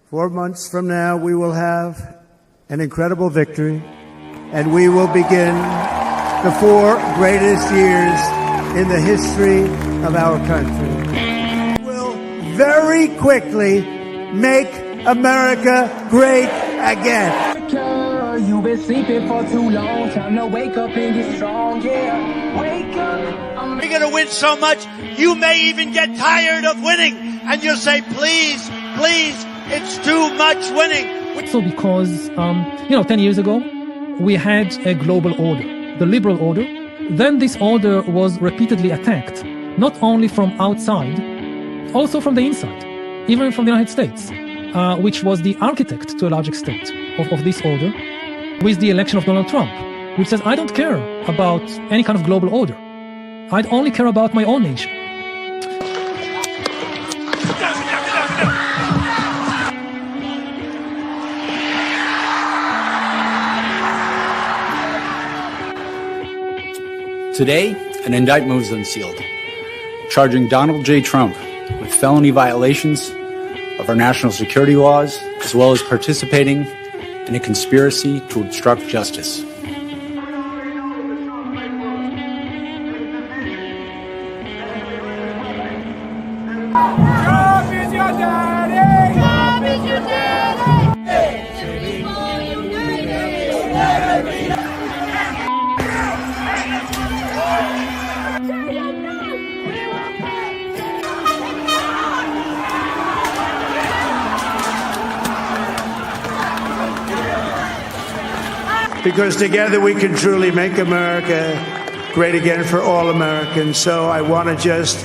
4 months from now, we will have an incredible victory, and we will begin the 4 greatest years in the history of our country. We will very quickly make America great again. You've been sleeping for too long. Time to wake up and get strong. Yeah, wake up. We're going to win so much, you may even get tired of winning. And you'll say, please, please, it's too much winning. So because, 10 years ago, we had a global order, the liberal order. Then this order was repeatedly attacked, not only from outside, also from the inside, even from the United States, which was the architect, to a large extent, of this order, with the election of Donald Trump, which says, I don't care about any kind of global order. I'd only care about my own nation. Today, an indictment was unsealed, charging Donald J. Trump with felony violations of our national security laws, as well as participating in a conspiracy to obstruct justice. Trump is your daddy. Trump is your daddy. Because together we can truly make America great again for all Americans. So I want to just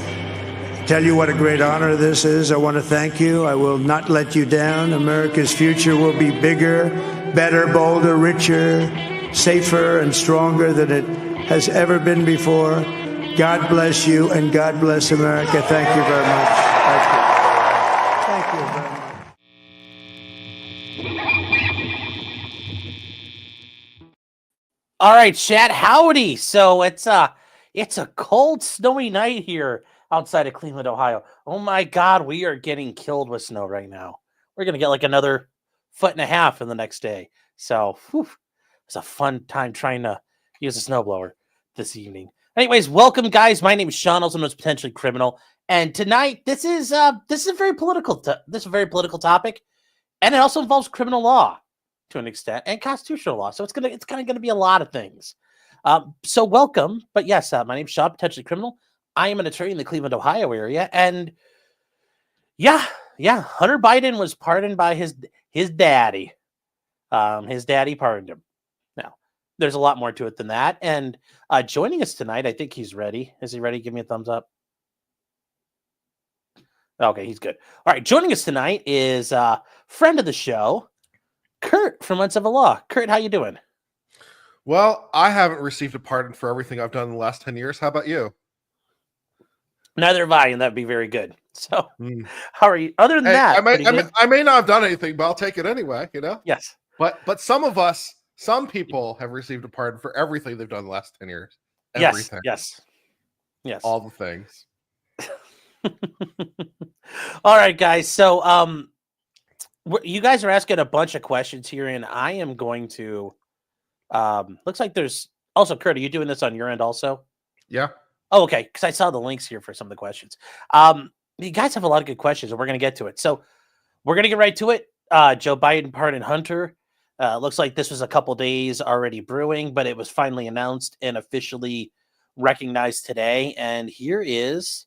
tell you what a great honor this is. I want to thank you. I will not let you down. America's future will be bigger, better, bolder, richer, safer, and stronger than it has ever been before. God bless you, and God bless America. Thank you very much. Thank you very much. All right, chat, howdy. So it's a cold, snowy night here outside of Cleveland, Ohio. Oh my God, we are getting killed with snow right now. We're gonna get like another 1.5 feet in the next day. So it's a fun time trying to use a snowblower this evening. Anyways, welcome, guys. My name is Sean, also known as Potentially Criminal, and tonight this is a very political topic, and it also involves criminal law to an extent, and constitutional law. So it's kind of going to be a lot of things. So welcome. But yes, my name's Sean, Potentially Criminal. I am an attorney in the Cleveland, Ohio area, and yeah, Hunter Biden was pardoned by his daddy. His daddy pardoned him. Now, there's a lot more to it than that. And joining us tonight, I think he's ready. Is he ready? Give me a thumbs up. Okay, he's good. All right, joining us tonight is a friend of the show, Kurt from Uncivil Law. Kurt, how you doing? Well, I haven't received a pardon for everything I've done in the last 10 years. How about you? Neither have I, and that'd be very good. So, how are you? Other than that, I may not have done anything, but I'll take it anyway. Yes. But some people have received a pardon for everything they've done in the last 10 years. Everything. Yes. All the things. All right, guys. So, you guys are asking a bunch of questions here, and I am going to. Looks like there's also Kurt. Are you doing this on your end also? Yeah. Oh, okay. Because I saw the links here for some of the questions. You guys have a lot of good questions, and we're going to get to it. So we're going to get right to it. Joe Biden pardoned Hunter. Looks like this was a couple days already brewing, but it was finally announced and officially recognized today. And here is,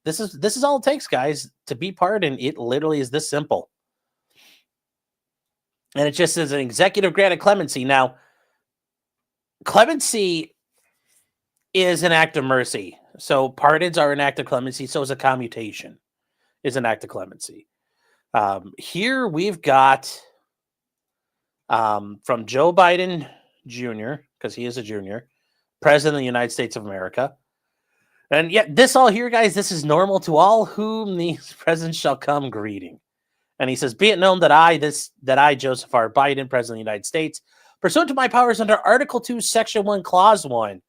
this is all it takes, guys, to be pardoned. It literally is this simple. And it just says an executive granted clemency. Now, clemency is an act of mercy. So pardons are an act of clemency. So is a commutation is an act of clemency. Here we've got from Joe Biden Jr., because he is a junior, President of the United States of America. And yet this all here, guys, this is normal to all whom these presidents shall come greeting. And he says, be it known that I, Joseph R. Biden, President of the United States, pursuant to my powers under Article 2, Section 1, Clause 1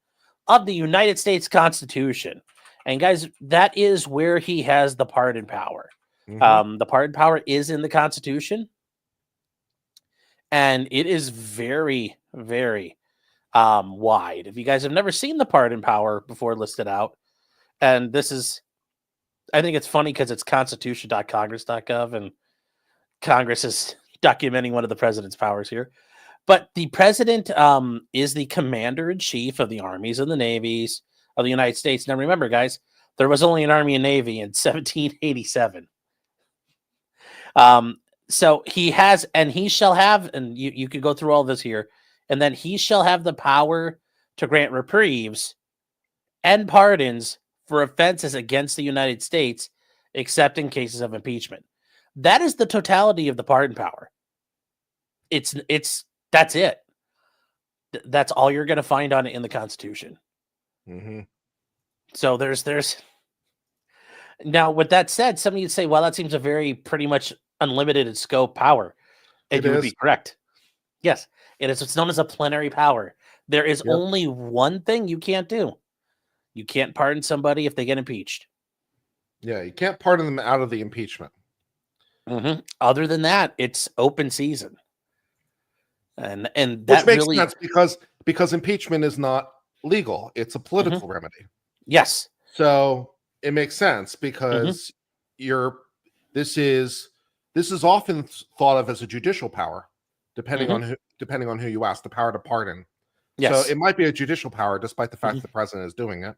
of the United States Constitution. And guys, that is where he has the pardon power. The pardon power is in the Constitution, and it is very, very wide. If you guys have never seen the pardon power before listed out, and this is, I think it's funny because it's constitution.congress.gov, and Congress is documenting one of the president's powers here. But the president is the commander in chief of the armies and the navies of the United States. Now, remember, guys, there was only an army and navy in 1787. So he has, and he shall have, and you could go through all this here, and then he shall have the power to grant reprieves and pardons for offenses against the United States, except in cases of impeachment. That is the totality of the pardon power. That's it. That's all you're going to find on it in the Constitution. So there's now, with that said, some of you'd say, well, that seems a very pretty much unlimited in scope power. And you would be correct. Yes, it is. It's known as a plenary power. There is only one thing you can't do. You can't pardon somebody if they get impeached. Yeah, you can't pardon them out of the impeachment. Other than that, it's open season. And Which that makes really sense because impeachment is not legal. It's a political remedy. Yes. So it makes sense because this is often thought of as a judicial power, depending on who you ask, the power to pardon. Yes. So it might be a judicial power, despite the fact that the president is doing it.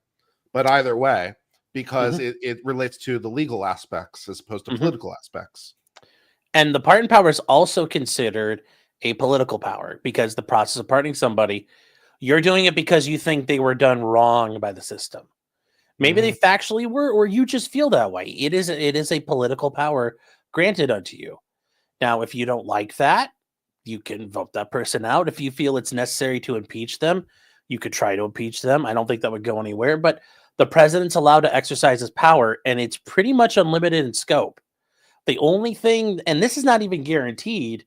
But either way, because it relates to the legal aspects as opposed to political aspects. And the pardon power is also considered a political power because the process of pardoning somebody, you're doing it because you think they were done wrong by the system. Maybe they factually were, or you just feel that way. It is a political power granted unto you. Now, if you don't like that, you can vote that person out. If you feel it's necessary to impeach them, you could try to impeach them. I don't think that would go anywhere, but the president's allowed to exercise his power, and it's pretty much unlimited in scope. The only thing, and this is not even guaranteed,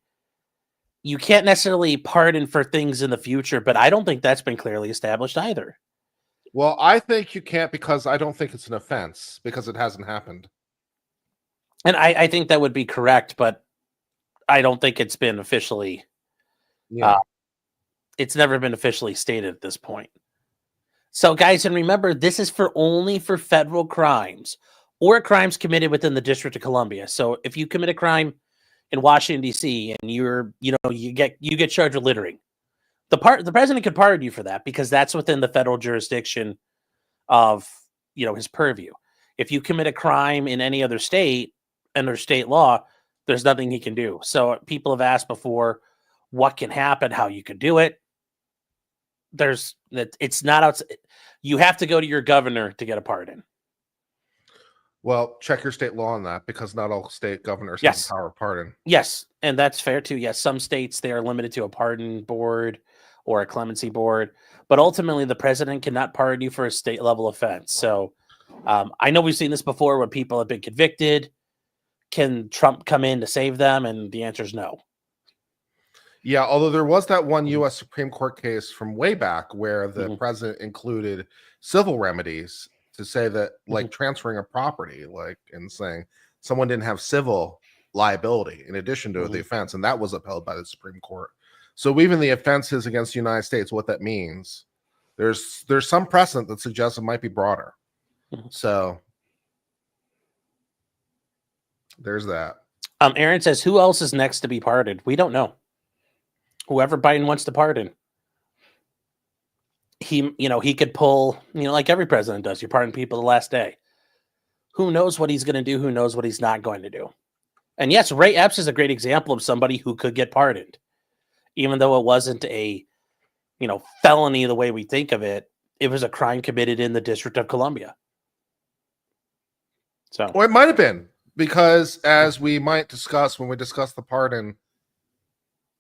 you can't necessarily pardon for things in the future, but I don't think that's been clearly established either. Well, I think you can't because I don't think it's an offense because it hasn't happened. And I think that would be correct, but I don't think it's been officially, it's never been officially stated at this point. So guys, and remember, this is only for federal crimes or crimes committed within the District of Columbia. So if you commit a crime in Washington, D.C., and you get charged with littering, the president could pardon you for that because that's within the federal jurisdiction of his purview. If you commit a crime in any other state under state law, there's nothing he can do. So people have asked before what can happen, how you could do it. It's not out. You have to go to your governor to get a pardon. Well, check your state law on that because not all state governors have the power of pardon. Yes, and that's fair too. Yes, some states, they are limited to a pardon board or a clemency board, but ultimately the president cannot pardon you for a state level offense. So I know we've seen this before when people have been convicted. Can Trump come in to save them? And the answer is no. Yeah, although there was that one U.S. Supreme Court case from way back where the president included civil remedies to say that, like transferring a property, and saying someone didn't have civil liability in addition to the offense, and that was upheld by the Supreme Court. So even the offenses against the United States, what that means, there's some precedent that suggests it might be broader. So there's that. Aaron says, who else is next to be pardoned? We don't know. Whoever Biden wants to pardon. He could pull, like every president does. You pardon people the last day. Who knows what he's going to do? Who knows what he's not going to do? And yes, Ray Epps is a great example of somebody who could get pardoned. Even though it wasn't a, felony the way we think of it, it was a crime committed in the District of Columbia. So, or it might have been because, as we might discuss when we discuss the pardon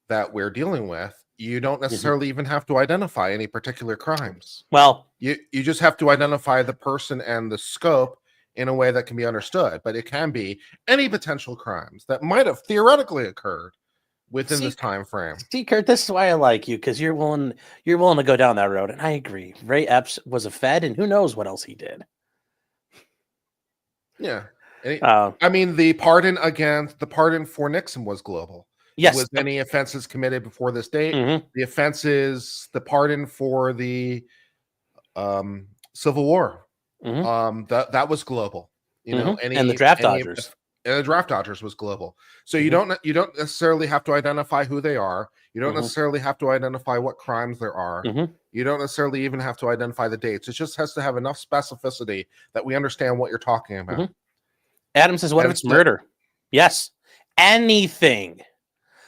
that we're dealing with, you don't necessarily even have to identify any particular crimes. Well, you just have to identify the person and the scope in a way that can be understood. But it can be any potential crimes that might have theoretically occurred within this time frame. See, Kurt, this is why I like you, because you're willing to go down that road, and I agree. Ray Epps was a Fed, and who knows what else he did. Yeah. I mean, the pardon for Nixon was global. Yes. It was any offenses committed before this date. Mhm. The pardon for the Civil War. That was global. You know, and the draft dodgers. And the draft dodgers was global. So you don't necessarily have to identify who they are. You don't necessarily have to identify what crimes there are. You don't necessarily even have to identify the dates. It just has to have enough specificity that we understand what you're talking about. Adam says, what if it's murder? Yes. Anything.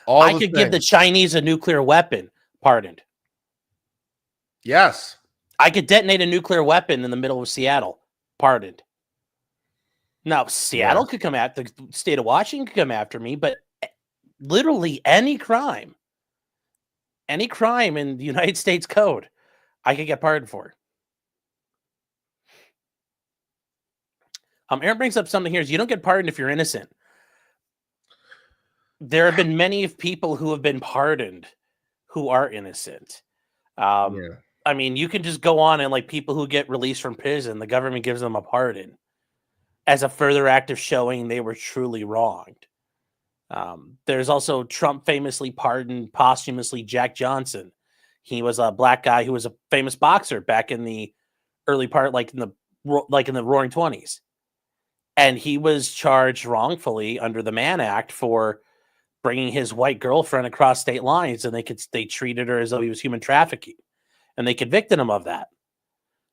I could give the Chinese a nuclear weapon. Pardoned. Yes. I could detonate a nuclear weapon in the middle of Seattle. Pardoned. Now, Seattle could come after, the state of Washington could come after me, but literally any crime in the United States Code, I could get pardoned for. Aaron brings up something here. Is you don't get pardoned if you're innocent. There have been many people who have been pardoned who are innocent. I mean, you can just go on and like people who get released from prison, the government gives them a pardon as a further act of showing they were truly wronged. There's also Trump famously pardoned posthumously Jack Johnson. He was a black guy who was a famous boxer back in the early part, like in the Roaring 20s. And he was charged wrongfully under the Mann Act for bringing his white girlfriend across state lines, and they treated her as though he was human trafficking, and they convicted him of that.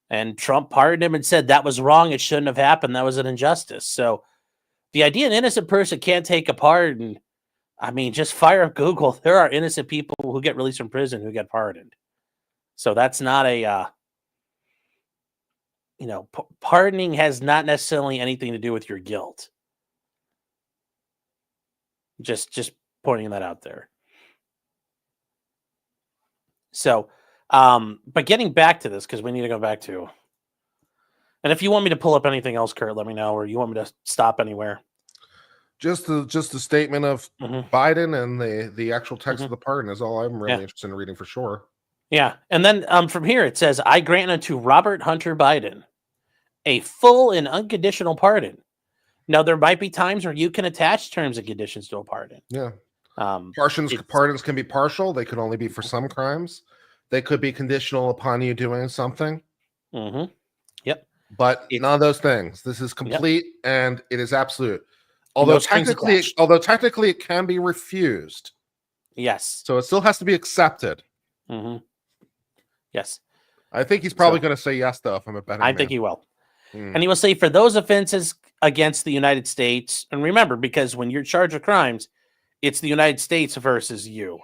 And Trump pardoned him and said that was wrong. It shouldn't have happened. That was an injustice. So the idea an innocent person can't take a pardon, I mean, just fire up Google. There are innocent people who get released from prison who get pardoned. So that's not a, pardoning has not necessarily anything to do with your guilt. Just pointing that out there. So, but getting back to this, because we need to go back to, and if you want me to pull up anything else, Kurt, let me know, or you want me to stop anywhere. Just the statement of Biden and the actual text of the pardon is all I'm really interested in reading for sure. Yeah. And then from here it says, I grant unto Robert Hunter Biden a full and unconditional pardon. Now, there might be times where you can attach terms and conditions to a pardon. Yeah. Pardons can be partial. They could only be for some crimes. They could be conditional upon you doing something. Yep. But none of those things. This is complete and it is absolute. Although technically it can be refused. Yes. So it still has to be accepted. Yes. I think he's probably going to say yes, though, if I'm a betting man. I think he will. And he will say, for those offenses against the United States, and remember, because when you're charged with crimes, it's the United States versus you.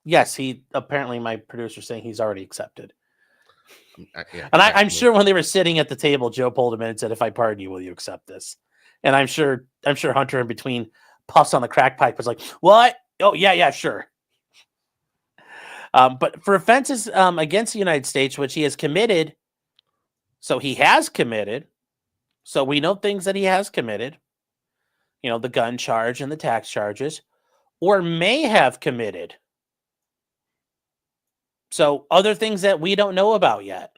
Yes, apparently my producer's saying he's already accepted. And I'm sure when they were sitting at the table, Joe pulled him in and said, if I pardon you, will you accept this? And I'm sure Hunter, in between puffs on the crack pipe, was like, what? Oh, yeah, sure. But for offenses against the United States, which he has committed, so he has committed, so we know things that he has committed, the gun charge and the tax charges, or may have committed. So other things that we don't know about yet,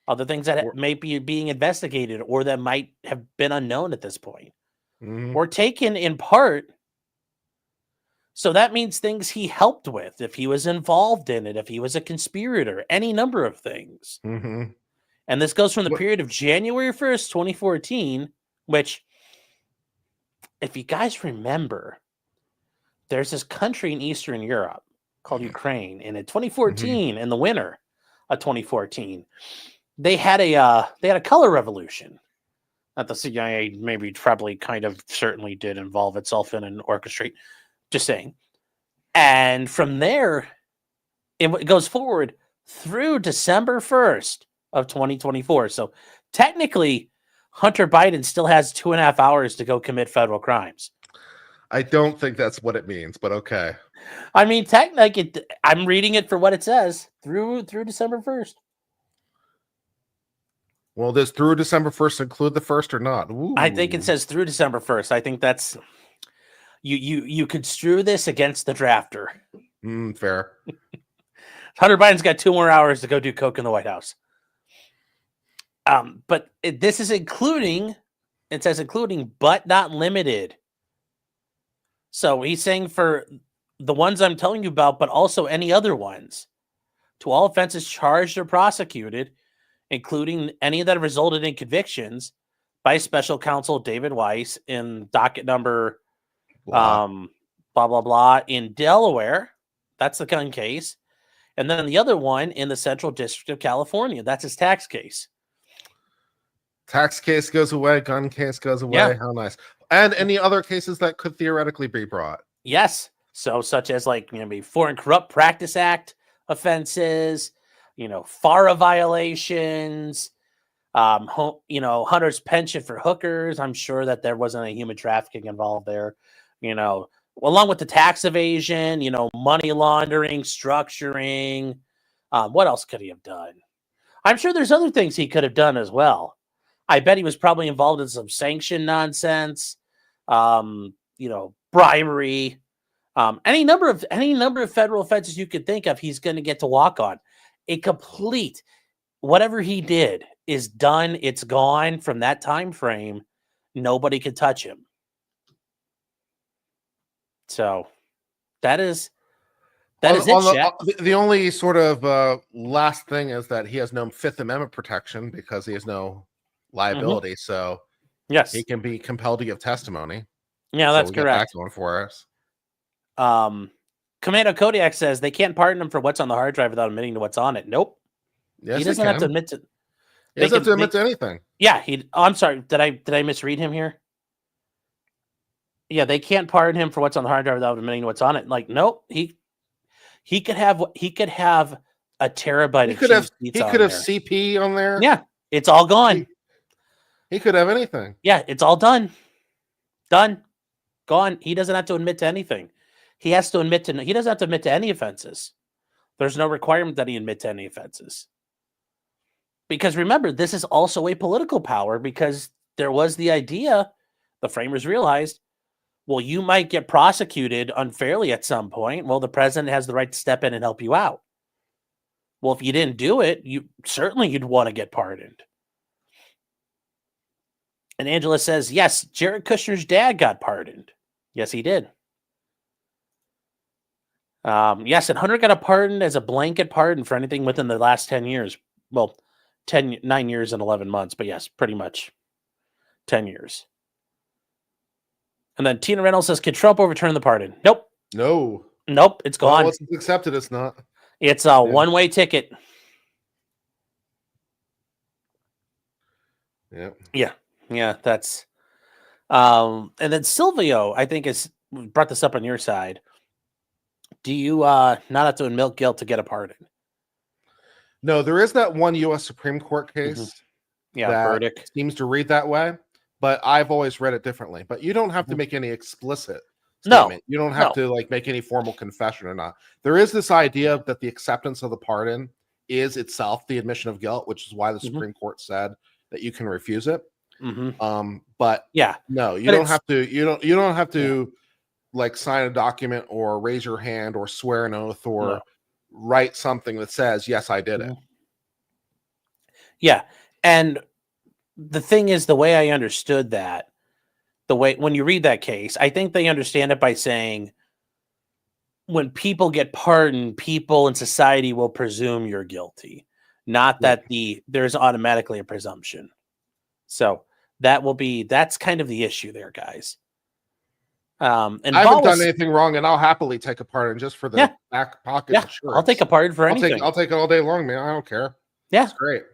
other things that may be being investigated or that might have been unknown at this point, or taken in part. So that means things he helped with, if he was involved in it, if he was a conspirator, any number of things. And this goes from the period of January 1st, 2014, which, if you guys remember, there's this country in Eastern Europe called Ukraine. And in 2014, in the winter of 2014, they had a color revolution that the CIA probably kind of certainly did involve itself in and orchestrate. Just saying. And from there, it goes forward through December 1st of 2024. So technically, Hunter Biden still has 2.5 hours to go commit federal crimes. I don't think that's what it means, but okay. I mean, I'm reading it for what it says through December 1st. Well, does through December 1st include the 1st or not? Ooh. I think it says through December 1st. I think that's you construe this against the drafter. Fair. Hunter Biden's got 2 more hours to go do coke in the White House. But this is including, it says including, but not limited. So he's saying for the ones I'm telling you about, but also any other ones, to all offenses charged or prosecuted, including any that have resulted in convictions by special counsel David Weiss in docket number Blah. blah, blah, blah in Delaware. That's the gun case. And then the other one in the Central District of California. That's his tax case. Tax case goes away. Gun case goes away. Yeah. How nice. And any other cases that could theoretically be brought. Yes. So such as like, maybe Foreign Corrupt Practice Act offenses, FARA violations, Hunter's pension for hookers. I'm sure that there wasn't any human trafficking involved there, along with the tax evasion, money laundering, structuring. What else could he have done? I'm sure there's other things he could have done as well. I bet he was probably involved in some sanction nonsense, bribery, any number of federal offenses you could think of. He's going to get to walk on. A complete, whatever he did is done. It's gone from that time frame. Nobody could touch him. So that is it. The only sort of last thing is that he has no Fifth Amendment protection because he has no liability. So yes, he can be compelled to give testimony. Yeah, that's correct. That going for us. Commando Kodiak says they can't pardon him for what's on the hard drive without admitting to what's on it. Nope. Yes, he doesn't have to admit to. He doesn't have to admit to anything. Yeah, I'm sorry. Did I misread him here? Yeah, they can't pardon him for what's on the hard drive without admitting to what's on it. Like, nope. He could have a terabyte. He could have CP on there. Yeah, it's all gone. He could have anything. Yeah, it's all done. Done. Gone. He doesn't have to admit to anything. He doesn't have to admit to any offenses. There's no requirement that he admit to any offenses. Because remember, this is also a political power, because there was the idea, the framers realized, well, you might get prosecuted unfairly at some point. Well, the president has the right to step in and help you out. Well, if you didn't do it, you'd want to get pardoned. And Angela says, yes, Jared Kushner's dad got pardoned. Yes, he did. Yes, and Hunter got a pardon as a blanket pardon for anything within the last 10 years. Well, 9 years and 11 months, but yes, pretty much 10 years. And then Tina Reynolds says, can Trump overturn the pardon? Nope. Nope, it's gone. Once it's accepted, it's not. It's a one-way ticket. Yeah, that's... and then Silvio, I think, brought this up on your side. Do you not have to admit guilt to get a pardon? No, there is that one U.S. Supreme Court case that verdict seems to read that way, but I've always read it differently. But you don't have to make any explicit statement. No. You don't have to make any formal confession or not. There is this idea that the acceptance of the pardon is itself the admission of guilt, which is why the Supreme Court said that you can refuse it. But no, you don't have to. You don't have to sign a document or raise your hand or swear an oath or write something that says, yes, I did it. Yeah. And the thing is, the way I understood that, when you read that case, I think they understand it by saying, when people get pardoned, people in society will presume you're guilty, not that there's automatically a presumption. So that's kind of the issue there, guys. And I haven't done anything wrong, and I'll happily take a pardon just for the back pocket insurance. I'll take a pardon for anything. I'll take it all day long, man. I don't care. Yeah, it's great.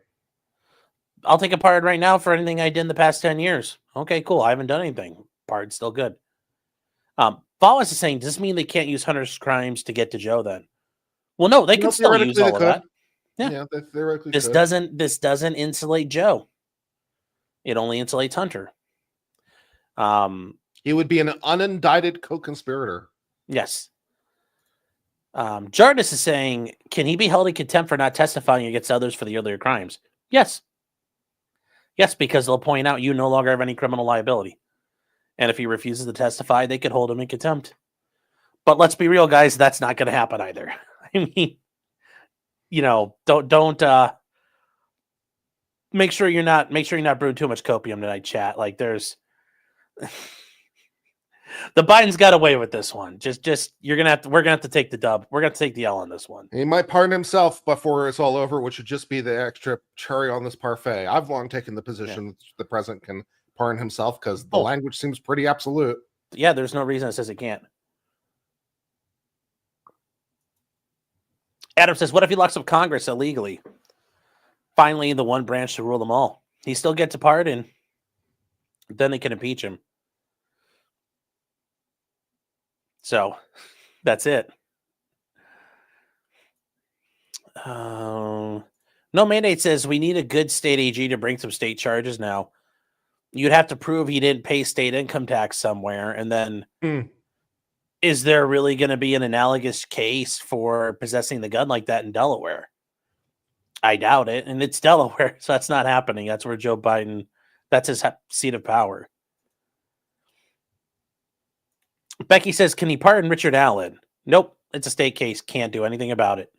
I'll take a pardon right now for anything I did in the past 10 years. Okay, cool. I haven't done anything. Pardon's still good. Wallace is saying, does this mean they can't use Hunter's crimes to get to Joe then? Well, no, they can still use all of that. Yeah, they theoretically this doesn't insulate Joe. It only insulates Hunter. He would be an unindicted co-conspirator. Yes. Jardis is saying, can he be held in contempt for not testifying against others for the earlier crimes? Yes. Yes, because they'll point out you no longer have any criminal liability. And if he refuses to testify, they could hold him in contempt. But let's be real, guys, that's not going to happen either. I mean, don't make sure you're not brewing too much copium tonight, chat. Like there's the Bidens got away with this one. Just we're gonna have to take the dub. We're gonna take the L on this one. He might pardon himself before it's all over, which would just be the extra cherry on this parfait. I've long taken the position that the president can pardon himself because the language seems pretty absolute. Yeah, there's no reason it says it can't. Adam says, what if he locks up Congress illegally? Finally, the one branch to rule them all. He still gets a pardon. Then they can impeach him. So, that's it. No Mandate says, we need a good state AG to bring some state charges now. You'd have to prove he didn't pay state income tax somewhere. And then is there really going to be an analogous case for possessing the gun like that in Delaware? I doubt it. And it's Delaware, so that's not happening. That's where Joe Biden, that's his seat of power. Becky says, can he pardon Richard Allen? Nope. It's a state case. Can't do anything about it.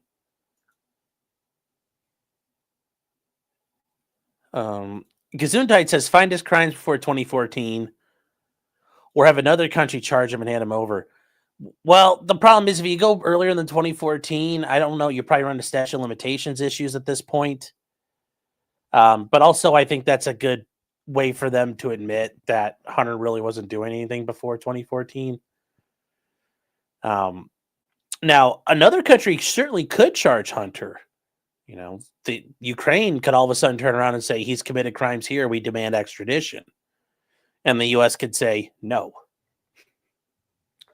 Gesundheit says, find his crimes before 2014 or have another country charge him and hand him over. Well, the problem is if you go earlier than 2014, I don't know, you probably run into statute of limitations issues at this point. But also I think that's a good way for them to admit that Hunter really wasn't doing anything before 2014. Now, another country certainly could charge Hunter. You know, the Ukraine could all of a sudden turn around and say he's committed crimes here. We demand extradition. And the U.S. could say no.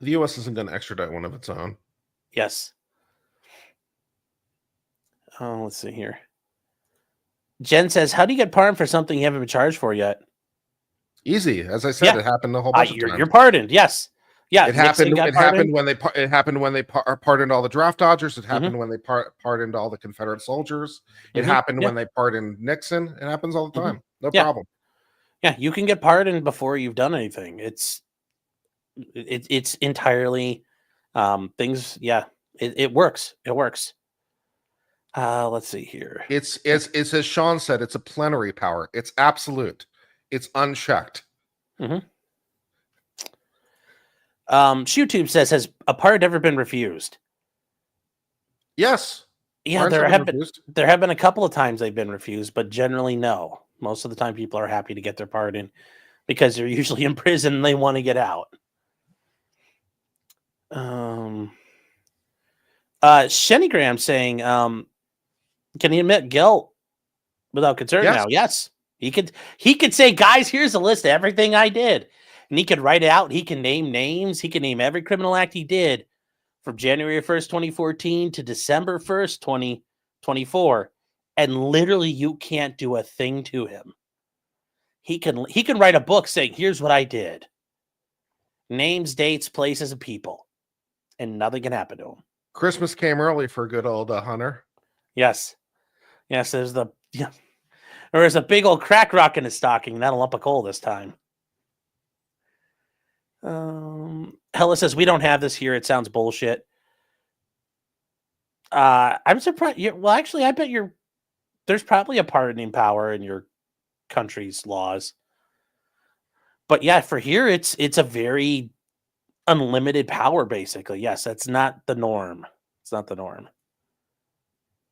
The U.S. isn't going to extradite one of its own. Yes. Oh, let's see here. Jen says, how do you get pardoned for something you haven't been charged for yet? Easy. As I said, it happened a whole bunch of times. You're pardoned. Yes. Yeah. It happened when they pardoned all the draft dodgers. It happened when they pardoned all the Confederate soldiers. It happened when they pardoned Nixon. It happens all the time. No problem. Yeah, you can get pardoned before you've done anything. It's entirely things. Yeah, it works. It works. Let's see here. It's as Sean said. It's a plenary power. It's absolute. It's unchecked. ShoeTube says, has a pardon ever been refused? Yes. Yeah, there have been a couple of times they've been refused, but generally no. Most of the time people are happy to get their pardon because they're usually in prison and they want to get out. Shenigram saying, can he admit guilt without concern now? Yes. He could say, guys, here's a list of everything I did. And he could write it out. He can name names. He can name every criminal act he did from January 1st, 2014 to December 1st, 2024. And literally you can't do a thing to him. He can write a book saying, here's what I did. Names, dates, places, and people. And nothing can happen to him. Christmas came early for good old Hunter. Yes. Yes, there's a big old crack rock in his stocking. Not a lump of coal this time. Hella says, we don't have this here. It sounds bullshit. I'm surprised. Well, actually, I bet there's probably a pardoning power in your country's laws. But yeah, for here, it's a very unlimited power, basically. Yes, that's not the norm. It's not the norm.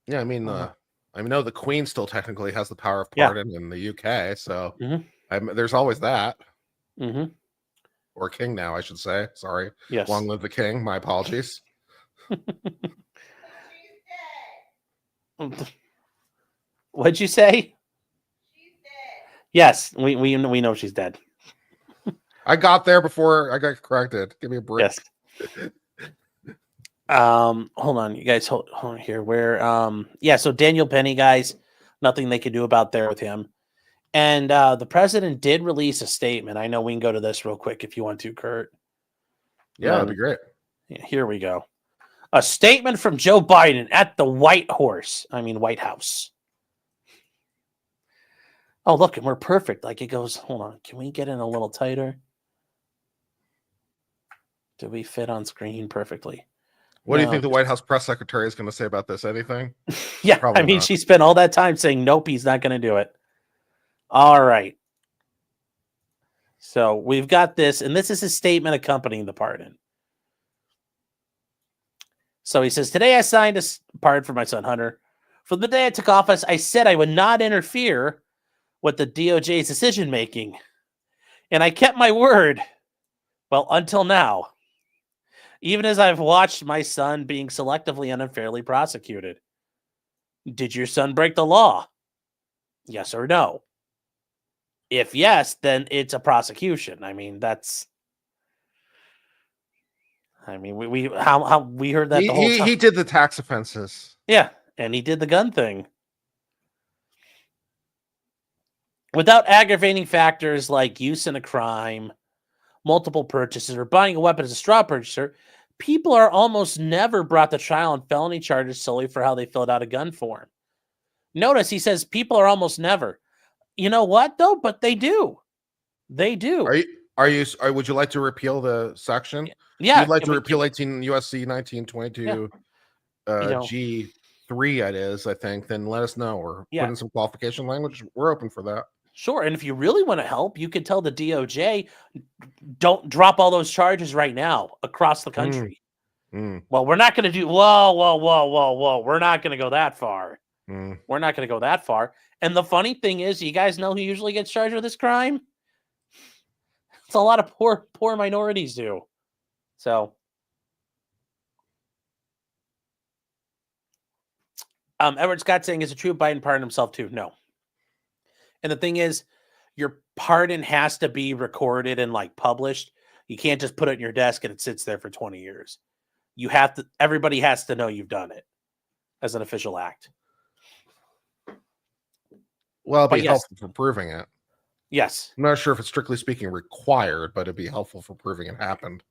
Yeah, I mean, I know the Queen still technically has the power of pardon in the UK, so there's always that. Or king now, I should say. Sorry. Yes. Long live the king. My apologies. What'd you say? She's dead. Yes, we know she's dead. I got there before I got corrected. Give me a break. Yes. Hold on, you guys. Hold on here. So Daniel Penny, guys, nothing they could do about there with him. And the president did release a statement. I know we can go to this real quick if you want to, Kurt. Yeah, that'd be great. Yeah, here we go. A statement from Joe Biden at the White House. Oh, look, and we're perfect. Like it goes, hold on. Can we get in a little tighter? Do we fit on screen perfectly? What do you think the White House press secretary is going to say about this? Anything? Yeah, Probably not. she spent all that time saying, nope, he's not going to do it. All right. So we've got this, and this is his statement accompanying the pardon. So he says, today I signed a pardon for my son, Hunter. From the day I took office, I said I would not interfere with the DOJ's decision-making. And I kept my word. Well, until now. Even as I've watched my son being selectively and unfairly prosecuted. Did your son break the law? Yes or no? If yes, then it's a prosecution. I mean, that's... I mean, we heard that the whole time. He did the tax offenses. Yeah, and he did the gun thing. Without aggravating factors like use in a crime, multiple purchases, or buying a weapon as a straw purchaser, people are almost never brought to trial on felony charges solely for how they filled out a gun form. Notice he says people are almost never. You know what, though? But they do. They do. Would you like to repeal the section? Yeah. You'd like to repeal 18 USC 1922 G3, it is, I think, then let us know, or put in some qualification language. We're open for that. Sure. And if you really want to help, you can tell the DOJ, don't drop all those charges right now across the country. Well, we're not going to do, whoa. We're not going to go that far. We're not going to go that far. And the funny thing is, you guys know who usually gets charged with this crime? It's a lot of poor minorities do. So, Edward Scott saying, is it true Biden pardoned himself too? No. And the thing is, your pardon has to be recorded and like published. You can't just put it in your desk and it sits there for 20 years. You have to, everybody has to know you've done it as an official act. Well, it'd be helpful for proving it. Yes. I'm not sure if it's strictly speaking required, but it'd be helpful for proving it happened.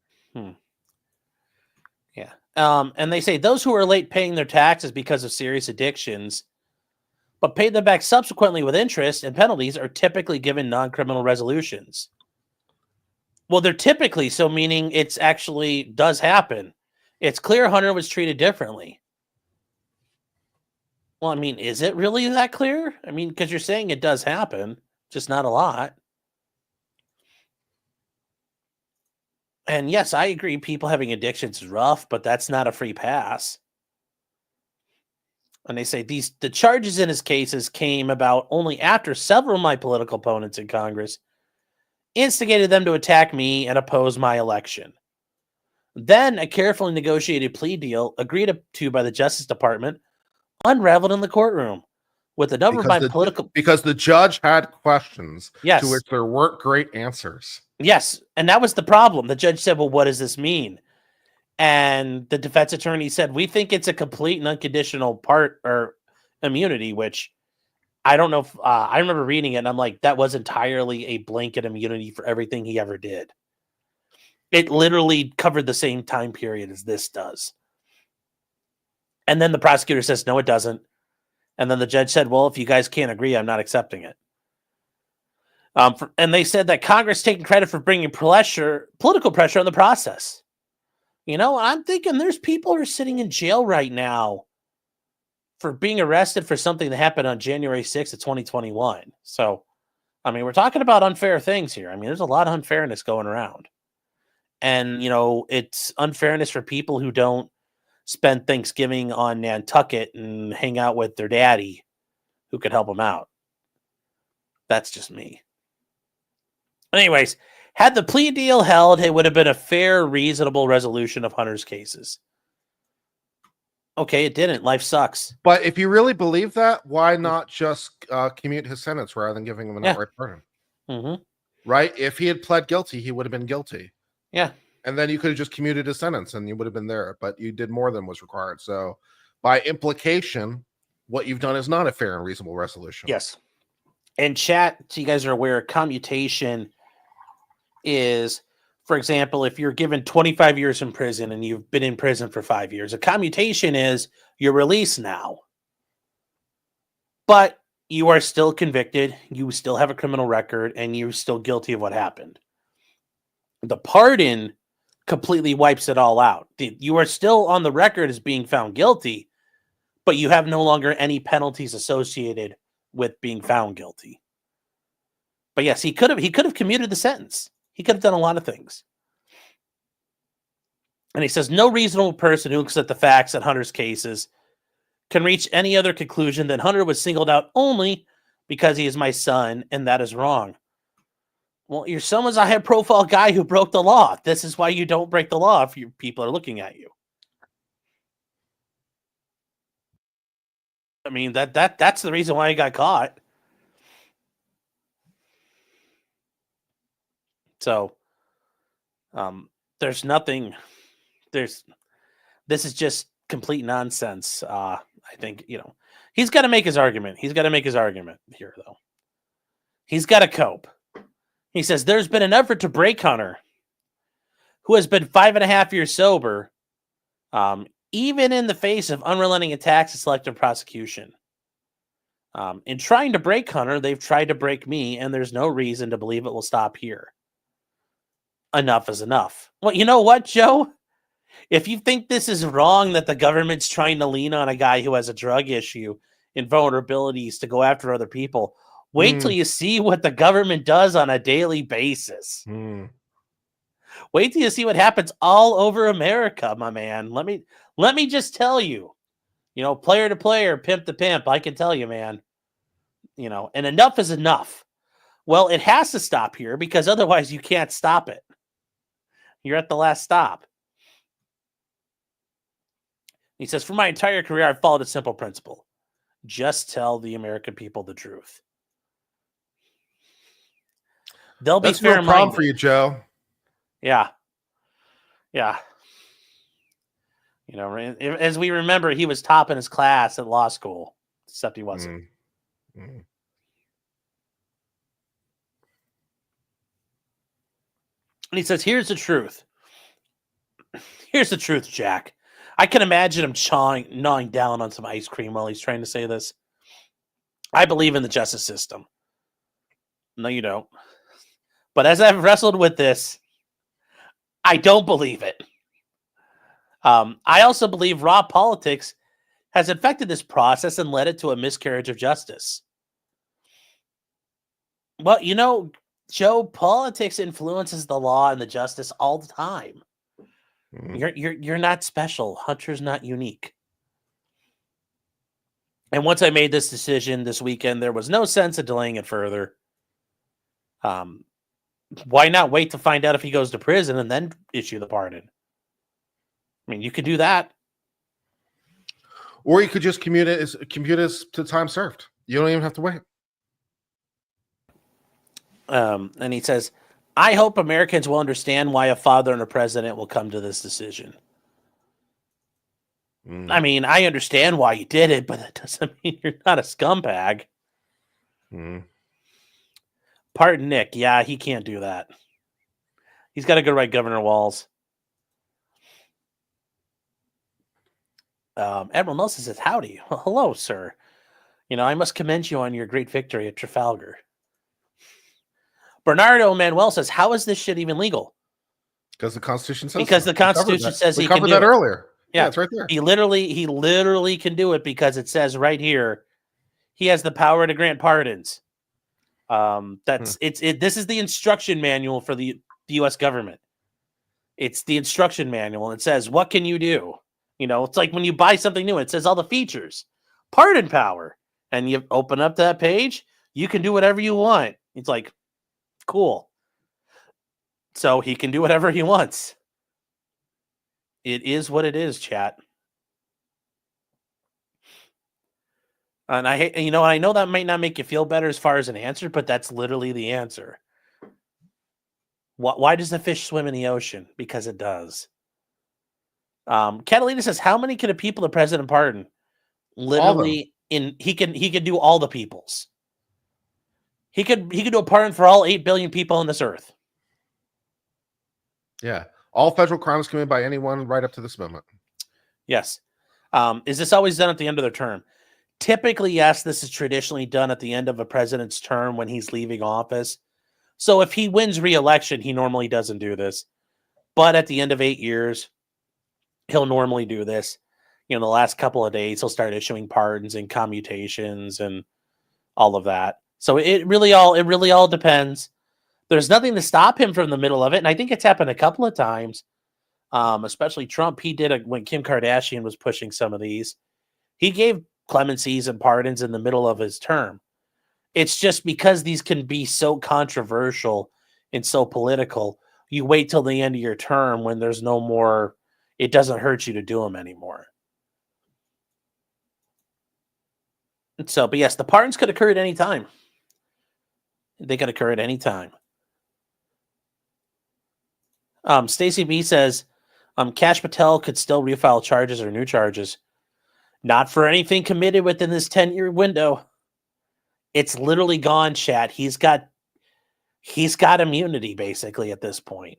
Yeah. And they say those who are late paying their taxes because of serious addictions, but pay them back subsequently with interest and penalties, are typically given non-criminal resolutions. Well, they're typically, so meaning it's actually does happen. It's clear Hunter was treated differently. Well, I mean, is it really that clear? I mean, because you're saying it does happen, just not a lot. And yes, I agree, people having addictions is rough, but that's not a free pass. And they say the charges in his cases came about only after several of my political opponents in Congress instigated them to attack me and oppose my election. Then a carefully negotiated plea deal agreed to by the Justice Department unraveled in the courtroom with a number of my political... Because the judge had questions to which there weren't great answers. Yes, and that was the problem. The judge said, well, what does this mean? And the defense attorney said, we think it's a complete and unconditional part or immunity, which I don't know if I remember reading it and I'm like, that was entirely a blanket immunity for everything he ever did. It literally covered the same time period as this does. And then the prosecutor says, no, it doesn't. And then the judge said, well, if you guys can't agree, I'm not accepting it. And they said that Congress taking credit for bringing political pressure on the process. You know, I'm thinking there's people who are sitting in jail right now for being arrested for something that happened on January 6th of 2021. So, I mean, we're talking about unfair things here. I mean, there's a lot of unfairness going around. And, you know, it's unfairness for people who don't spend Thanksgiving on Nantucket and hang out with their daddy who could help them out. That's just me. Anyways, had the plea deal held, it would have been a fair, reasonable resolution of Hunter's cases. Okay, it didn't. Life sucks. But if you really believe that, why not just commute his sentence rather than giving him an outright pardon? Right? If he had pled guilty, he would have been guilty. Yeah. And then you could have just commuted his sentence and you would have been there. But you did more than was required. So by implication, what you've done is not a fair and reasonable resolution. Yes. And chat, so you guys are aware, commutation is, for example, if you're given 25 years in prison and you've been in prison for 5 years, a commutation is you're released now. But you are still convicted, you still have a criminal record, and you're still guilty of what happened. The pardon completely wipes it all out. You are still on the record as being found guilty, but you have no longer any penalties associated with being found guilty. But yes, he could have commuted the sentence. He could have done a lot of things. And he says, no reasonable person who looks at the facts at Hunter's cases can reach any other conclusion than Hunter was singled out only because he is my son, and that is wrong. Well, your son was a high-profile guy who broke the law. This is why you don't break the law if people are looking at you. I mean, that's the reason why he got caught. So, there's nothing. This is just complete nonsense. I think, he's got to make his argument. He's got to make his argument here, though. He's got to cope. He says there's been an effort to break Hunter, who has been 5.5 years sober, even in the face of unrelenting attacks and selective prosecution. In trying to break Hunter, they've tried to break me, and there's no reason to believe it will stop here. Enough is enough. Well, you know what, Joe? If you think this is wrong, that the government's trying to lean on a guy who has a drug issue and vulnerabilities to go after other people, wait till you see what the government does on a daily basis. Wait till you see what happens all over America, my man. Let me just tell you, player to player, pimp to pimp. I can tell you, man, and enough is enough. Well, it has to stop here because otherwise you can't stop it. You're at the last stop. He says, for my entire career, I've followed a simple principle. Just tell the American people the truth. They'll be fair-minded. That's no problem for you, Joe. Yeah. As we remember, he was top in his class at law school, except he wasn't. And he says, here's the truth. Here's the truth, Jack. I can imagine him gnawing down on some ice cream while he's trying to say this. I believe in the justice system. No, you don't. But as I've wrestled with this, I don't believe it. I also believe raw politics has infected this process and led it to a miscarriage of justice. Well, Joe, politics influences the law and the justice all the time. You're not special. Hunter's not unique. And once I made this decision this weekend, there was no sense of delaying it further. Why not wait to find out if he goes to prison and then issue the pardon? I mean, you could do that. Or you could just commute it to time served. You don't even have to wait. And he says, I hope Americans will understand why a father and a president will come to this decision. I mean, I understand why you did it, but that doesn't mean you're not a scumbag. Pardon Nick. Yeah, he can't do that. He's got to go write Governor Walz. Admiral Nelson says, howdy. Well, hello, sir. I must commend you on your great victory at Trafalgar. Bernardo Manuel says, how is this shit even legal? Because the Constitution says Because the Constitution says he can do it. We covered that earlier. Yeah, it's right there. He literally can do it because it says right here, he has the power to grant pardons. This is the instruction manual for the U.S. government. It's the instruction manual. It says, what can you do? It's like when you buy something new, it says all the features, pardon power. And you open up that page, you can do whatever you want. It's like, cool. So he can do whatever he wants. It is what it is, chat. And I know that might not make you feel better as far as an answer, but that's literally the answer. Why does the fish swim in the ocean? Because it does. Catalina says, how many can a people the president pardon? Literally, he can do all the peoples. He could do a pardon for all 8 billion people on this earth. Yeah. All federal crimes committed by anyone right up to this moment. Yes. Is this always done at the end of their term? Typically, yes, this is traditionally done at the end of a president's term when he's leaving office. So if he wins re-election, he normally doesn't do this. But at the end of 8 years, he'll normally do this. The last couple of days, he'll start issuing pardons and commutations and all of that. So it really all depends. There's nothing to stop him from the middle of it, and I think it's happened a couple of times. Especially Trump, he did it when Kim Kardashian was pushing some of these. He gave clemencies and pardons in the middle of his term. It's just because these can be so controversial and so political, you wait till the end of your term when there's no more, it doesn't hurt you to do them anymore. And so, but yes, the pardons could occur at any time. They could occur at any time. Stacy B says, Kash Patel could still refile charges or new charges. Not for anything committed within this 10-year window. It's literally gone, chat. He's got immunity basically at this point.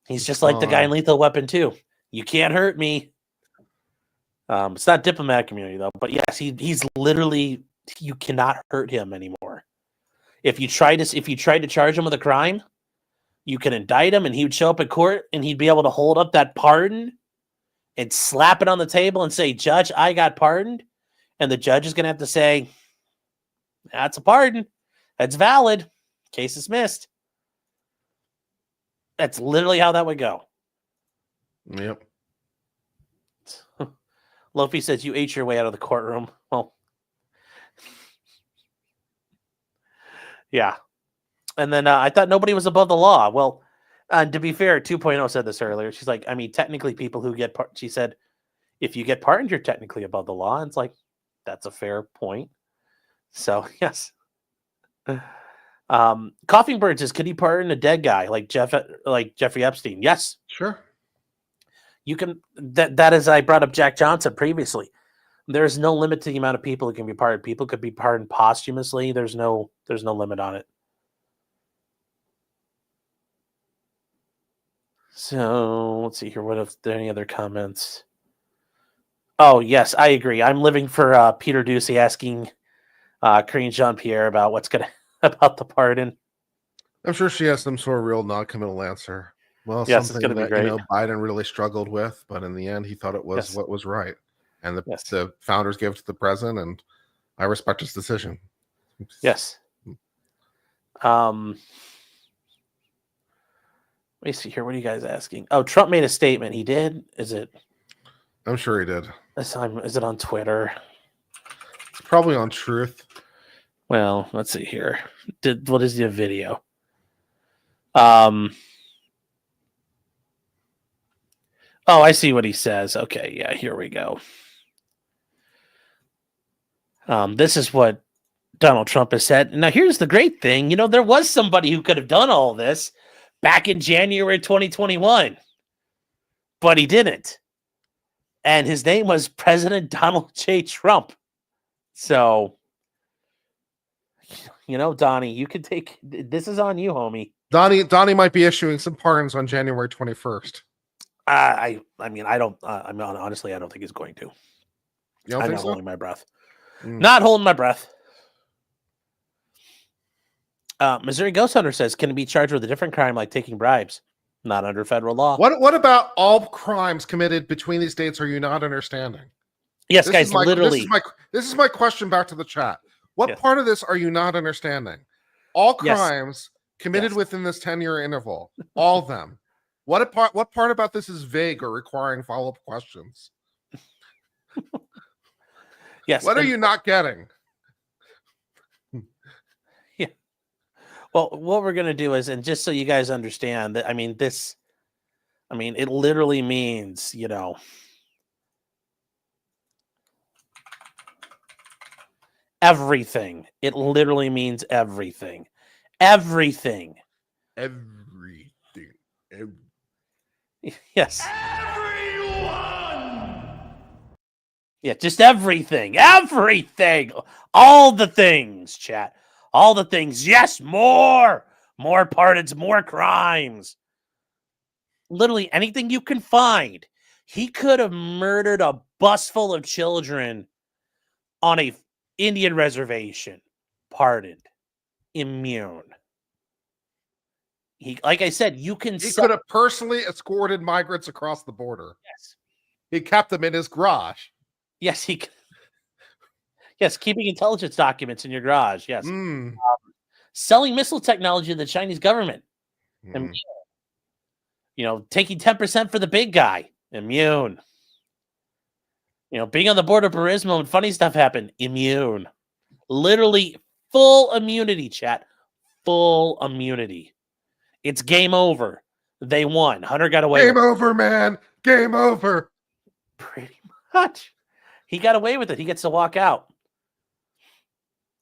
He's just like the guy in Lethal Weapon 2. You can't hurt me. It's not diplomatic immunity though, but yes, he's literally, you cannot hurt him anymore. If you tried to charge him with a crime, you can indict him and he would show up in court and he'd be able to hold up that pardon and slap it on the table and say, "Judge, I got pardoned." And the judge is going to have to say, "That's a pardon. That's valid. Case dismissed." That's literally how that would go. Yep. Lofi says, "You ate your way out of the courtroom." Well, yeah. And then I thought nobody was above the law. Well, to be fair, 2.0 said this earlier. She's like, I mean, technically people who get she said, if you get pardoned, you're technically above the law. And it's like, that's a fair point. So, yes. Coughing Bird says, could he pardon a dead guy like Jeffrey Epstein? Yes. Sure. You can. That is, I brought up Jack Johnson previously. There's no limit to the amount of people who can be pardoned. People could be pardoned posthumously. There's no limit on it. So let's see here. What if there are any other comments? Oh yes, I agree. I'm living for Peter Ducey asking Karine Jean-Pierre about about the pardon. I'm sure she has some sort of real non-committal answer. Well, yes, something it's that be great. Biden really struggled with, but in the end, he thought it was what was right, and the founders gave it to the president, and I respect his decision. Yes. Let me see here. What are you guys asking? Oh, Trump made a statement. He did? Is it? I'm sure he did. Is it on Twitter? It's probably on Truth. Well, let's see here. What is the video? Oh, I see what he says. Okay, yeah, here we go. This is what Donald Trump has said. Now, here's the great thing. There was somebody who could have done all this back in January 2021, but he didn't. And his name was President Donald J. Trump. So, Donnie, you can take this is on you, homie. Donnie might be issuing some pardons on January 21st. I mean, I don't. Honestly, I don't think he's going to. You don't I'm think not so? holding my breath. Not holding my breath. Missouri Ghost Hunter says, can it be charged with a different crime like taking bribes? Not under federal law. What about all crimes committed between these dates are you not understanding? Yes, guys, literally. This is my question back to the chat. What part of this are you not understanding? All crimes committed within this 10-year interval. All of them. What part about this is vague or requiring follow-up questions? Yes. What are you not getting? Yeah. Well, what we're going to do is, and just so you guys understand that, it literally means, everything. It literally means everything. Everything. Yes. Yeah, just everything. Everything. All the things, chat. All the things. Yes, more. More pardons, more crimes. Literally anything you can find. He could have murdered a bus full of children on a Indian reservation. Pardoned. Immune. Like I said, you can... He could have personally escorted migrants across the border. Yes. He kept them in his garage. Yes, Yes, keeping intelligence documents in your garage. Yes. Mm. Selling missile technology to the Chinese government. Mm. Taking 10% for the big guy. Immune. Being on the board of Burisma when funny stuff happened. Immune. Literally full immunity, chat. Full immunity. It's game over. They won. Hunter got away Game over, man. Game over. Pretty much. He got away with it. He gets to walk out.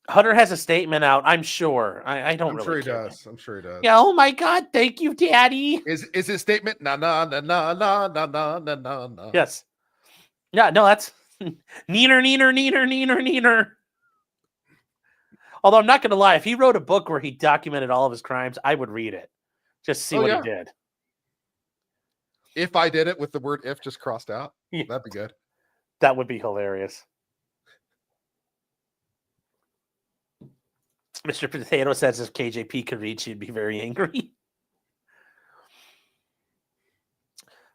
Hunter has a statement out, I'm sure. I don't I'm really sure he care. does. I'm sure he does. Yeah, oh my God, thank you, Daddy. Is his statement na na na na na na na na na na? Yes. Yeah, no, that's neener. Although I'm not gonna lie, if he wrote a book where he documented all of his crimes, I would read it. Just see what he did. If I did it with the word "if" just crossed out, Yeah. that'd be good. That would be hilarious. Mr. Potato says if KJP could reach, he'd be very angry.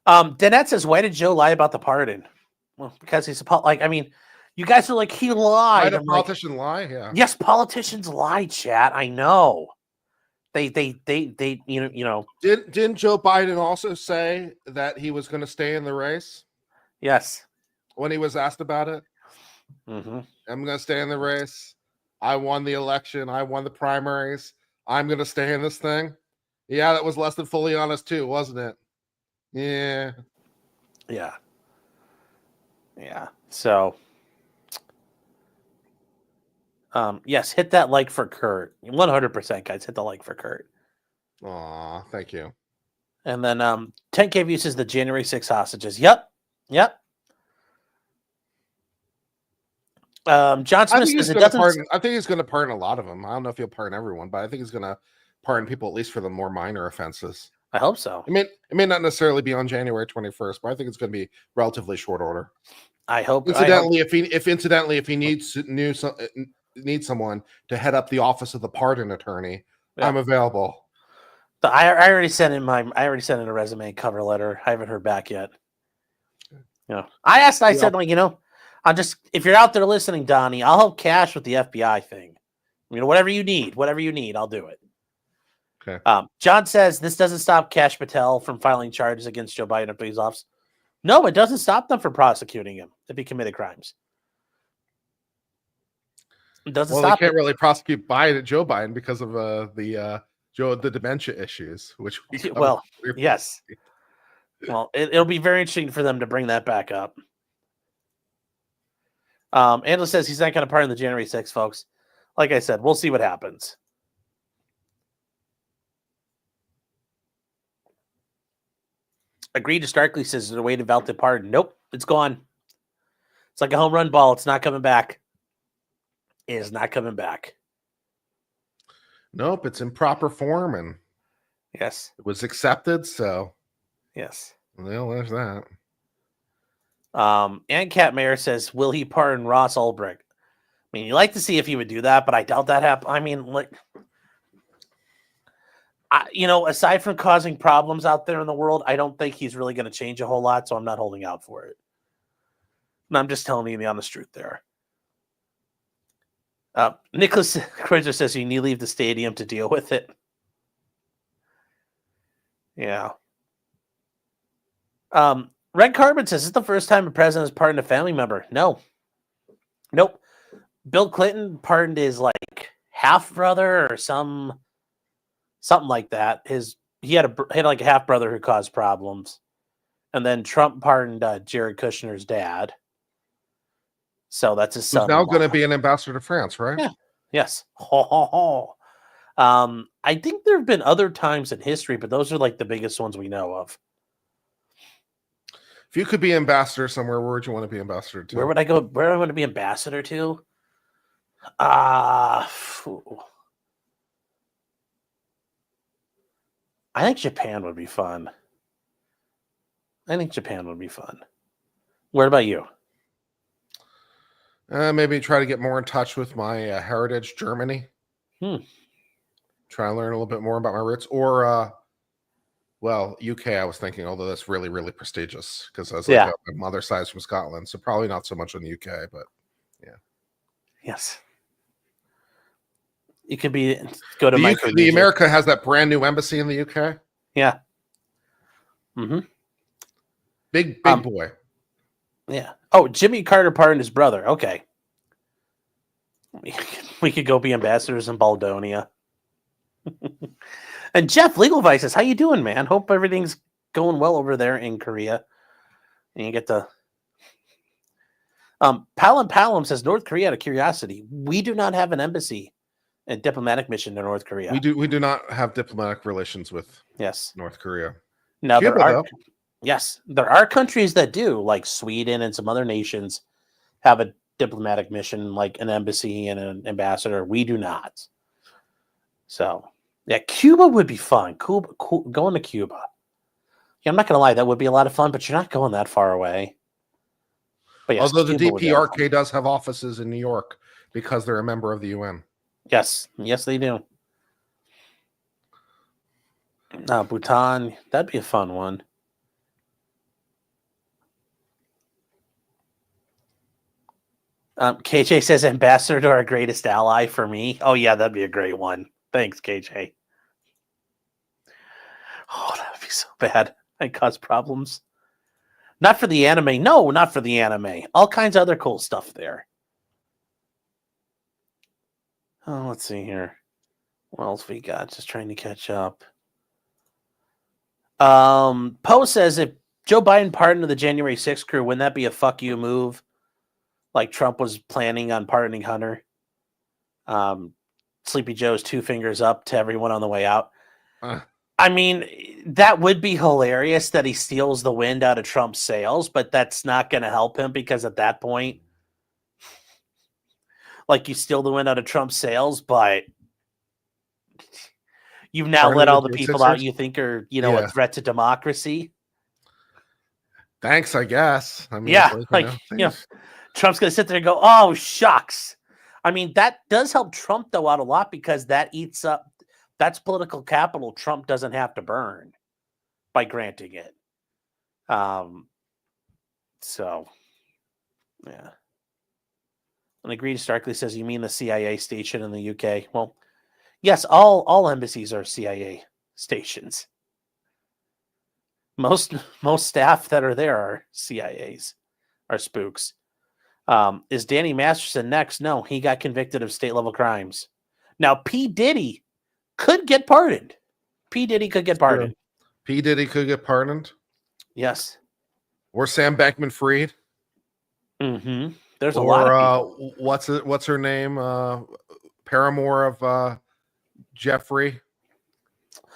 Danette says, why did Joe lie about the pardon? Well, because he's you guys are like, he lied. Why did a politician lie? Yeah. Yes, politicians lie, chat. I know. They Didn't Joe Biden also say that he was going to stay in the race? Yes. When he was asked about it? Mm-hmm. I'm going to stay in the race. I won the election. I won the primaries. I'm going to stay in this thing. Yeah, that was less than fully honest too, wasn't it? Yeah. Yeah. Yeah. So, yes, hit that like for Kurt. 100%, guys. Hit the like for Kurt. Aw, thank you. And then 10K views is the January 6 hostages. Yep. John Smith says it doesn't. I think he's going to pardon a lot of them. I don't know if he'll pardon everyone, but I think he's going to pardon people at least for the more minor offenses. I hope so. It may not necessarily be on January 21st, but I think it's going to be relatively short order. I hope. Incidentally, if he needs someone to head up the office of the pardon attorney, I'm available. I already sent in a resume cover letter. I haven't heard back yet. I said, if you're out there listening, Donnie, I'll help Cash with the FBI thing. Whatever you need, I'll do it. Okay. John says this doesn't stop Kash Patel from filing charges against Joe Biden at his office. No, it doesn't stop them from prosecuting him if he committed crimes. It doesn't stop. They can't really prosecute Joe Biden because of the dementia issues, which yes. Well, it'll be very interesting for them to bring that back up. Angela says he's not going to pardon the January 6th, folks. Like I said, we'll see what happens. Agreed to Starkley says there's a way to valid pardon. Nope, it's gone. It's like a home run ball. It's not coming back. It is not coming back. Nope, it's in proper form, and yes, it was accepted. So yes, well, there's that. And Cat Mayer says, will he pardon Ross Ulbricht? I mean, you like to see if he would do that, but I doubt that happen. I mean, aside from causing problems out there in the world, I don't think he's really going to change a whole lot, so I'm not holding out for it. And I'm just telling you the honest truth there. Nicholas Critter says you need to leave the stadium to deal with it. Yeah. Red Carbon says, is this the first time a president has pardoned a family member? No. Nope. Bill Clinton pardoned his half brother or something like that. He had a half brother who caused problems, and then Trump pardoned Jared Kushner's dad. So that's his son. He's now going to be an ambassador to France, right? Yeah. Yes. I think there have been other times in history, but those are the biggest ones we know of. If you could be ambassador somewhere, where would you want to be ambassador to? Where would I go? Where do I want to be ambassador to? I think Japan would be fun. Where about you? Maybe try to get more in touch with my heritage, Germany. Try to learn a little bit more about my roots. Or, UK, I was thinking, although that's really, really prestigious because I was my mother's side's from Scotland. So probably not so much in the UK, but yeah. Yes. You could go to the America has that brand new embassy in the UK. Yeah. Mm-hmm. Big boy. Yeah. Oh, Jimmy Carter pardoned his brother. Okay. We could go be ambassadors in Baldonia. And Jeff, Legal Vices, how you doing, man? Hope everything's going well over there in Korea. And you get the Palom says North Korea, out of curiosity, we do not have an embassy and diplomatic mission to North Korea. We do not have diplomatic relations with North Korea. Now there are countries that do, like Sweden and some other nations have a diplomatic mission, like an embassy and an ambassador. We do not. So yeah, Cuba would be fun. Going to Cuba. Yeah, I'm not gonna lie, that would be a lot of fun, but you're not going that far away. But yes, although the DPRK does have offices in New York because they're a member of the UN. Yes, they do. Bhutan, that'd be a fun one. KJ says ambassador to our greatest ally for me. Oh yeah, that'd be a great one. Thanks, KJ. Oh, that would be so bad. I'd cause problems. Not for the anime. No, not for the anime. All kinds of other cool stuff there. Oh, let's see here. What else we got? Just trying to catch up. Poe says, if Joe Biden pardoned the January 6th crew, wouldn't that be a fuck you move? Like Trump was planning on pardoning Hunter. Sleepy Joe's 2 fingers up to everyone on the way out. I mean, that would be hilarious that he steals the wind out of Trump's sails, but that's not going to help him because at that point, like, you steal the wind out of Trump's sails, but you've now let all the people out you think are, a threat to democracy. Thanks, I guess. I mean, Trump's going to sit there and go, oh, shucks. I mean, that does help Trump, though, out a lot because that eats up. That's political capital Trump doesn't have to burn by granting it. So, yeah. And Agreed Starkly says, you mean the CIA station in the UK? Well, yes, all embassies are CIA stations. Most staff that are there are CIAs, are spooks. Is Danny Masterson next? No, he got convicted of state-level crimes. Now, P. Diddy could get pardoned. P. Diddy could get pardoned. P. Diddy could get pardoned? Yes. Or Sam Bankman-Fried? Mm-hmm. There's a lot of people. What's her name? Paramour of Jeffrey?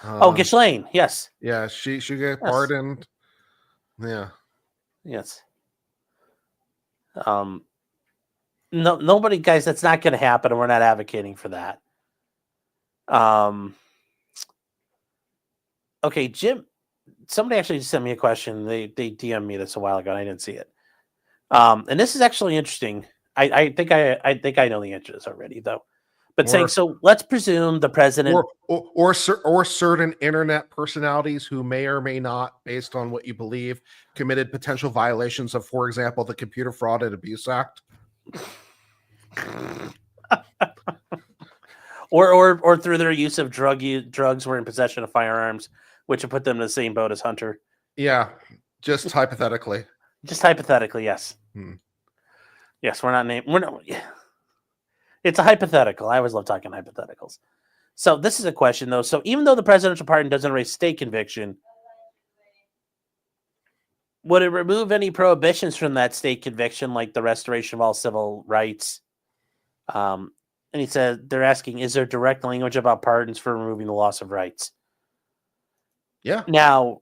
Ghislaine, yes. Yeah, she should get pardoned. Yeah. Yes. Nobody, guys, that's not going to happen, and we're not advocating for that. Okay, Jim, somebody actually just sent me a question. They DM'd me this a while ago, and I didn't see it. And this is actually interesting. I think I know the answer to this already, though. But saying, so let's presume the president or certain internet personalities who may or may not, based on what you believe, committed potential violations of, for example, the Computer Fraud and Abuse Act. or through their use of drugs were in possession of firearms, which would put them in the same boat as Hunter. Yeah, just hypothetically. Just hypothetically, yes. Yes, we're not. It's a hypothetical. I always love talking hypotheticals. So this is a question, though. So even though the presidential pardon doesn't erase state conviction, would it remove any prohibitions from that state conviction, like the restoration of all civil rights? And he said they're asking, is there direct language about pardons for removing the loss of rights? Yeah. Now,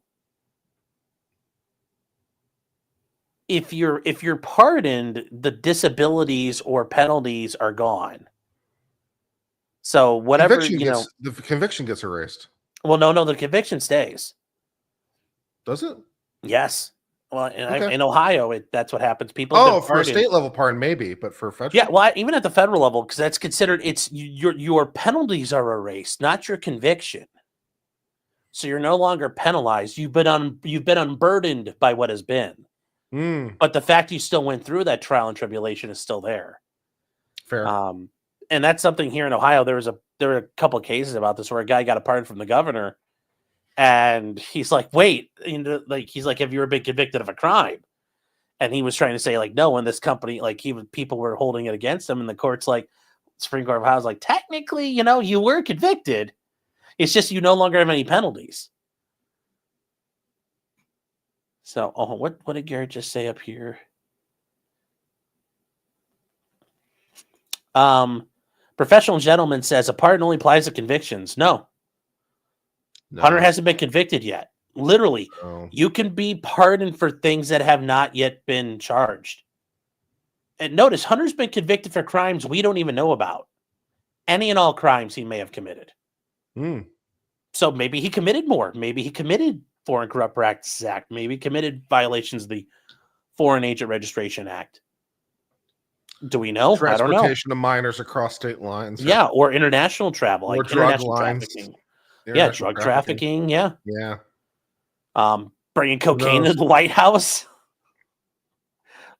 if you're pardoned, the disabilities or penalties are gone. So whatever the conviction gets erased. Well, no, the conviction stays. Does it? Yes. Well, in Ohio, that's what happens. People. For a state level pardon, maybe, but for federal. Yeah, well, even at the federal level, because that's considered. It's your penalties are erased, not your conviction. So you're no longer penalized. You've been unburdened by what has been. But the fact you still went through that trial and tribulation is still there. Fair. And that's something here in Ohio. There were a couple of cases about this where a guy got a pardon from the governor, and he's like, "Wait," he's like, "Have you ever been convicted of a crime?" And he was trying to say, like, no, in this company, like people were holding it against him, and the court's like, Supreme Court of Ohio's like, technically, you were convicted. It's just you no longer have any penalties. So, what did Garrett just say up here? Professional Gentleman says a pardon only applies to convictions. No. Hunter hasn't been convicted yet. Literally, you can be pardoned for things that have not yet been charged. And notice, Hunter's been convicted for crimes we don't even know about. Any and all crimes he may have committed. So maybe he committed more. Maybe he committed Foreign Corrupt Practices Act. Maybe he committed violations of the Foreign Agent Registration Act. Do we know? I don't know. Transportation of minors across state lines. Yeah, or international travel. Or like drug international lines. trafficking. Yeah, drug trafficking. Yeah. Yeah. Bringing cocaine to the White House.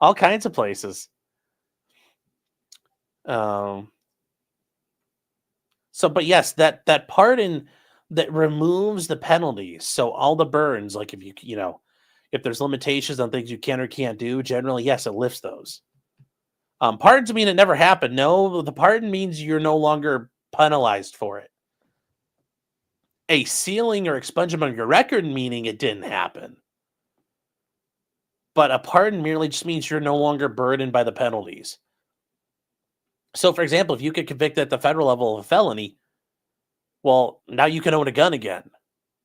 All kinds of places. But yes, that pardon that removes the penalties. So all the burns, like if there's limitations on things you can or can't do, generally, yes, it lifts those. Pardons mean it never happened. No, the pardon means you're no longer penalized for it. A sealing or expungement of your record meaning it didn't happen. But a pardon merely just means you're no longer burdened by the penalties. So, for example, if you get convicted at the federal level of a felony, well, now you can own a gun again.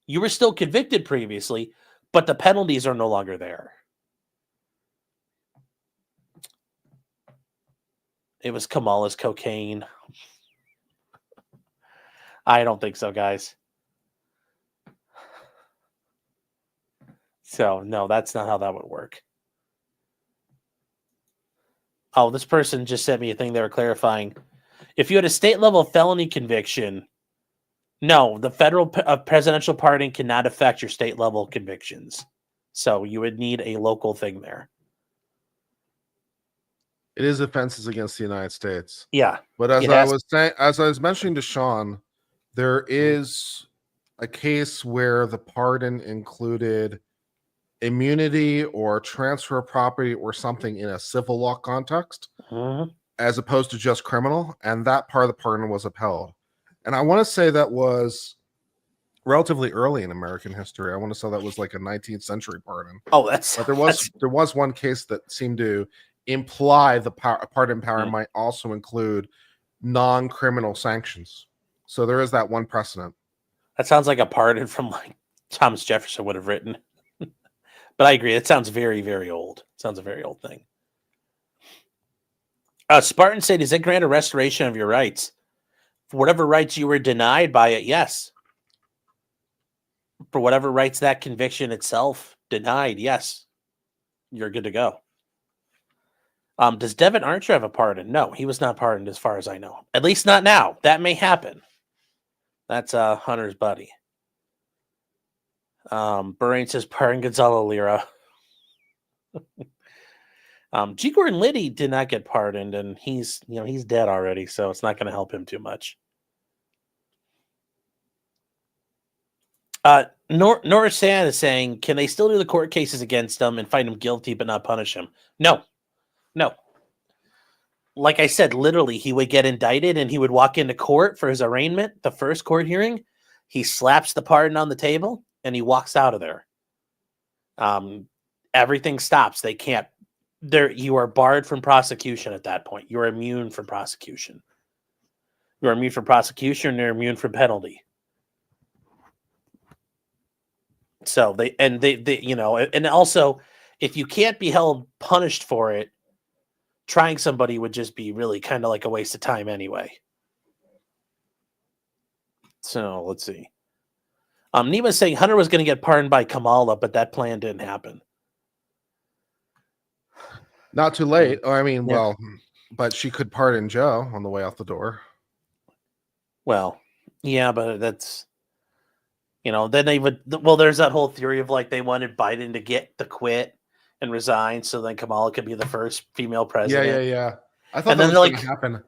You were still convicted previously, but the penalties are no longer there. It was Kamala's cocaine. I don't think so, guys. So, no, that's not how that would work. Oh, this person just sent me a thing they were clarifying. If you had a state-level felony conviction, no, the federal presidential pardon cannot affect your state-level convictions. So you would need a local thing there. It is offenses against the United States. Yeah. But as I was mentioning to Sean, there is a case where the pardon included immunity or transfer of property or something in a civil law context, as opposed to just criminal, and that part of the pardon was upheld. And I want to say that was relatively early in American history. I want to say that was like a 19th century pardon. Oh, but there was one case that seemed to imply the pardon power might also include non-criminal sanctions. So there is that one precedent. That sounds like a pardon from like Thomas Jefferson would have written. But I agree. It sounds very, very old. It sounds a very old thing. Spartan said, does it grant a restoration of your rights? For whatever rights you were denied by it, yes. For whatever rights that conviction itself denied, yes. You're good to go. Does Devin Archer have a pardon? No, he was not pardoned as far as I know. At least not now. That may happen. That's Hunter's buddy. Burain says pardon Gonzalo Lira. G. Gordon Liddy did not get pardoned, and he's dead already, so it's not going to help him too much. Nora Sand is saying, can they still do the court cases against him and find him guilty but not punish him? No. Like I said, literally, he would get indicted and he would walk into court for his arraignment, the first court hearing. He slaps the pardon on the table and he walks out of there. Everything stops. They can't. You are barred from prosecution at that point. You are immune from prosecution. You are immune from prosecution. You're immune from penalty. So they and also, if you can't be held punished for it, trying somebody would just be really kind of like a waste of time anyway. So let's see. Neva's saying Hunter was going to get pardoned by Kamala, but that plan didn't happen. Not too late. I mean, well, but she could pardon Joe on the way out the door. Well, yeah, but that's, then they would, well, there's that whole theory of like they wanted Biden to get the quit and resign so then Kamala could be the first female president. Yeah. I thought that was going to happen.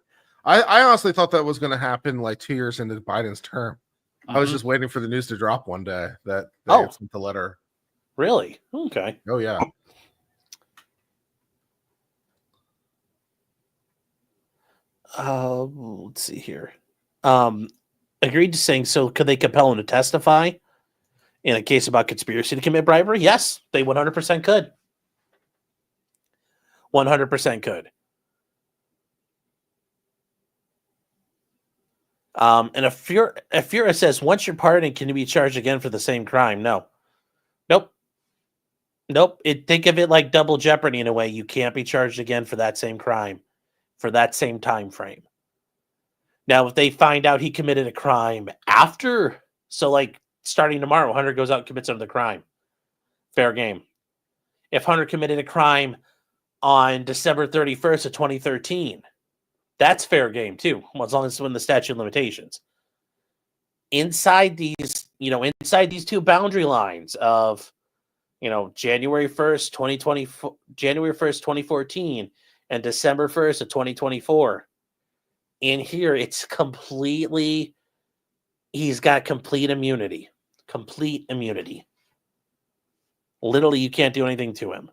I honestly thought that was going to happen like 2 years into Biden's term. I was Mhm. just waiting for the news to drop one day that they Oh. had sent the letter. Really? Okay. Oh yeah. Let's see here. Agreed to saying, so could they compel him to testify in a case about conspiracy to commit bribery? Yes, they 100% could. 100% could. And Afura says, once you're pardoned, can you be charged again for the same crime? No. Nope. Think of it like double jeopardy in a way. You can't be charged again for that same crime, for that same time frame. Now, if they find out he committed a crime after, so like starting tomorrow, Hunter goes out and commits another crime. Fair game. If Hunter committed a crime on December 31st of 2013, that's fair game too, as long as it's within the statute of limitations. Inside these two boundary lines of, January 1st, 2014 and December 1st of 2024. In here, it's completely, he's got complete immunity. Complete immunity. Literally, you can't do anything to him.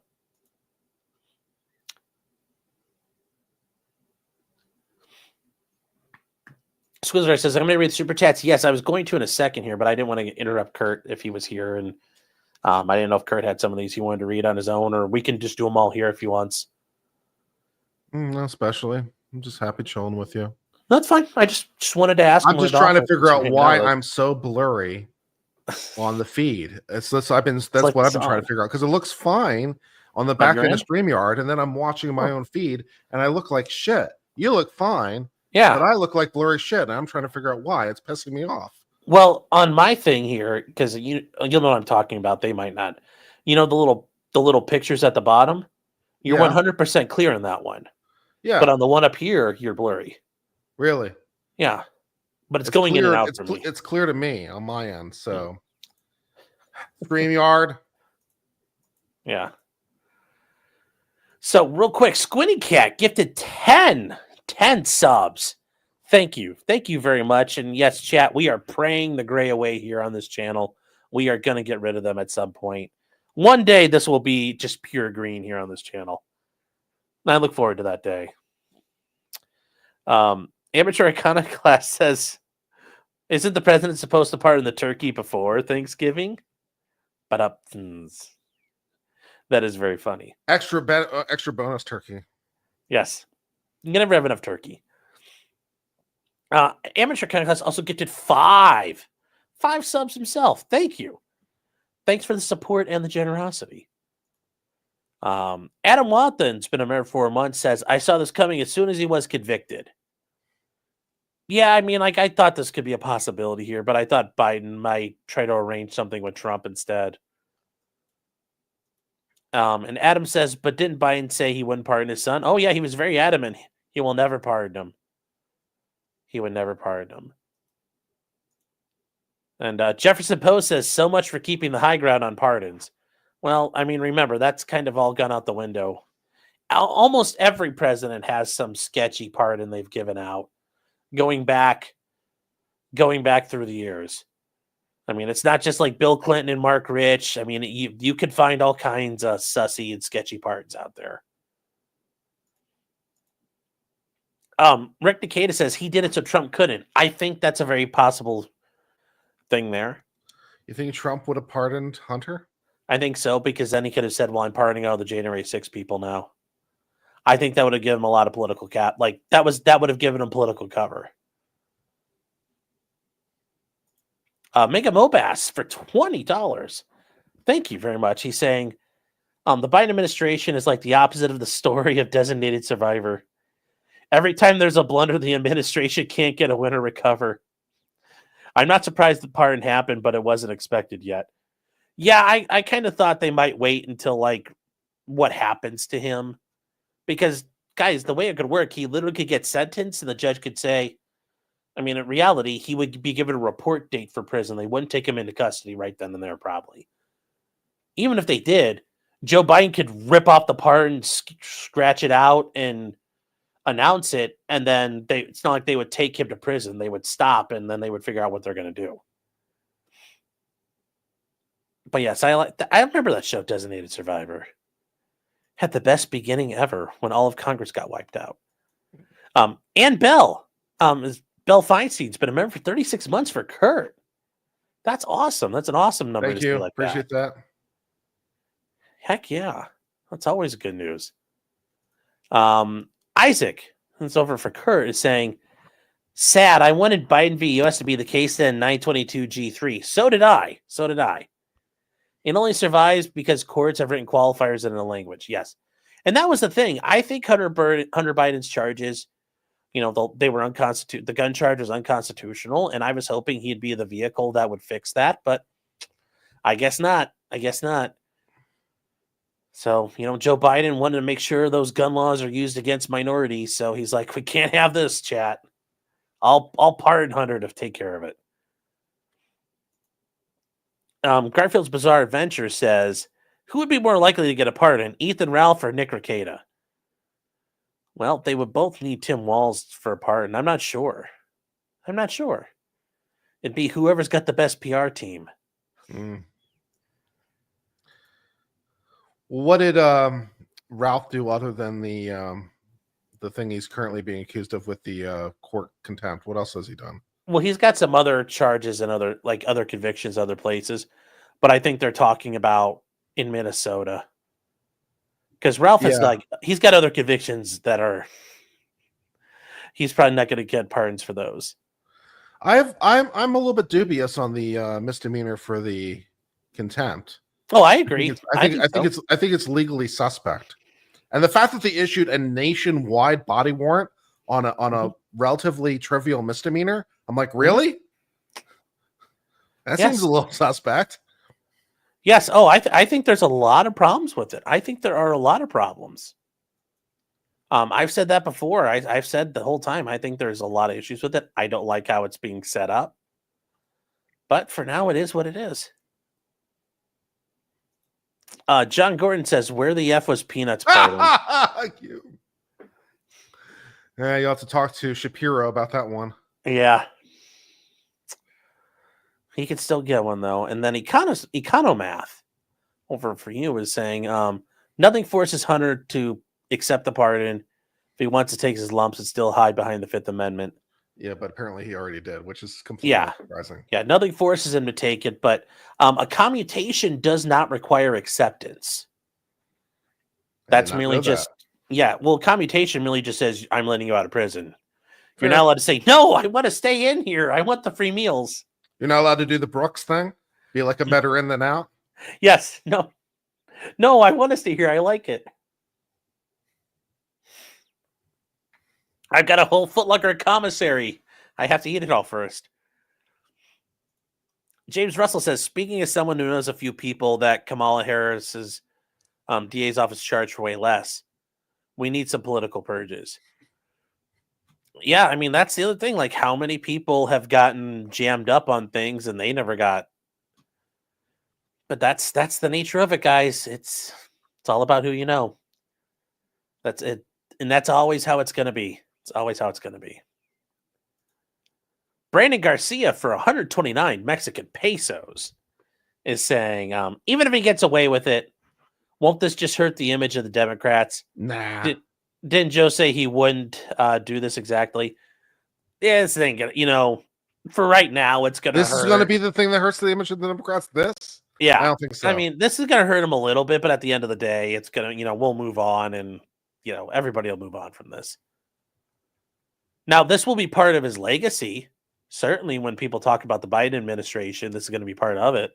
Squizzler says, I'm going to read the super chats. Yes, I was going to in a second here, but I didn't want to interrupt Kurt if he was here. And I didn't know if Kurt had some of these he wanted to read on his own, or we can just do them all here if he wants. Not especially. I'm just happy chilling with you. That's fine. I just wanted to ask. I'm just trying to figure out why I'm so blurry on the feed. That's what I've been trying to figure out, because it looks fine on the back end of StreamYard, and then I'm watching my own feed and I look like shit. You look fine. Yeah. But I look like blurry shit, and I'm trying to figure out why. It's pissing me off. Well, on my thing here, because you'll know what I'm talking about. They might not. The little pictures at the bottom. You're 100% clear on that one. Yeah. But on the one up here, you're blurry. Really? Yeah. But it's going clear, in and out for me. It's clear to me on my end. So, StreamYard. Yeah. So real quick, Squinty Cat gifted 10 subs. Thank you very much. And yes, chat, we are praying the gray away here on this channel. We are going to get rid of them at some point. One day this will be just pure green here on this channel, and I look forward to that day. Amateur Iconoclast says, isn't the president supposed to pardon the turkey before Thanksgiving? But that is very funny. Extra bonus turkey. Yes. You can never have enough turkey. Amateur Iconoclast also gifted 5 subs himself. Thank you. Thanks for the support and the generosity. Adam Watson's been a mayor for 4 months, says, I saw this coming as soon as he was convicted. Yeah, I mean, I thought this could be a possibility here, but I thought Biden might try to arrange something with Trump instead. And Adam says, but didn't Biden say he wouldn't pardon his son? Oh, yeah, he was very adamant. He will never pardon him. He would never pardon him. And Jefferson Post says, so much for keeping the high ground on pardons. Well, I mean, remember, that's kind of all gone out the window. Almost every president has some sketchy pardon they've given out, going back through the years. I mean, it's not just like Bill Clinton and Mark Rich. I mean, you could find all kinds of sussy and sketchy pardons out there. Rick Nikita says he did it so Trump couldn't. I think that's a very possible thing there. You think Trump would have pardoned Hunter? I think so, because then he could have said, well, I'm pardoning all the January 6 people now. I think that would have given him a lot of political cap. Like that would have given him political cover. Mega Mobass for $20. Thank you very much. He's saying the Biden administration is like the opposite of the story of Designated Survivor. Every time there's a blunder, the administration can't get a win or recover. I'm not surprised the pardon happened, but it wasn't expected yet. Yeah, I kind of thought they might wait until like what happens to him. Because, guys, the way it could work, he literally could get sentenced and the judge could say, I mean, in reality, he would be given a report date for prison. They wouldn't take him into custody right then and there, probably. Even if they did, Joe Biden could rip off the pardon, scratch it out, and announce it, and then it's not like they would take him to prison. They would stop, and then they would figure out what they're going to do. But yes, I remember that show, Designated Survivor. Had the best beginning ever when all of Congress got wiped out. And Belle Feinstein's been a member for 36 months for Kurt. That's awesome. That's an awesome number. Thank you. Like Appreciate that. Heck yeah. That's always good news. Isaac, who's over for Kurt, is saying, sad, I wanted Biden v. US to be the case in 922 G3. So did I. It only survives because courts have written qualifiers in the language. Yes. And that was the thing. I think Hunter Biden's charges, they were unconstitutional. The gun charge was unconstitutional, and I was hoping he'd be the vehicle that would fix that, but I guess not. So, Joe Biden wanted to make sure those gun laws are used against minorities, so he's like, we can't have this, chat. I'll pardon Hunter to take care of it. Garfield's Bizarre Adventure says, who would be more likely to get a pardon, Ethan Ralph or Nick Rekieta? Well, they would both need Tim Walz for a pardon. I'm not sure. It'd be whoever's got the best PR team. What did Ralph do other than the thing he's currently being accused of with the court contempt? What else has he done? Well, he's got some other charges and other convictions other places, but I think they're talking about in Minnesota. Because Ralph is he's got other convictions that he's probably not going to get pardons for those. I'm a little bit dubious on the misdemeanor for the contempt. Oh, I agree. I think it's legally suspect, and the fact that they issued a nationwide body warrant on a relatively trivial misdemeanor, I'm like, really? That seems a little suspect. Yes. Oh, I think there's a lot of problems with it. I think there are a lot of problems. I've said that before. I've said the whole time, I think there's a lot of issues with it. I don't like how it's being set up. But for now, it is what it is. John Gordon says, where the F was Peanuts pardon? Yeah, you'll have to talk to Shapiro about that one. Yeah. He could still get one, though. And then Economath over for you was saying, nothing forces Hunter to accept the pardon. If he wants to take his lumps and still hide behind the Fifth Amendment. Yeah, but apparently he already did, which is completely surprising. Yeah, nothing forces him to take it, but a commutation does not require acceptance. That's merely just... Yeah, well, commutation merely just says, I'm letting you out of prison. You're not allowed to say, no, I want to stay in here. I want the free meals. You're not allowed to do the Brooks thing? Be like a better in than out? Yes. No, I want to stay here. I like it. I've got a whole footlocker commissary. I have to eat it all first. James Russell says, speaking as someone who knows a few people that Kamala Harris's DA's office charged for way less, we need some political purges. Yeah, I mean, that's the other thing. Like, how many people have gotten jammed up on things and they never got... But that's the nature of it, guys. It's all about who you know. That's it. And that's always how it's going to be. It's always how it's going to be. Brandon Garcia for 129 Mexican pesos is saying, even if he gets away with it, won't this just hurt the image of the Democrats? Nah. Didn't Joe say he wouldn't do this exactly? Yeah, this ain't gonna, for right now, it's gonna hurt. This is gonna be the thing that hurts the image of the Democrats? Yeah. I don't think so. I mean, this is gonna hurt him a little bit, but at the end of the day, it's gonna, we'll move on and, everybody will move on from this. Now, this will be part of his legacy. Certainly when people talk about the Biden administration, this is going to be part of it.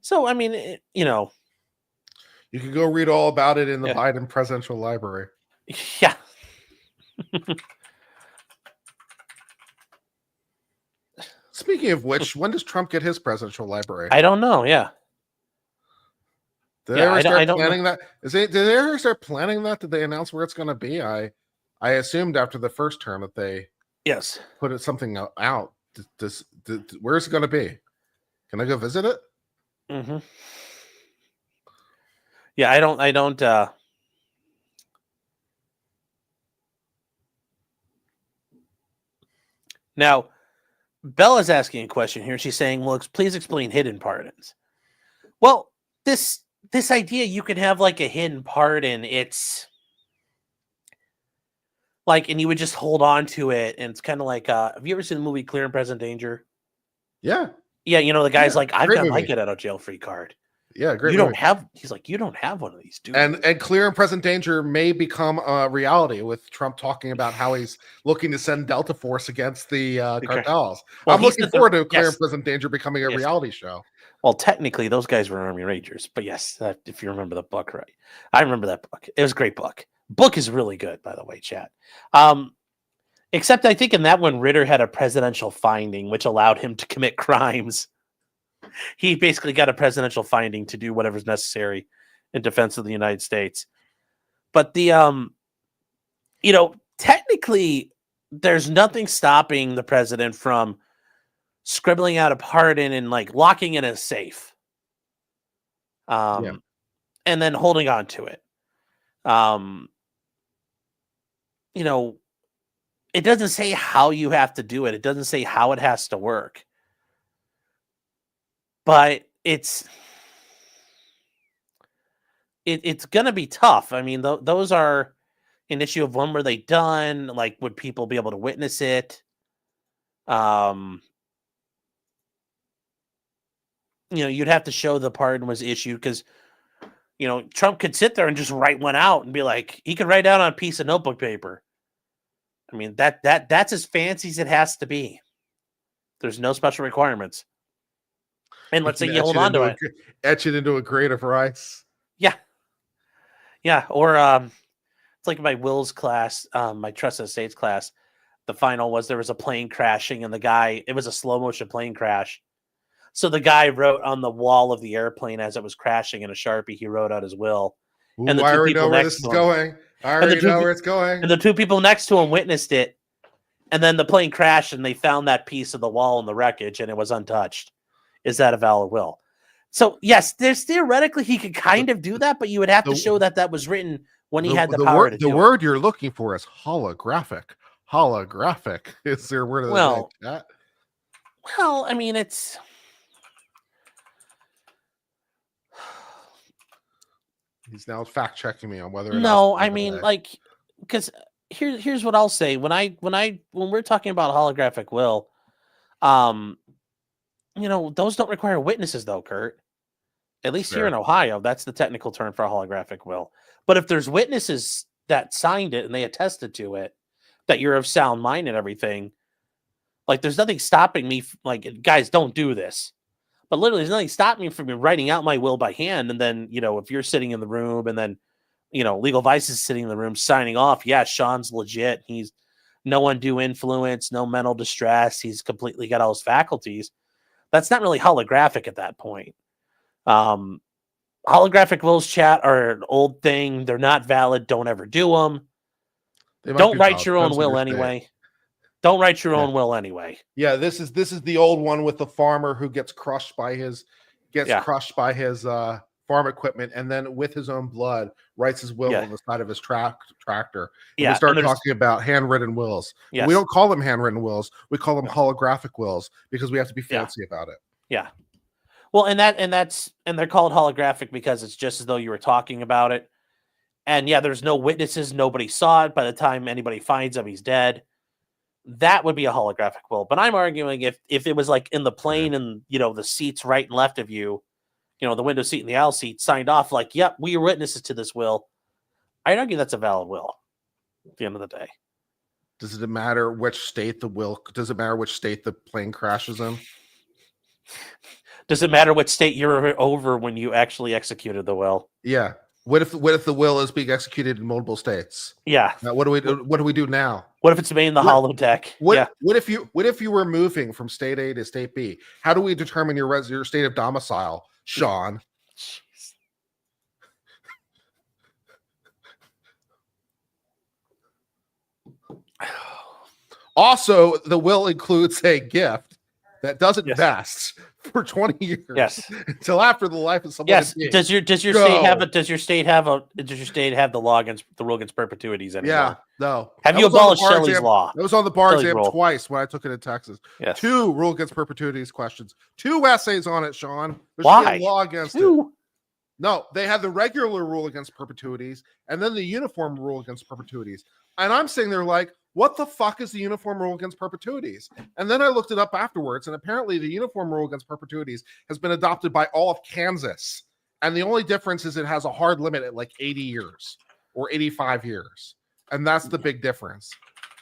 So, I mean, you can go read all about it in the Biden Presidential Library. Yeah. Speaking of which, when does Trump get his presidential library? I don't know. Yeah. Did they ever start planning that? Did they ever start planning that? Did they announce where it's going to be? I assumed after the first term that they put something out. Where's it going to be? Can I go visit it? Mm-hmm. Yeah, I don't. Now, Bella's asking a question here. She's saying, well, please explain hidden pardons. Well, this idea you can have like a hidden pardon, it's like, and you would just hold on to it, and it's kind of like, have you ever seen the movie Clear and Present Danger? Yeah. Yeah, the guy's like, I've great got my movie. get out of jail free card. Yeah, great You movie. don't have. He's like, you don't have one of these, dude. And Clear and Present Danger may become a reality with Trump talking about how he's looking to send Delta Force against the cartels. Well, I'm looking forward to Clear and Present Danger becoming a reality show. Well, technically, those guys were Army Rangers, but yes, if you remember the book right, I remember that book. It was a great book. Book is really good, by the way, chat. Except I think in that one, Ritter had a presidential finding which allowed him to commit crimes. He basically got a presidential finding to do whatever's necessary in defense of the United States. But the technically, there's nothing stopping the president from scribbling out a pardon and like locking it in a safe, and then holding on to it. It doesn't say how you have to do it. It doesn't say how it has to work. But it's gonna be tough. I mean, those are an issue of when were they done? Like, would people be able to witness it? You'd have to show the pardon was issued because, Trump could sit there and just write one out and be like, he could write down on a piece of notebook paper. I mean, that's as fancy as it has to be. There's no special requirements. And let's say you hold on to it. Etch it into a grate of rice. Yeah. Yeah. Or it's like my wills class, my trust estates class. The final was there was a plane crashing and it was a slow motion plane crash. So the guy wrote on the wall of the airplane as it was crashing in a Sharpie, he wrote out his will. Ooh, and I already know where this is going. I already know where it's going. And the two people next to him witnessed it. And then the plane crashed and they found that piece of the wall in the wreckage and it was untouched. Is that a valid will? So, yes, there's theoretically he could kind of do that, but you would have to show that was written when he had the power to do it. The word you're looking for is holographic. Holographic. Is there a word of that? Well, I mean, it's... He's now fact checking me on whether or not. No, I mean, like, because here's what I'll say. When we're talking about holographic will, those don't require witnesses, though, Kurt. At least here in Ohio, that's the technical term for a holographic will. But if there's witnesses that signed it and they attested to it, that you're of sound mind and everything, like, there's nothing stopping me. Like, guys, don't do this. But literally, there's nothing stopping me from writing out my will by hand. And then, if you're sitting in the room and then, Legal Vice is sitting in the room signing off, yeah, Sean's legit. He's no undue influence, no mental distress. He's completely got all his faculties. That's not really holographic at that point. Holographic wills, chat, are an old thing. They're not valid. Don't ever do them. Don't write your own will anyway. Don't write your own will anyway. Yeah, this is the old one with the farmer who gets crushed by his farm equipment, and then with his own blood writes his will on the side of his tractor. And we start talking about handwritten wills. Yes. We don't call them handwritten wills. We call them holographic wills because we have to be fancy about it. Yeah. Well, and they're called holographic because it's just as though you were talking about it. And yeah, there's no witnesses. Nobody saw it. By the time anybody finds him, he's dead. That would be a holographic will. But I'm arguing if it was like in the plane and, the seats right and left of you, the window seat and the aisle seat signed off like, yep, we are witnesses to this will. I'd argue that's a valid will at the end of the day. Does it matter which state the plane crashes in? Does it matter which state you're over when you actually executed the will? Yeah. What if the will is being executed in multiple states? Yeah. Now, what do we do now? What if it's made in the holodeck? What if you were moving from state A to state B? How do we determine your state of domicile, Sean? Also, the will includes a gift. that doesn't vest for 20 years Yes. until after the life of someone. Yes. Does your state have the law against the rule against perpetuities anymore? Yeah, no. Have you abolished Shelley's law? It was on the bar Shelley's exam rule. twice when I took it in Texas. Yes. 2 rule against perpetuities questions. 2 essays on it, Sean. There should Why? be a law against it. 2? No, they had the regular rule against perpetuities and then the uniform rule against perpetuities. And I'm sitting there like, what the fuck is the uniform rule against perpetuities? And then I looked it up afterwards, and apparently the uniform rule against perpetuities has been adopted by all of Kansas. And the only difference is it has a hard limit at like 80 years or 85 years. And that's the big difference.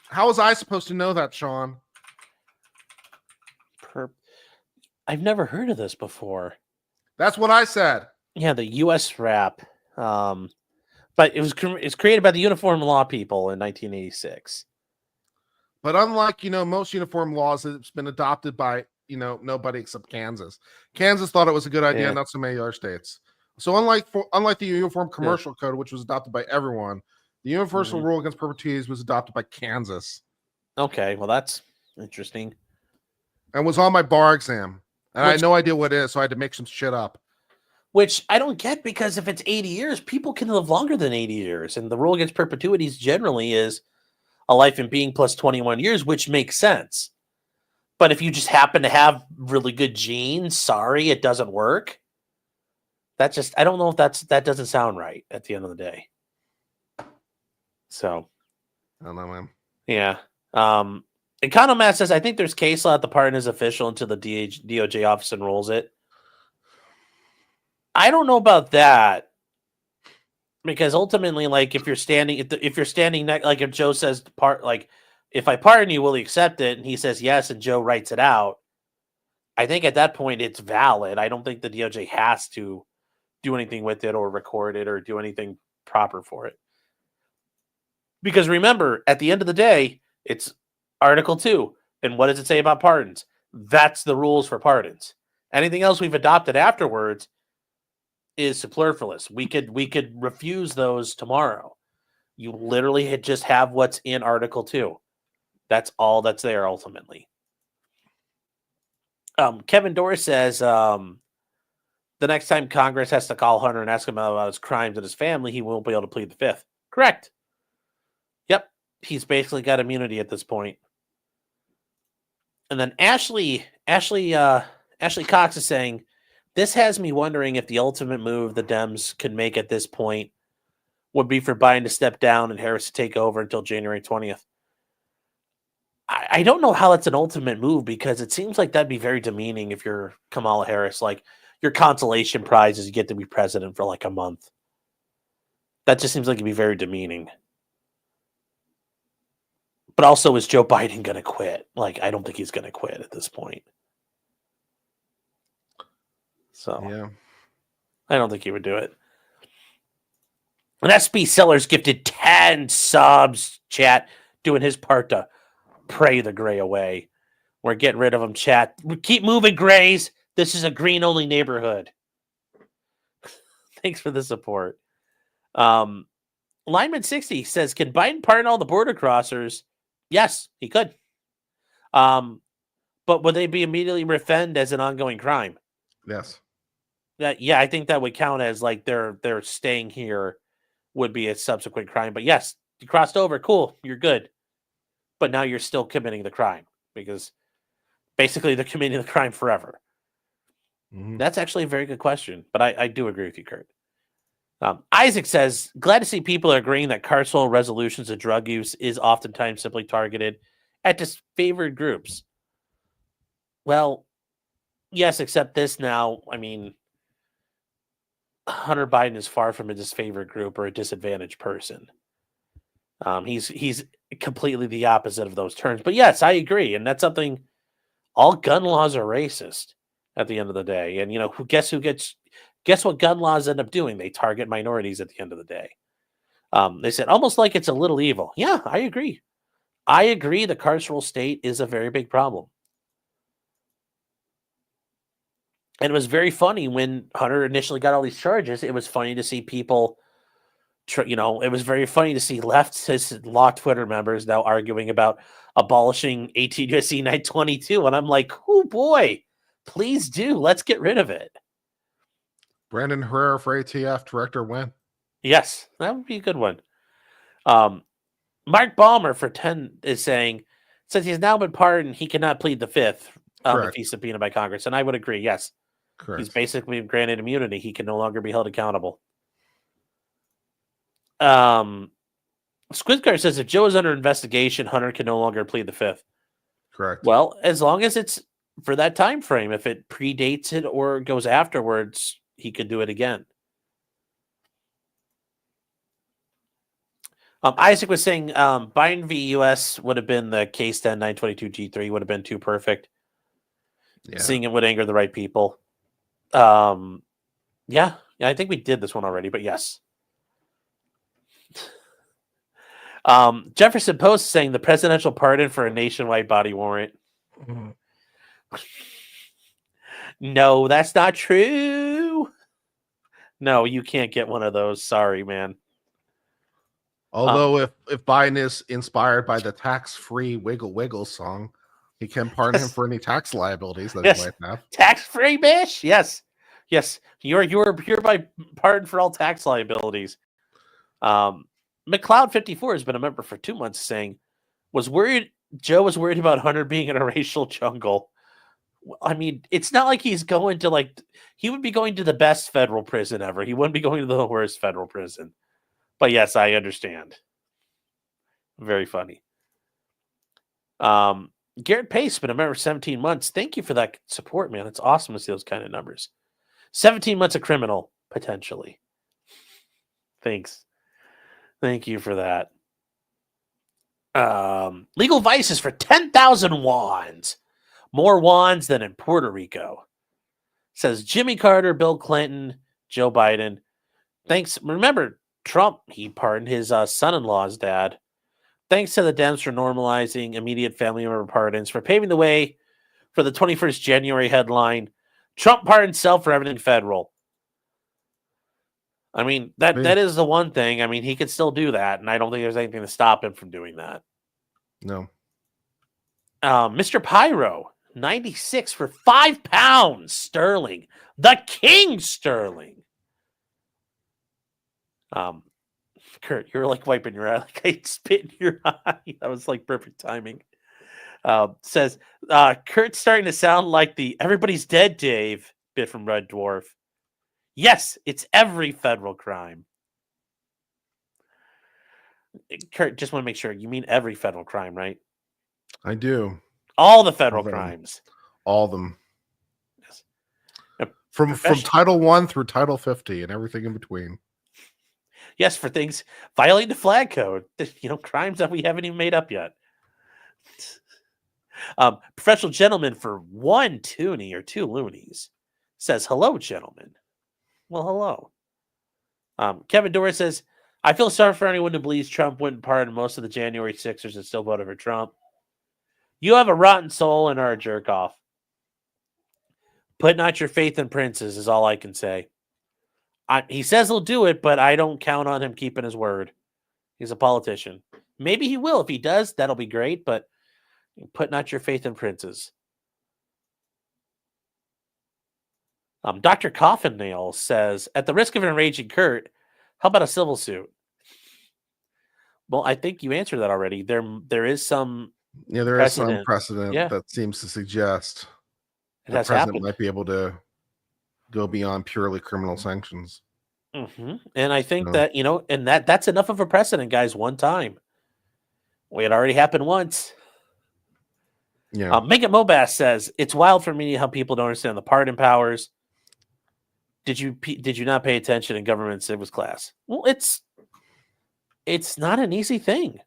How was I supposed to know that, Sean? I've never heard of this before. That's what I said. Yeah, the U.S. rap. But it's created by the Uniform Law people in 1986. But unlike, most uniform laws, it's been adopted by, nobody except Kansas. Kansas thought it was a good idea, not so many other states. So unlike the Uniform Commercial Code, which was adopted by everyone, the Universal Rule Against Perpetuities was adopted by Kansas. Okay, well, that's interesting. And was on my bar exam. And I had no idea what it is, so I had to make some shit up. Which I don't get, because if it's 80 years, people can live longer than 80 years. And the rule against perpetuities generally is a life in being plus 21 years, which makes sense. But if you just happen to have really good genes, sorry, it doesn't work. I don't know if that doesn't sound right at the end of the day. So. I don't know, man. Yeah. Economat says, I think there's case law that the pardon is official until the DOJ office enrolls it. I don't know about that, because ultimately, like, if you're standing next, like if Joe says if I pardon you, will he accept it? And he says yes, and Joe writes it out. I think at that point it's valid. I don't think the DOJ has to do anything with it or record it or do anything proper for it. Because remember, at the end of the day, it's Article 2. And what does it say about pardons? That's the rules for pardons. Anything else we've adopted afterwards is superfluous. We could refuse those tomorrow. You literally just have what's in Article 2. That's all that's there ultimately. Kevin Dorr says the next time Congress has to call Hunter and ask him about his crimes and his family, he won't be able to plead the Fifth. Correct. Yep. He's basically got immunity at this point. And then Ashley Cox is saying, this has me wondering if the ultimate move the Dems could make at this point would be for Biden to step down and Harris to take over until January 20th. I don't know how that's an ultimate move, because it seems like that'd be very demeaning if you're Kamala Harris. Like, your consolation prize is you get to be president for like a month. That just seems like it'd be very demeaning. But also, is Joe Biden going to quit? Like, I don't think he's going to quit at this point. So, yeah, I don't think he would do it. And SB Sellers gifted 10 subs, chat, doing his part to pray the gray away. We're getting rid of him, chat. Keep moving, grays. This is a green-only neighborhood. Thanks for the support. Lineman60 says, can Biden pardon all the border crossers? Yes, he could. But would they be immediately refend as an ongoing crime? Yes. I think that would count as like they're staying here would be a subsequent crime. But yes, you crossed over, cool, you're good. But now you're still committing the crime, because basically they're committing the crime forever. Mm-hmm. That's actually a very good question, but I do agree with you, Kurt. Isaac says, glad to see people are agreeing that carceral resolutions of drug use is oftentimes simply targeted at disfavored groups. Well, yes, except this now, I mean, Hunter Biden is far from a disfavored group or a disadvantaged person. He's completely the opposite of those terms. But yes, I agree. And that's something, all gun laws are racist at the end of the day. And, guess what gun laws end up doing? They target minorities at the end of the day. They said, almost like it's a little evil. Yeah, I agree. I agree the carceral state is a very big problem. And it was very funny when Hunter initially got all these charges. It was funny to see people, it was very funny to see leftist law Twitter members now arguing about, abolishing 18 U.S.C. 922. And I'm like, oh boy, please do. Let's get rid of it. Brandon Herrera for ATF director win. Yes, that would be a good one. Mark Balmer for 10 is saying, since he's now been pardoned, he cannot plead the fifth if he's subpoenaed by Congress. And I would agree, yes. Correct. He's basically granted immunity. He can no longer be held accountable. Squidcard says if Joe is under investigation, Hunter can no longer plead the fifth. Correct. Well, as long as it's for that time frame, if it predates it or goes afterwards, he could do it again. Isaac was saying Biden v. U.S. would have been the case 10 922 G3 would have been too perfect. Yeah. Seeing it would anger the right people. Yeah, I think we did this one already, but yes. Jefferson Post saying the presidential pardon for a nationwide body warrant. Mm-hmm. No, that's not true. No, you can't get one of those. Sorry, man. Although if Biden is inspired by the tax-free Wiggle Wiggle song, he can pardon him for any tax liabilities that he might have. Tax-free, bish? Yes. You're hereby pardoned for all tax liabilities. McLeod54 has been a member for 2 months saying, Joe was worried about Hunter being in a racial jungle. I mean, it's not like he's going to he would be going to the best federal prison ever. He wouldn't be going to the worst federal prison. But yes, I understand. Very funny. Garrett Pace, been a member for 17 months. Thank you for that support, man. It's awesome to see those kind of numbers. 17 months a criminal, potentially. Thanks. Thank you for that. Legal vices for 10,000 wands. More wands than in Puerto Rico. Says Jimmy Carter, Bill Clinton, Joe Biden. Thanks. Remember, Trump, he pardoned his son-in-law's dad. Thanks to the Dems for normalizing immediate family member pardons, for paving the way for the 21st January headline, Trump pardoned self for everything federal. I mean, that is the one thing. I mean, he could still do that, and I don't think there's anything to stop him from doing that. No. Mr. Pyro, 96 for £5 sterling. The King sterling. Kurt, you're like wiping your eye, like I spit in your eye. That was like perfect timing. Says Kurt's starting to sound like the "Everybody's Dead" Dave bit from Red Dwarf. Yes, it's every federal crime. Kurt, just want to make sure you mean every federal crime, right? I do. All the federal crimes. All of them. Yes. From Title 1 through Title 50 and everything in between. Yes, for things violating the flag code, crimes that we haven't even made up yet. Professional gentleman for 1 toonie or 2 loonies says, hello, gentlemen. Well, hello. Kevin Doris says, I feel sorry for anyone who believes Trump wouldn't pardon most of the January 6ers and still voted for Trump. You have a rotten soul and are a jerk off. Put not your faith in princes is all I can say. He says he'll do it, but I don't count on him keeping his word. He's a politician. Maybe he will. If he does, that'll be great, but put not your faith in princes. Dr. Coffin Nail says, at the risk of enraging Kurt, how about a civil suit? Well, I think you answered that already. There is some some precedent that seems to suggest the president might be able to go beyond purely criminal sanctions. Mm-hmm. And I think that, and that's enough of a precedent, guys, one time. It already happened once. Yeah. Megan Mobass says, it's wild for me how people don't understand the pardon powers. Did you not pay attention in government civics class? Well, it's not an easy thing.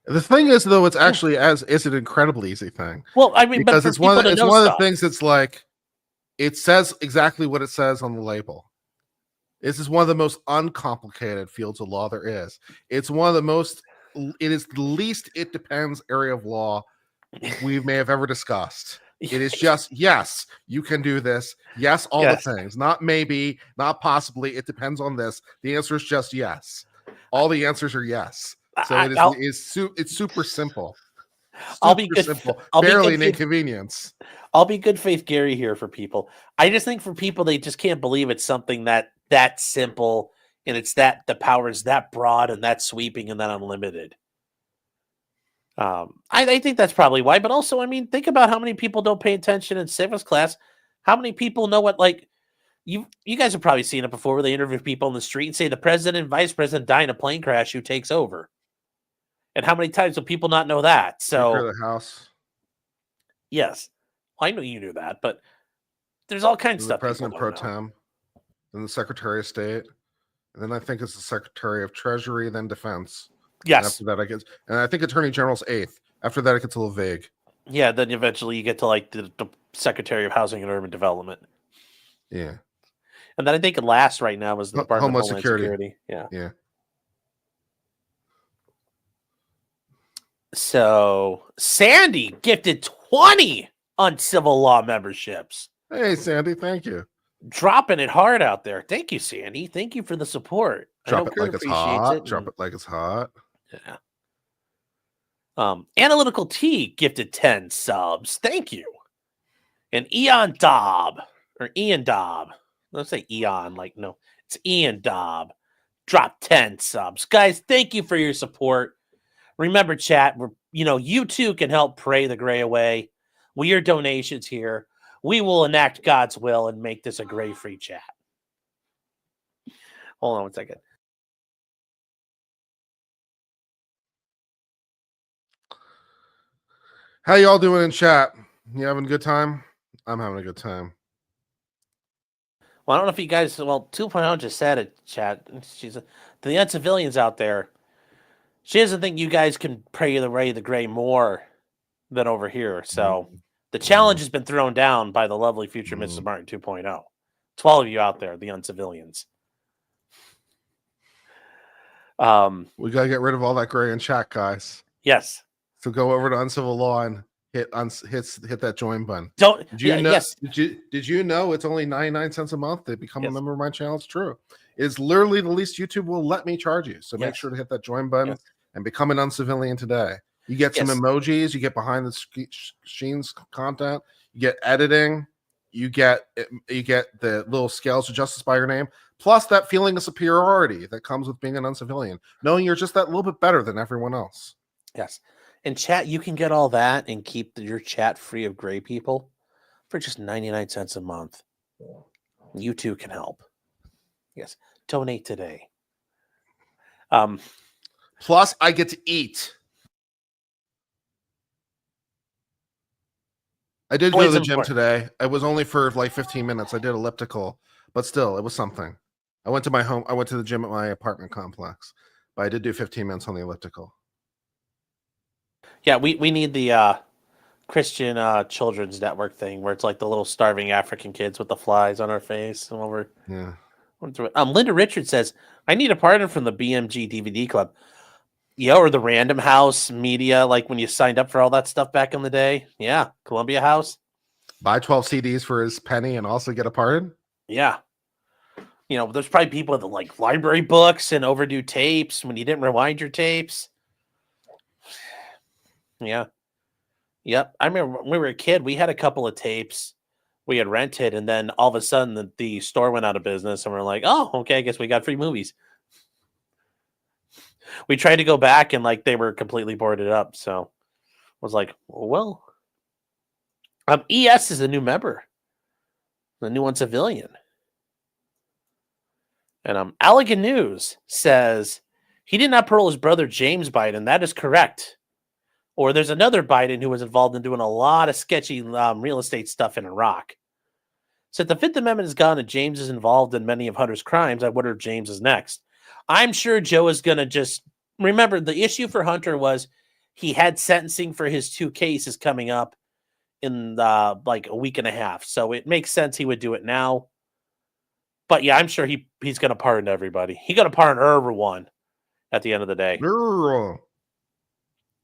The thing is, though, it's actually it's an incredibly easy thing. Well, I mean, because it's one of the things that's like, it says exactly what it says on the label. This is one of the most uncomplicated fields of law there is. It's one of the most, it is the least it depends area of law we may have ever discussed. It is just, yes, you can do this. Yes, all the things. Not maybe, not possibly. It depends on this. The answer is just yes. All the answers are yes. So it's super simple. I'll be good. Simple. I'll be Barely good an faith, inconvenience. I'll be good faith Gary here for people. I just think for people, they just can't believe it's something that simple, and it's that the power is that broad and that sweeping and that unlimited. I think that's probably why. But also, I mean, think about how many people don't pay attention in civics class. How many people know what, like, you guys have probably seen it before where they interview people in the street and say the president and vice president die in a plane crash, who takes over? And how many times will people not know that? Speaker So of the House. yes, I know you knew that, but there's all kinds of The stuff. President people pro don't know. tem, then the Secretary of State, and then I think it's the Secretary of Treasury, then Defense. Yes. After that, and I think Attorney General's 8th. After that, it gets a little vague. Yeah, then eventually you get to like the Secretary of Housing and Urban Development. Yeah. And then I think last right now is the Department Homeland of Homeland Security. Security. Yeah. Yeah. So Sandy gifted 20 uncivil law memberships. Hey, Sandy, thank you. Dropping it hard out there. Thank you, Sandy. Thank you for the support. Drop it like it's hot. Drop it like it's hot. Yeah. Analytical T gifted 10 subs. Thank you. And Ian Dobb. Let's say Eon. Like, no, it's Ian Dobb. Dropped 10 subs. Guys, thank you for your support. Remember, chat, you too can help pray the gray away. With your donations here, we will enact God's will and make this a gray-free chat. Hold on one second. How y'all doing in chat? You having a good time? I'm having a good time. Well, I don't know if you guys, 2.0 just said it, chat. She's to the uncivilians out there. She doesn't think you guys can pray the gray more than over here. So the challenge has been thrown down by the lovely future Mrs. Martin 2.0. To all of you out there, the uncivilians. We got to get rid of all that gray in chat, guys. Yes. So go over to Uncivil Law and hit that join button. Did you know? Yes. Did you know it's only 99 cents a month to become a member of my channel? It's true. It's literally the least YouTube will let me charge you. So make sure to hit that join button and become an uncivilian today. You get some emojis. You get behind the scenes content. You get editing. You get the little scales of justice by your name. Plus that feeling of superiority that comes with being an uncivilian, knowing you're just that little bit better than everyone else. Yes. In chat, you can get all that and keep your chat free of gray people for just 99 cents a month. You too can help. Yes. Donate today. Plus, I get to eat. I did go to the gym today. It was only for like 15 minutes. I did elliptical, but still, it was something. I went to the gym at my apartment complex, but I did do 15 minutes on the elliptical. Yeah, we need the Christian Children's Network thing where it's like the little starving African kids with the flies on our face. And Linda Richards says, I need a partner from the BMG DVD Club. Yeah, or the Random House Media, like when you signed up for all that stuff back in the day. Yeah, Columbia House. Buy 12 CDs for his penny and also get a pardon? Yeah. There's probably people that like library books and overdue tapes when you didn't rewind your tapes. Yeah. Yep. I remember when we were a kid, we had a couple of tapes we had rented, and then all of a sudden the store went out of business, and we're like, oh, okay, I guess we got free movies. We tried to go back, and like they were completely boarded up. So I was like, well, ES is a new member, the new uncivilian. And Allegan News says he did not parole his brother James Biden. That is correct. Or there's another Biden who was involved in doing a lot of sketchy real estate stuff in Iraq. So if the Fifth Amendment is gone and James is involved in many of Hunter's crimes, I wonder if James is next. I'm sure Joe is going to just remember the issue for Hunter was he had sentencing for his 2 cases coming up in like a week and a half. So it makes sense he would do it now. But yeah, I'm sure he's going to pardon everybody. He's going to pardon everyone at the end of the day.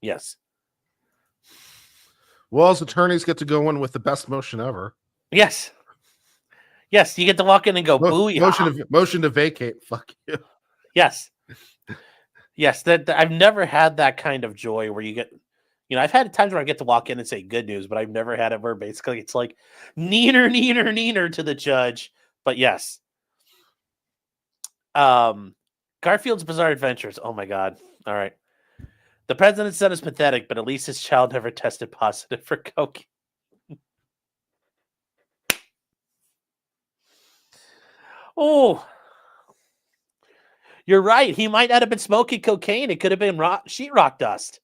Yes. Well, as attorneys get to go in with the best motion ever. Yes. Yes, you get to walk in and go, booyah. Motion to vacate. Fuck you. Yes. Yes, that I've never had that kind of joy where you get, I've had times where I get to walk in and say good news, but I've never had it where basically it's like neener to the judge. But yes. Garfield's Bizarre Adventures. Oh my God. All right. The president's son is pathetic, but at least his child never tested positive for cocaine. Oh, you're right. He might not have been smoking cocaine. It could have been sheetrock dust.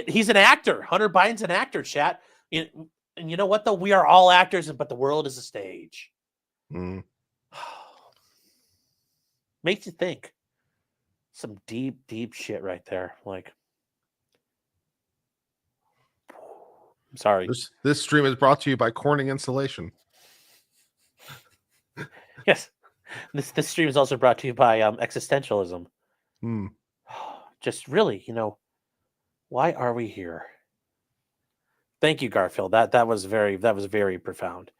He's an actor. Hunter Biden's an actor, chat. And you know what, though? We are all actors, but the world is a stage. Mm. Makes you think. Some deep, deep shit right there. Like, I'm sorry. This stream is brought to you by Corning Insulation. Yes. This stream is also brought to you by existentialism. Just really, why are we here? Thank you, Garfield. That was very profound.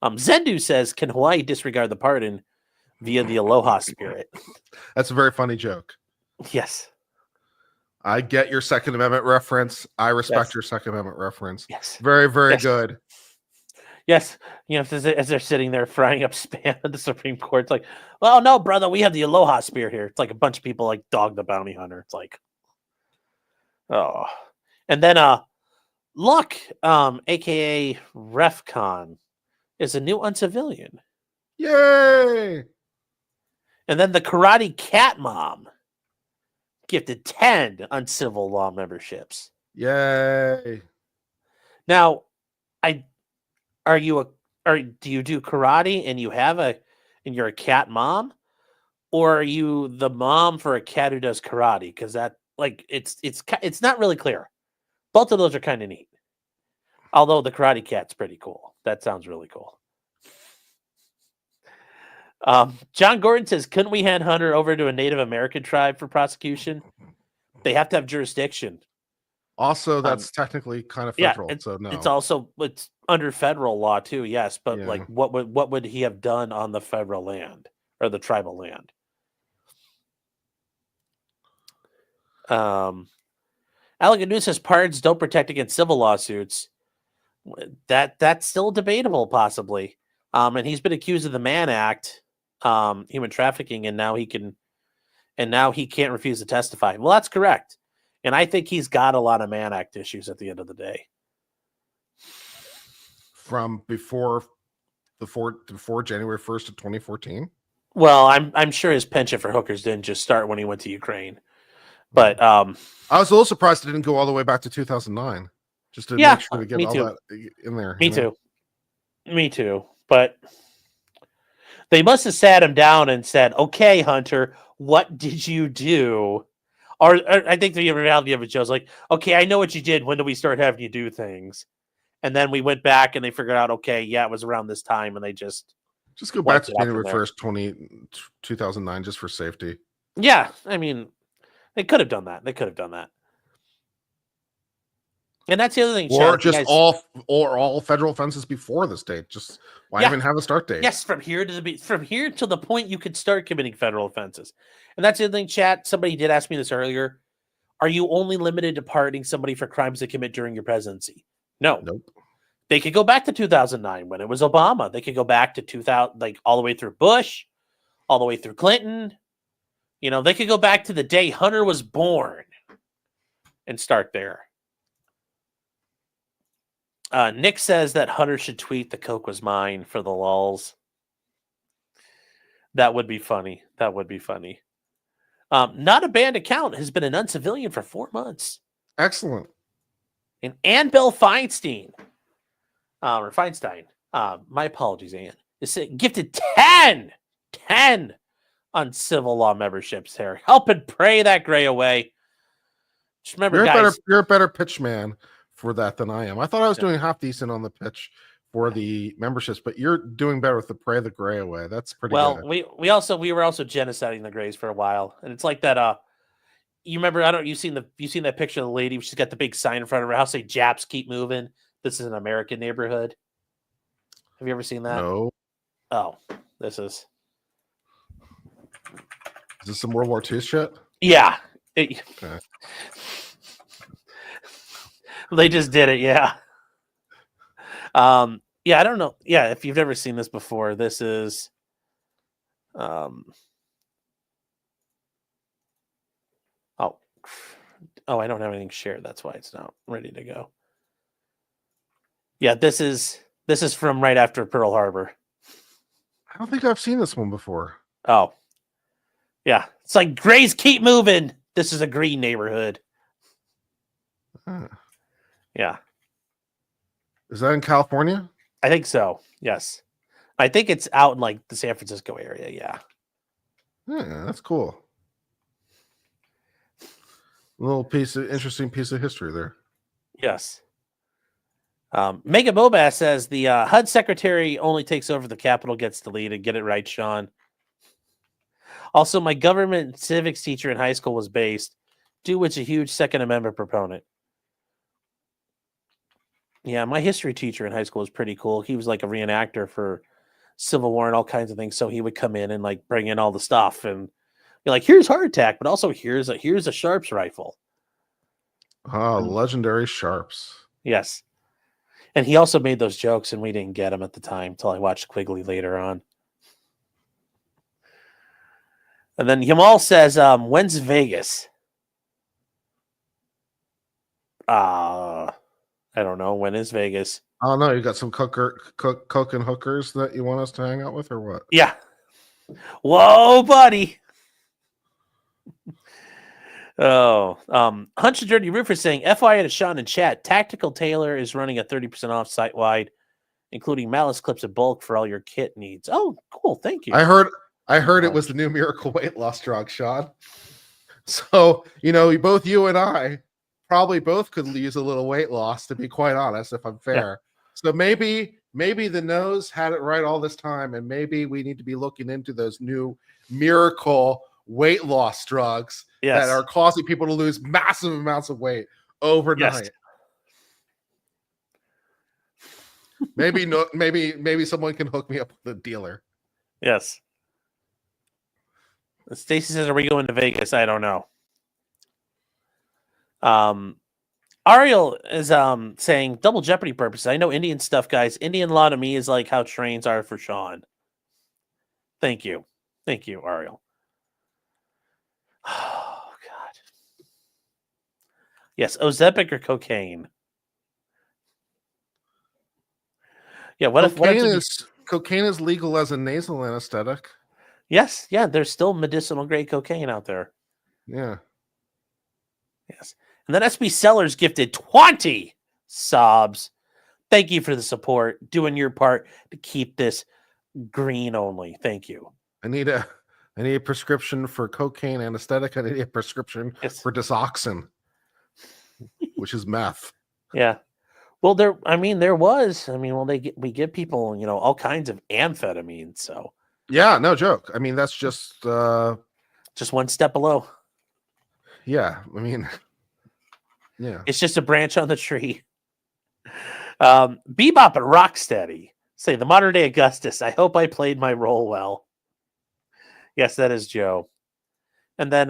Zendu says, can Hawaii disregard the pardon via the aloha spirit? That's a very funny joke. Yes. I get your Second Amendment reference. I respect Yes. your Second Amendment reference. Yes. Very, very good. Yes. As they're sitting there frying up Spam at the Supreme Court, it's like, well, no, brother, we have the aloha spirit here. It's like a bunch of people like Dog the Bounty Hunter. It's like, oh. And then Luck, aka Refcon, is a new uncivilian. Yay! And then the Karate Cat Mom gifted 10 uncivil law memberships. Yay! Now, do you do karate and you're a cat mom, or are you the mom for a cat who does karate? Because that it's not really clear. Both of those are kind of neat. Although the Karate Cat's pretty cool. That sounds really cool. John Gordon says, couldn't we hand Hunter over to a Native American tribe for prosecution? They have to have jurisdiction. Also, that's technically kind of federal, so no. It's under federal law too, yes. But like, what would he have done on the federal land or the tribal land? Allegan says pardons don't protect against civil lawsuits. That's still debatable, possibly. And he's been accused of the Mann Act, human trafficking, and now he can't refuse to testify. Well, that's correct. And I think he's got a lot of Mann Act issues at the end of the day. From before January 1st of 2014? Well, I'm sure his penchant for hookers didn't just start when he went to Ukraine. But I was a little surprised it didn't go all the way back to 2009. Just to make sure to get all that in there. Me too. But they must have sat him down and said, okay, Hunter, what did you do? Or I think the reality of it shows like, okay, I know what you did. When do we start having you do things? And then we went back and they figured out, okay, yeah, it was around this time. And they just go back to January 1st, 2009, just for safety. Yeah. I mean, they could have done that. And that's the other thing. Or just all federal offenses before this date. Just why even have a start date? Yes, from here to the point you could start committing federal offenses. And that's the other thing, chat. Somebody did ask me this earlier. Are you only limited to pardoning somebody for crimes they commit during your presidency? No. Nope. They could go back to 2009 when it was Obama. They could go back to 2000, like all the way through Bush, all the way through Clinton. They could go back to the day Hunter was born and start there. Nick says that Hunter should tweet the coke was mine for the lulz. That would be funny. Not a banned account has been an uncivilian for 4 months. Excellent. And Ann Bell Feinstein, my apologies, Ann, is gifted 10 uncivil law memberships here. Help and pray that gray away. Just remember, you're a better pitch man for that than I am. I thought I was doing half decent on the pitch for the memberships, but you're doing better with the pray the gray away. That's pretty good. We were also genociding the grays for a while, and it's like that. You remember? You've seen that picture of the lady? She's got the big sign in front of her house saying "Japs keep moving." This is an American neighborhood. Have you ever seen that? No. Oh, this is. Is this some World War II shit? Yeah. Okay. They just did it, yeah. Yeah, I don't know. Yeah, if you've never seen this before, this is oh, I don't have anything shared. That's why it's not ready to go. Yeah, this is from right after Pearl Harbor. I don't think I've seen this one before. Oh. Yeah. It's like Grays keep moving. This is a green neighborhood. Yeah. Is that in California? I think so. Yes. I think it's out in like the San Francisco area. Yeah. Yeah, that's cool. Interesting piece of history there. Yes. Mega Bobass says the HUD secretary only takes over the Capitol gets deleted. Get it right, Sean. Also, my government civics teacher in high school was based, due which a huge Second Amendment proponent. Yeah, my history teacher in high school was pretty cool. He was like a reenactor for Civil War and all kinds of things. So he would come in and like bring in all the stuff and be like, here's heart attack, but also here's a Sharps rifle. Oh, legendary Sharps. Yes. And he also made those jokes and we didn't get them at the time until I watched Quigley later on. And then Yamal says, when's Vegas? I don't know. When is Vegas? Oh no, you got some coke and hookers that you want us to hang out with, or what? Yeah. Whoa, buddy. Oh, Hunch the Dirty Roofer saying, FYI to Sean in chat, Tactical Tailor is running a 30% off site wide, including malice clips in bulk for all your kit needs. Oh, cool. Thank you. I heard it was the new miracle weight loss drug, Sean. So, both you and I probably both could use a little weight loss, to be quite honest, if I'm fair. Yeah. So maybe the nose had it right all this time, and maybe we need to be looking into those new miracle weight loss drugs that are causing people to lose massive amounts of weight overnight. Yes. Maybe someone can hook me up with a dealer. Yes. Stacy says, are we going to Vegas? I don't know. Ariel is saying double jeopardy purposes. I know Indian stuff, guys. Indian law to me is like how trains are for Sean. Thank you. Thank you, Ariel. Oh, God. Yes, Ozempic or cocaine? Yeah, cocaine is legal as a nasal anesthetic. Yes, yeah, there's still medicinal grade cocaine out there. Yeah. Yes. And then SB Sellers gifted 20 sobs. Thank you for the support, doing your part to keep this green only. Thank you. I need a prescription for cocaine anesthetic. I need a prescription for Disoxin, which is meth. Yeah. Well, we give people, all kinds of amphetamines. So yeah, no joke. I mean, that's just one step below. Yeah, I mean, yeah, it's just a branch on the tree. Bebop and Rocksteady say the modern day Augustus. I hope I played my role well. Yes, that is Joe. And then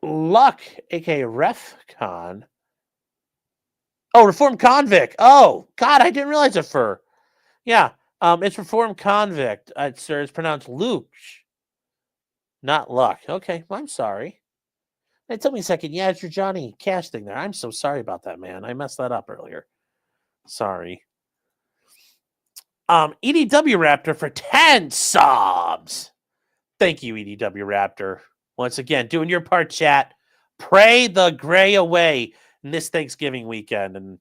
Luck, aka Refcon. Oh, Reformed Convict. Oh, God, I didn't realize it for. Yeah, it's Reformed Convict. Sir, it's pronounced Luke, not Luck. Okay, well, I'm sorry. It took me a second. Yeah, it's your Johnny Cash thing there. I'm so sorry about that, man. I messed that up earlier. Sorry. EDW Raptor for 10 subs. Thank you, EDW Raptor. Once again, doing your part, chat. Pray the gray away in this Thanksgiving weekend. And,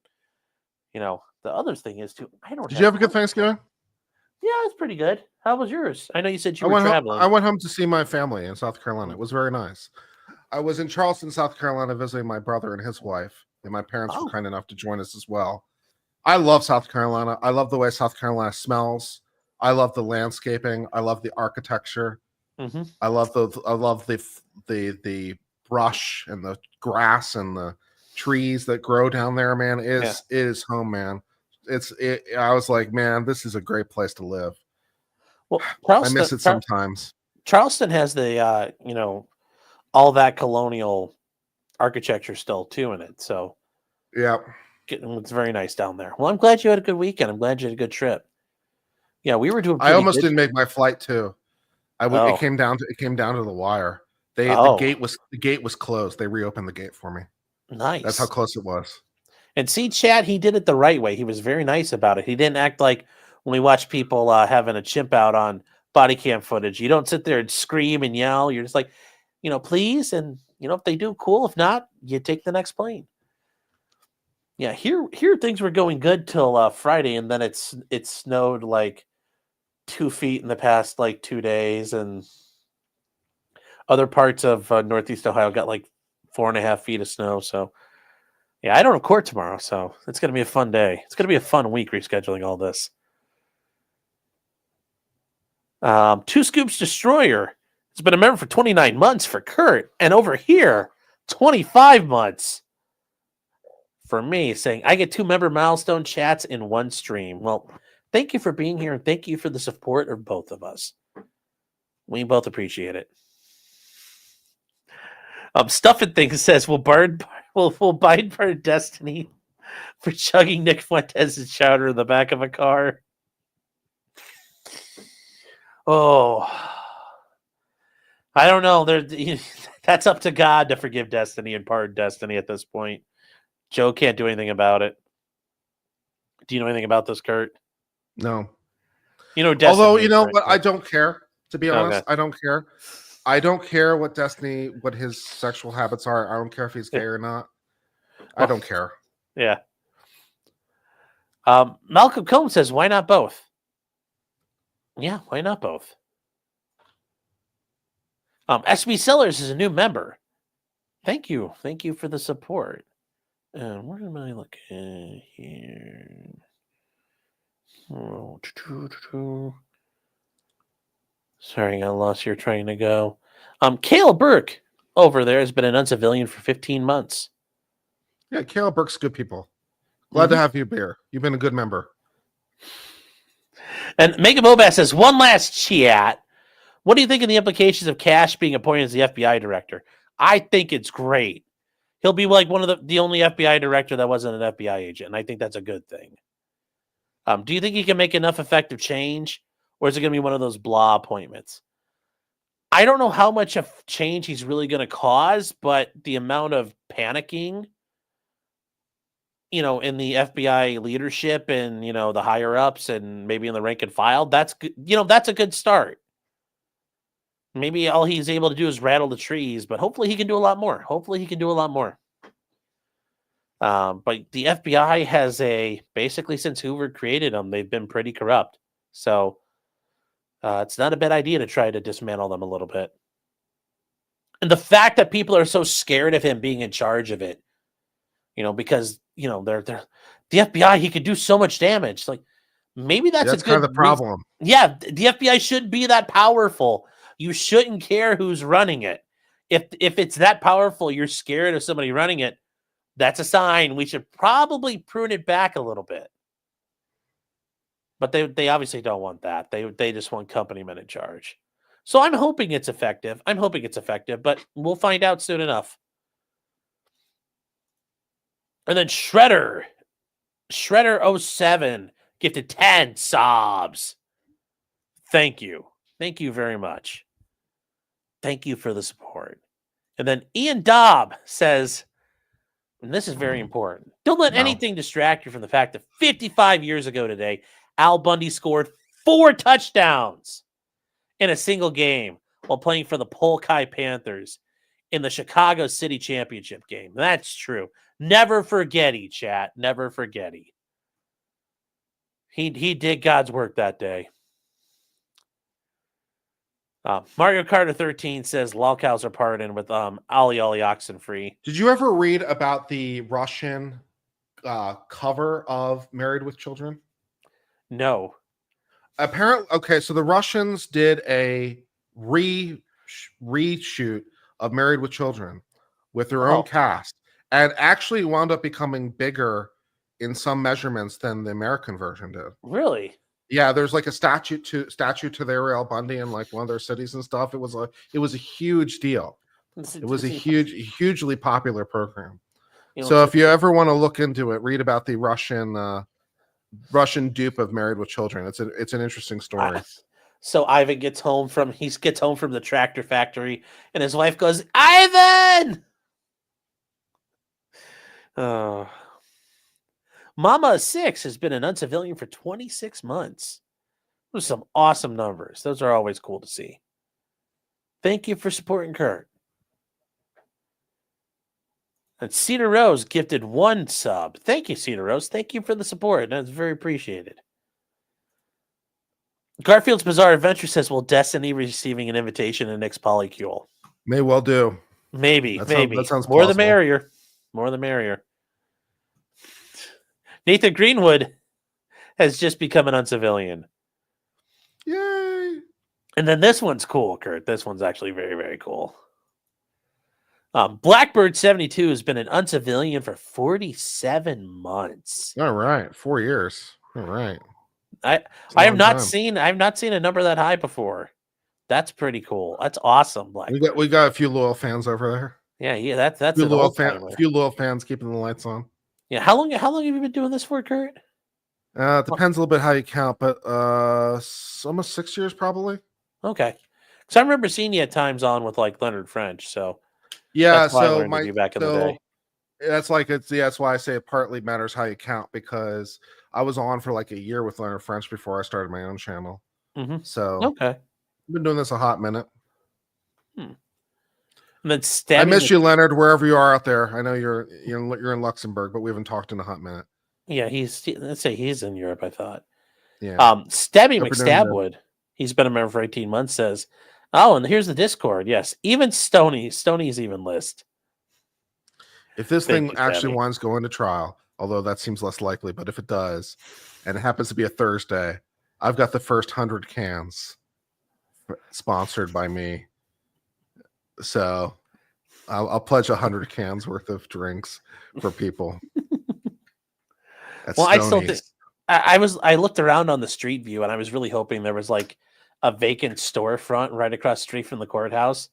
the other thing is, too, Did you have a good Thanksgiving? Yeah, it's pretty good. How was yours? I know you said you were traveling. I went home to see my family in South Carolina. It was very nice. I was in Charleston, South Carolina, visiting my brother and his wife. And my parents were kind enough to join us as well. I love South Carolina. I love the way South Carolina smells. I love the landscaping. I love the architecture. Mm-hmm. I love the brush and the grass and the trees that grow down there, man. It is home, man. I was like, man, this is a great place to live. Well, I miss it sometimes. Charleston has the all that colonial architecture still too in it. So Yeah. it's very nice down there. Well, I'm glad you had a good weekend. I'm glad you had a good trip. Yeah, we were doing. I almost didn't make my flight too. Oh. It came down to the wire. The gate was closed. They reopened the gate for me. Nice. That's how close it was. And see, Chad, he did it the right way. He was very nice about it. He didn't act like when we watch people having a chimp out on body cam footage. You don't sit there and scream and yell. You're just like, please. And if they do, cool. If not, you take the next plane. Yeah, here things were going good till Friday, and then it snowed like 2 feet in the past like 2 days, and other parts of Northeast Ohio got like 4.5 feet of snow. So, yeah, I don't have court tomorrow, so it's going to be a fun day. It's going to be a fun week rescheduling all this. Two Scoops Destroyer has been a member for 29 months for Kurt, and over here, 25 months for me, saying I get 2 member milestone chats in one stream. Well, thank you for being here, and thank you for the support of both of us. We both appreciate it. Stuffin' Things says, will Biden burn Destiny for chugging Nick Fuentes' chowder in the back of a car? Oh, I don't know. That's up to God to forgive Destiny and pardon Destiny at this point. Joe can't do anything about it. Do you know anything about this, Kurt? No. Destiny. Although, you know what? I don't care, to be honest. Okay. I don't care. I don't care what his sexual habits are. I don't care if he's gay or not. I don't care. Yeah. Malcolm Combs says, why not both? Yeah, why not both? SB Sellers is a new member. Thank you. Thank you for the support. And where am I looking here? Sorry, I lost your train to go. Cale Burke over there has been an uncivilian for 15 months. Yeah, Cale Burke's good people. Glad to have you here. You've been a good member. And Mega Bobass says, one last chat. What do you think of the implications of Cash being appointed as the FBI director? I think it's great. He'll be like one of the only FBI director that wasn't an FBI agent, and I think that's a good thing. Do you think he can make enough effective change, or is it going to be one of those blah appointments? I don't know how much of change he's really going to cause, but the amount of panicking, in the FBI leadership and, the higher ups and maybe in the rank and file, that's good. That's a good start. Maybe all he's able to do is rattle the trees, but hopefully he can do a lot more. But the FBI has basically since Hoover created them, they've been pretty corrupt. So it's not a bad idea to try to dismantle them a little bit. And the fact that people are so scared of him being in charge of it, because, they're the FBI, he could do so much damage. Like maybe that's kind of the problem. Yeah, the FBI shouldn't be that powerful. You shouldn't care who's running it. If it's that powerful, you're scared of somebody running it, that's a sign we should probably prune it back a little bit. But they obviously don't want that. They just want company men in charge. So I'm hoping it's effective. But we'll find out soon enough. And then Shredder 07 gifted 10 sobs. Thank you. Thank you very much. Thank you for the support. And then Ian Dobb says, and this is very important, don't let anything distract you from the fact that 55 years ago today, Al Bundy scored 4 touchdowns in a single game while playing for the Polkai Panthers in the Chicago City Championship game. That's true. Never forgetty, chat. Never forgetty. He did God's work that day. Mario Carter 13 says lolcows are pardoned with Ollie oxen free. Did you ever read about the Russian cover of Married with Children? No. Apparently, okay, so the Russians did a reshoot of Married with Children with their own cast, and actually wound up becoming bigger in some measurements than the American version did. Really? Yeah, there's like a statue to their Al Bundy in like one of their cities and stuff. It was a huge deal. It was a hugely popular program. You know, So if you ever want to look into it, read about the Russian dupe of Married with Children. It's an interesting story. So Ivan gets home from the tractor factory, and his wife goes, "Ivan!" Mama 6 has been an uncivilian for 26 months. Those are some awesome numbers. Those are always cool to see. Thank you for supporting Kurt. And Cedar Rose gifted 1 sub. Thank you, Cedar Rose. Thank you for the support. That's very appreciated. Garfield's Bizarre Adventure says, will Destiny receiving an invitation in next Polycule? May well do. Maybe. That sounds more plausible. the merrier. More the merrier. Nathan Greenwood has just become an uncivilian. Yay! And then this one's cool, Kurt. This one's actually very, very cool. Blackbird 72 has been an uncivilian for 47 months. All right, 4 years. All right. I have not seen a number that high before. That's pretty cool. That's awesome. Blackbird. We got a few loyal fans over there. Yeah. That's a few loyal fans keeping the lights on. Yeah. How long have you been doing this for, Kurt? It depends a little bit how you count, but almost 6 years probably. Okay. Because I remember seeing you at times on with like Leonard French. So yeah, that's why I learned to be back in the day. That's why I say it partly matters how you count, because I was on for like a year with Leonard French before I started my own channel. Mm-hmm. So okay, I've been doing this a hot minute. And then I miss you, Leonard, wherever you are out there. I know you're in Luxembourg, but we haven't talked in a hot minute. Yeah, let's say he's in Europe, I thought. Yeah. Stabby McStabwood, he's been a member for 18 months, says, oh, and here's the Discord. Yes, even Stoney's even list. If this thing actually winds going to trial, although that seems less likely, but if it does, and it happens to be a Thursday, I've got the first 100 cans sponsored by me. So I'll pledge 100 cans worth of drinks for people. Well, I still think I looked around on the street view, and I was really hoping there was like a vacant storefront right across the street from the courthouse.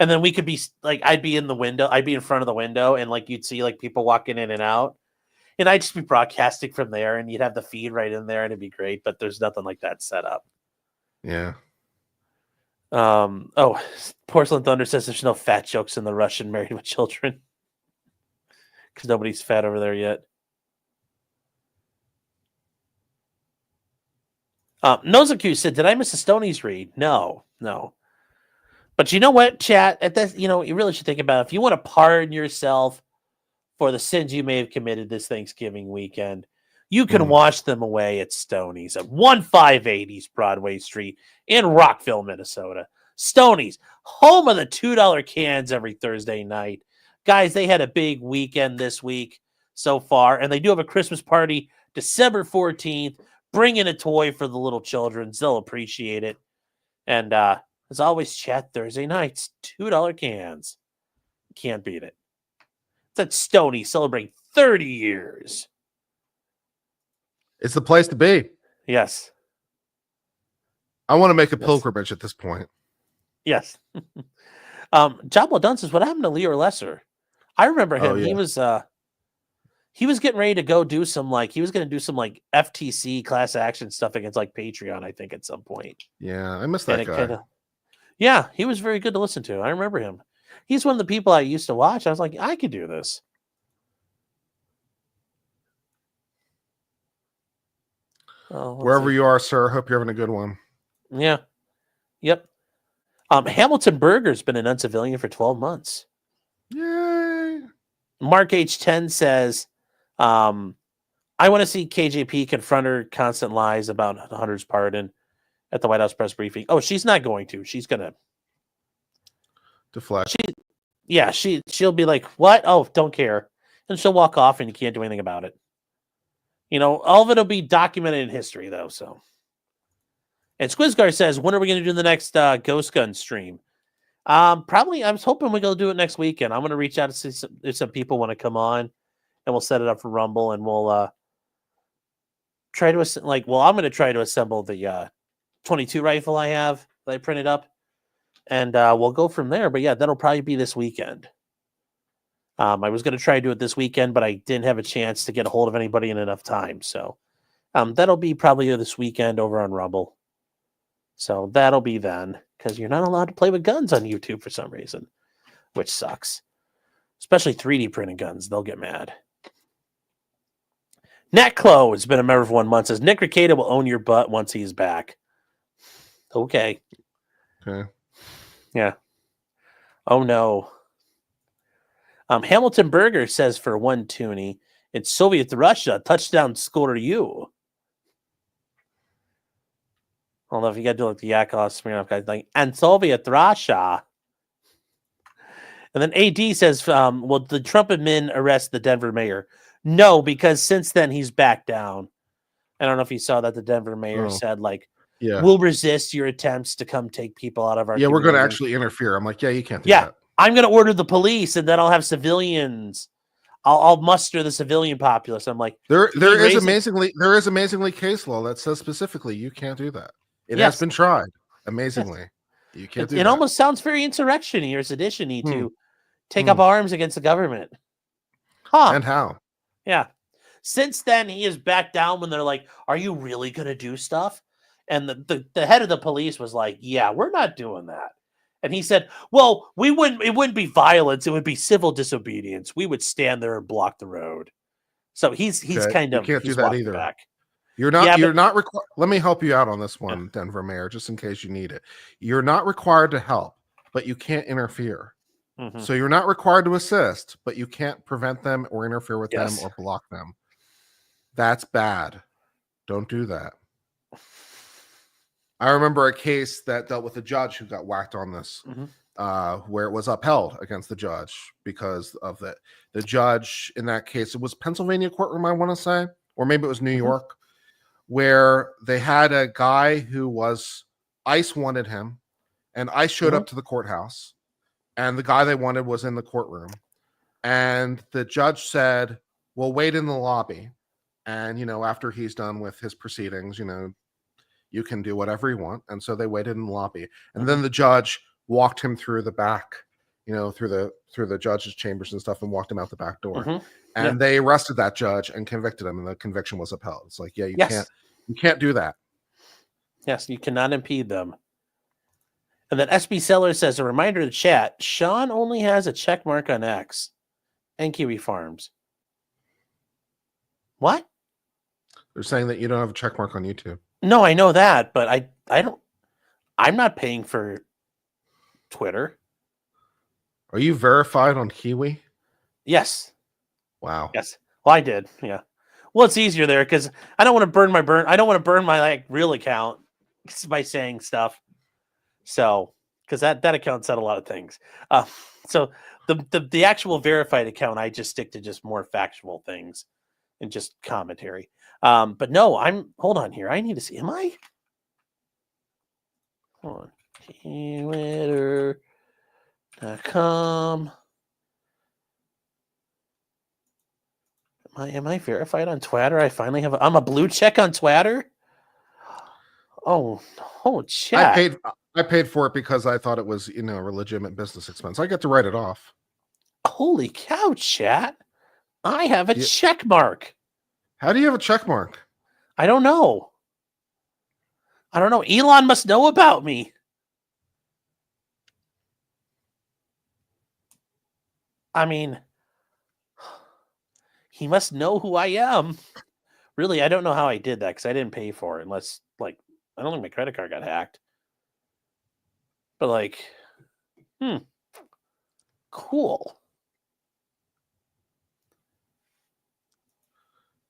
And then we could be like, I'd be in front of the window, and like you'd see like people walking in and out, and I'd just be broadcasting from there, and you'd have the feed right in there, and it'd be great. But there's nothing like that set up. Yeah. Oh, Porcelain Thunder says there's no fat jokes in the Russian Married with Children because nobody's fat over there yet. Nozaku said, "Did I miss a Stoney's read?" No. But you know what, chat? At this, you really should think about it. If you want to pardon yourself for the sins you may have committed this Thanksgiving weekend, you can wash them away at Stoney's at 1580 Broadway Street in Rockville, Minnesota. Stoney's, home of the $2 cans every Thursday night. Guys, they had a big weekend this week so far, and they do have a Christmas party December 14th. Bring in a toy for the little children. They'll appreciate it. And as always, chat Thursday nights, $2 cans. Can't beat it. It's at Stoney celebrating 30 years. It's the place to be. Yes. I want to make a pilgrimage at this point. Yes. Job well done says, what happened to Leo Lesser? I remember him. Yeah. He was getting ready to go do some he was going to do some FTC class action stuff against Patreon, I think, at some point. Yeah, I missed that guy. Yeah, he was very good to listen to. I remember him. He's one of the people I used to watch. I was like, I could do this. Wherever you are, sir, hope you're having a good one. Yeah. Yep. Hamilton Berger's been an uncivilian for 12 months. Yay. Mark H10 says, I want to see KJP confront her constant lies about Hunter's pardon at the White House press briefing. Oh, she's not going to. She's going to deflect. She'll be like, what? Oh, don't care. And she'll walk off, and you can't do anything about it. All of it will be documented in history, though. So, and Squizgar says, when are we going to do the next Ghost Gun stream? Probably, I was hoping we're going to do it next weekend. I'm going to reach out to see if some people want to come on, and we'll set it up for Rumble, and we'll try to I'm going to try to assemble the 22 rifle I have that I printed up. and we'll go from there. But yeah, that'll probably be this weekend. I was going to try to do it this weekend, but I didn't have a chance to get a hold of anybody in enough time. So that'll be probably this weekend over on Rumble. So that'll be then, because you're not allowed to play with guns on YouTube for some reason, which sucks. Especially 3D printing guns. They'll get mad. Netclo has been a member for 1 month. Says Nick Rekieta will own your butt once he's back. Okay. Okay. Yeah. Oh no. Hamilton Berger says for one toonie, it's Soviet Russia. Touchdown score you. I don't know if you got to do like the Yakov Smirnov guy like, and Soviet Russia. And then AD says, will the Trump admin arrest the Denver mayor? No, because since then he's backed down. I don't know if you saw that the Denver mayor said, like, we'll resist your attempts to come take people out of our we're going to actually interfere. I'm like, you can't do that. I'm going to order the police, and then I'll have civilians. I'll muster the civilian populace. I'm like, there is amazingly case law that says specifically you can't do that. It has been tried. Amazingly, you can't do that. It almost sounds very insurrection-y or sedition-y to take up arms against the government. Huh? And how? Yeah. Since then, he is backed down when they're like, "Are you really going to do stuff?" And the head of the police was like, "Yeah, we're not doing that." And he said, "Well, it wouldn't be violence. It would be civil disobedience. We would stand there and block the road." So he's kind of you can't do that either. Back. You're not required. Let me help you out on this one, Denver Mayor, just in case you need it. You're not required to help, but you can't interfere. Mm-hmm. So you're not required to assist, but you can't prevent them or interfere with them or block them. That's bad. Don't do that. I remember a case that dealt with a judge who got whacked on this, where it was upheld against the judge because of that. The judge in that case, it was Pennsylvania courtroom, I want to say, or maybe it was New York, where they had a guy who was ICE wanted him, and ICE showed up to the courthouse, and the guy they wanted was in the courtroom, and the judge said, "Well, wait in the lobby, and after he's done with his proceedings, you can do whatever you want." And so they waited in the lobby, and then the judge walked him through the back, through the judge's chambers and stuff, and walked him out the back door. And they arrested that judge and convicted him, and the conviction was upheld. It's like, you can't do that. Yes, you cannot impede them. And then SB Seller says, a reminder to chat, Sean only has a check mark on X and Kiwi Farms. What? They're saying that you don't have a check mark on YouTube. No, I know that, but I'm not paying for Twitter. Are you verified on Kiwi? Yes. Wow. Yes. Well, I did. Yeah. Well, it's easier there because I don't want to burn my real account by saying stuff. So, because that account said a lot of things. So the actual verified account, I just stick to just more factual things and just commentary. But no, hold on here. I need to see. Am I? Hold on. Twitter.com. Am I verified on Twitter? I finally have I'm a blue check on Twitter. Oh chat. I paid for it because I thought it was, a legitimate business expense. I get to write it off. Holy cow, chat. I have a check mark. How do you have a check mark? I don't know. Elon must know about me. I mean, he must know who I am. Really, I don't know how I did that because I didn't pay for it unless, I don't think my credit card got hacked. But, cool.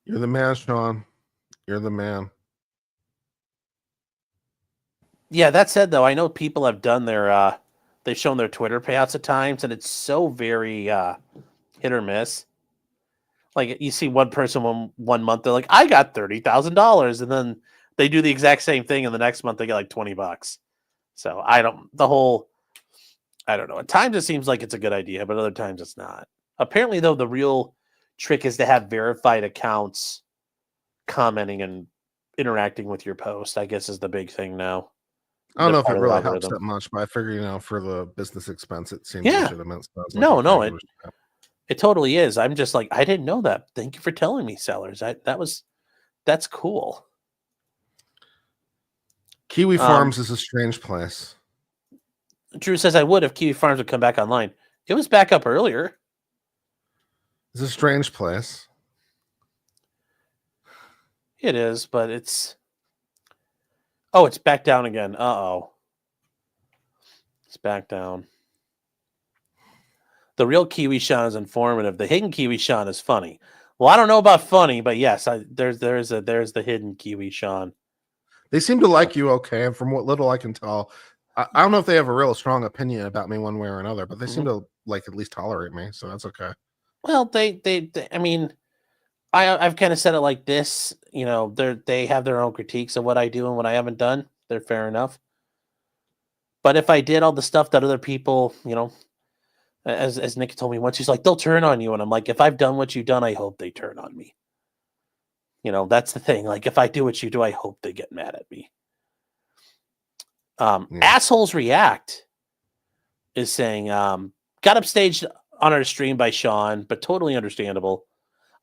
You're the man, Sean. You're the man. Yeah, that said, though, I know people have done they've shown their Twitter payouts at times, and it's so very hit or miss. Like, you see one person one month, they're like, I got $30,000, and then they do the exact same thing, and the next month they get like $20. So I don't know. At times it seems like it's a good idea, but other times it's not. Apparently, though, the real trick is to have verified accounts commenting and interacting with your post, I guess, is the big thing now. I don't know if it part of the really helps algorithm. that much, but I figure, for the business expense, it seems Yeah. legitimate. So it's No, okay, give it a shot. it totally is. I'm just like, I didn't know that. Thank you for telling me, Sellers. That's cool. Kiwi Farms is a strange place. Drew says I would if Kiwi Farms would come back online. It was back up earlier. It's a strange place. It is, but it's... Oh, it's back down again. Uh-oh. It's back down. The real Kiwi Sean is informative. The hidden Kiwi Sean is funny. Well, I don't know about funny, but yes, there's the hidden Kiwi Sean. They seem to like you okay, and from what little I can tell, I don't know if they have a real strong opinion about me one way or another, but they seem to at least tolerate me, so that's okay. Well, they I mean, I've kind of said it like this, they have their own critiques of what I do and what I haven't done. They're fair enough. But if I did all the stuff that other people, as Nick told me once, he's like, they'll turn on you. And I'm like, if I've done what you've done, I hope they turn on me. That's the thing. Like, if I do what you do, I hope they get mad at me. Assholes React is saying, got upstaged on our stream by Sean, but totally understandable.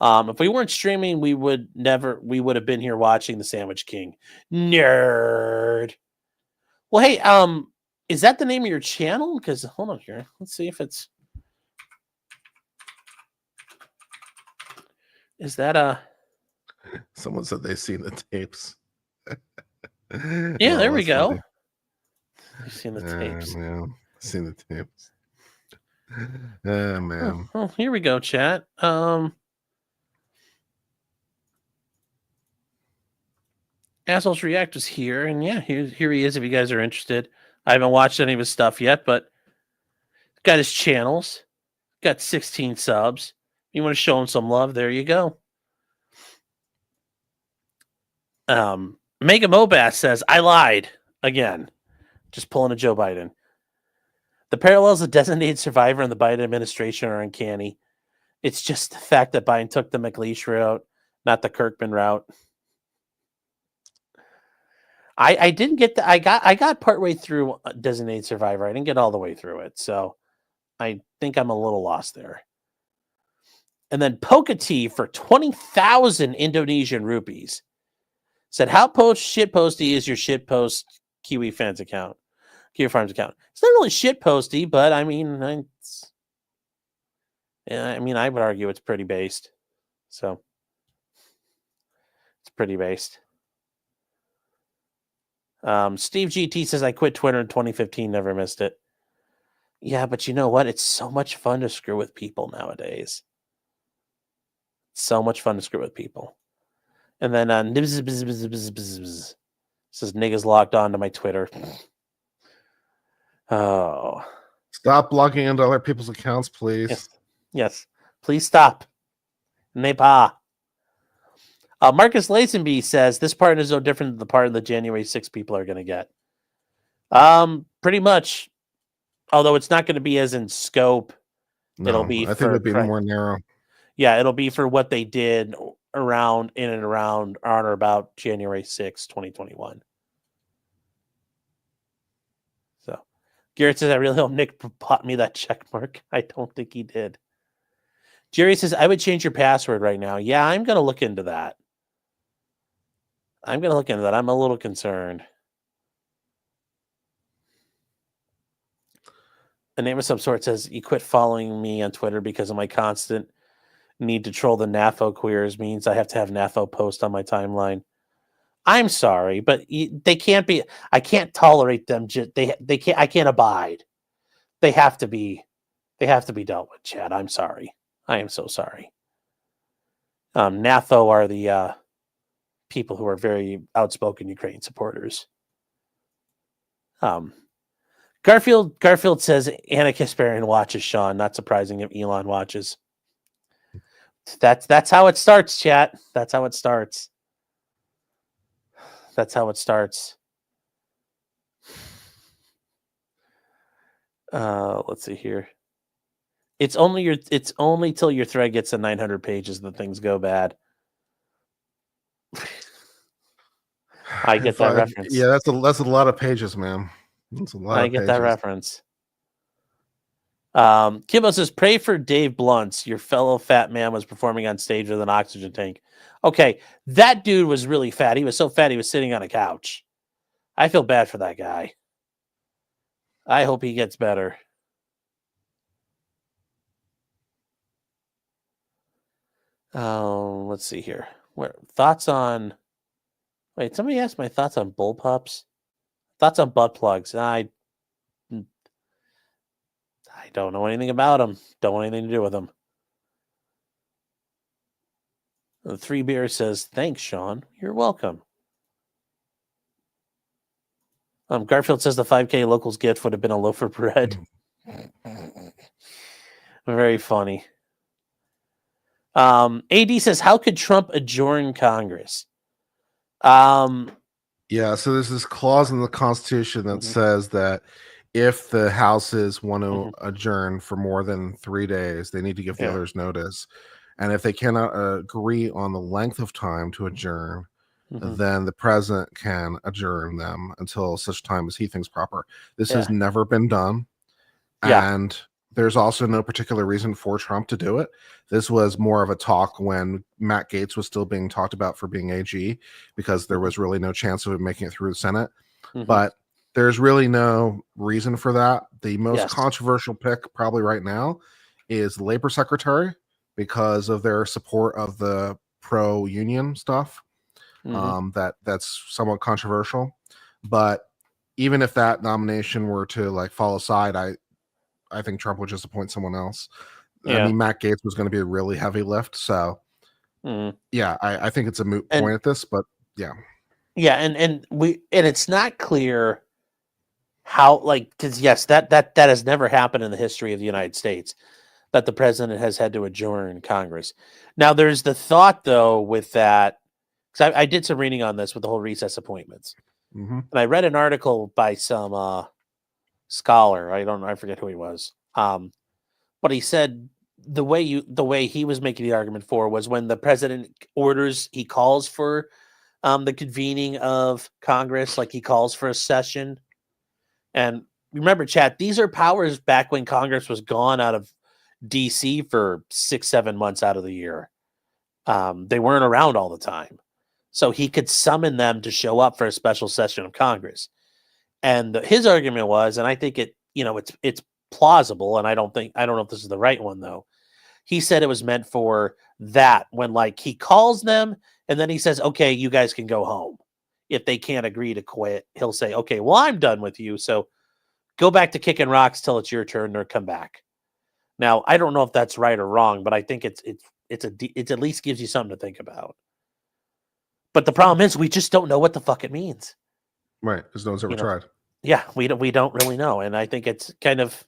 If we weren't streaming, we would have been here watching the Sandwich King. Nerd. Well, hey, is that the name of your channel? Because hold on here. Let's see if it's... Is that Someone said they've seen the tapes. Yeah, there we go. Funny. I've seen the tapes. Yeah, seen the tapes. Man. Oh, here we go, chat. Assholes React is here, and yeah, here he is if you guys are interested. I haven't watched any of his stuff yet, but got his channels. Got 16 subs. You want to show him some love, there you go. Mega Mobass says, I lied. Again. Just pulling a Joe Biden. The parallels of designated survivor and the Biden administration are uncanny. It's just the fact that Biden took the McLeish route, not the Kirkman route. I didn't get I got partway through Designated Survivor. I didn't get all the way through it, so I think I'm a little lost there. And then Pokati for 20,000 Indonesian rupees said, "How shitposty is your shitpost Kiwi Farms account? It's not really shitposty, but I mean, I would argue it's pretty based. So it's pretty based." Steve GT says, I quit Twitter in 2015, never missed it. Yeah, but you know what? It's so much fun to screw with people nowadays. So much fun to screw with people. And then says, niggas locked on to my Twitter. Oh. Stop logging into other people's accounts, please. Yes. Please stop. Nepa. Marcus Lazenby says this part is no different than the part of the January 6th people are going to get. Pretty much. Although it's not going to be as in scope. No, it'll be I think it'd be more narrow. Yeah, it'll be for what they did around on or about January 6th, 2021. So Garrett says, I really hope Nick bought me that check mark. I don't think he did. Jerry says, I would change your password right now. Yeah, I'm going to look into that. I'm a little concerned. A name of some sort says, you quit following me on Twitter because of my constant need to troll the NAFO queers means I have to have NAFO post on my timeline. I'm sorry, but they can't be. I can't tolerate them. They can't. I can't abide. They have to be dealt with, Chad. I'm sorry. I am so sorry. NAFO are the people who are very outspoken Ukraine supporters. Garfield says Anna Kasparian watches Sean. Not surprising if Elon watches. That's how it starts, chat. That's how it starts. Let's see here. It's only till your thread gets to 900 pages that things go bad. I get that reference. Yeah, that's a lot of pages, man. That's a lot I of get pages. that reference. Kimbo says, pray for Dave Blunts. Your fellow fat man was performing on stage with an oxygen tank. Okay, that dude was really fat. He was so fat he was sitting on a couch. I feel bad for that guy. I hope he gets better. Let's see here. Thoughts on... Wait, somebody asked my thoughts on bullpups. Thoughts on butt plugs. I don't know anything about them. Don't want anything to do with them. The 3 Beer says, thanks, Sean. You're welcome. Garfield says the 5K locals gift would have been a loaf of bread. Very funny. AD says, how could Trump adjourn Congress? Yeah, so there's this clause in the Constitution that says that if the houses want to adjourn for more than 3 days, they need to give the others notice. And if they cannot agree on the length of time to adjourn, then the president can adjourn them until such time as he thinks proper. This has never been done. And there's also no particular reason for Trump to do it. This was more of a talk when Matt Gaetz was still being talked about for being AG, because there was really no chance of it making it through the Senate. But there's really no reason for that. The most controversial pick probably right now is the Labor Secretary, because of their support of the pro-union stuff. That's somewhat controversial. But even if that nomination were to like fall aside, I think Trump would just appoint someone else. I mean, Matt Gaetz was going to be a really heavy lift. So I think it's a moot point at this, but yeah. Yeah. And it's not clear how, like, because yes, that has never happened in the history of the United States, that the president has had to adjourn Congress. Now there's the thought though with that, because I did some reading on this with the whole recess appointments. And I read an article by some scholar. I forget who he was. But he said the way he was making the argument for was when the president he calls for the convening of Congress, like he calls for a session. And remember, chat, these are powers back when Congress was gone out of DC for 6-7 months out of the year. They weren't around all the time. So he could summon them to show up for a special session of Congress. And his argument was, and I think it's plausible, and I don't know if this is the right one though. He said it was meant for that, when like he calls them and then he says, okay, you guys can go home. If they can't agree to quit, he'll say, okay, well, I'm done with you. So go back to kicking rocks till it's your turn, or come back. Now, I don't know if that's right or wrong, but I think it at least gives you something to think about. But the problem is we just don't know what the fuck it means. Right, because no one's ever tried. Yeah, we don't really know. And I think it's kind of,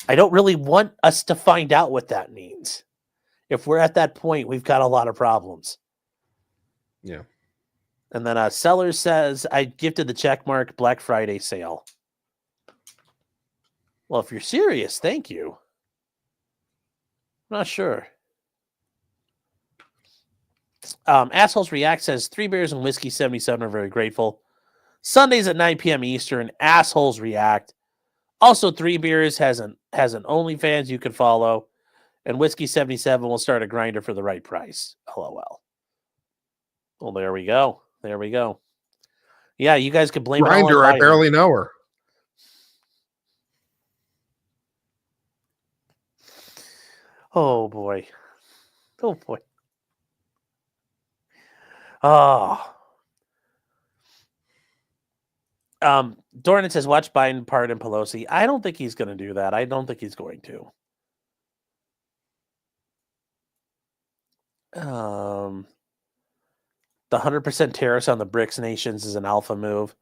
I don't really want us to find out what that means. If we're at that point, we've got a lot of problems. Yeah. And then Sellers says, I gifted the checkmark Black Friday sale. Well, if you're serious, thank you. I'm not sure. Assholes React says 3 Beers and Whiskey 77 are very grateful. Sundays at 9 p.m. Eastern. Assholes React. Also, 3 Beers has an OnlyFans you can follow, and Whiskey 77 will start a grinder for the right price. LOL. Well, there we go. There we go. Yeah, you guys could blame Grinder. it all on I barely know her. Oh boy. Oh boy. Oh. Dornan says, watch Biden pardon Pelosi. I don't think he's going to do that. I don't think he's going to. The 100% tariffs on the BRICS nations is an alpha move.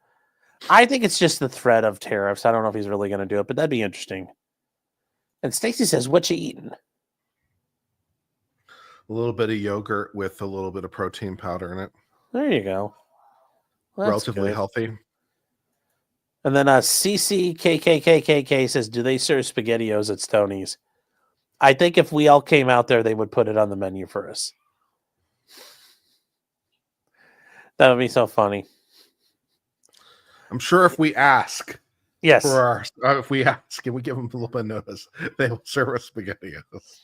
I think it's just the threat of tariffs. I don't know if he's really going to do it, but that'd be interesting. And Stacy says, what you eating? A little bit of yogurt with a little bit of protein powder in it. There you go. Well, relatively healthy. And then CCKKKKK says, do they serve SpaghettiOs at Stoney's? I think if we all came out there, they would put it on the menu for us. That would be so funny. I'm sure if we ask Yes. for our, if we ask and we give them a little bit of notice, they will serve us SpaghettiOs.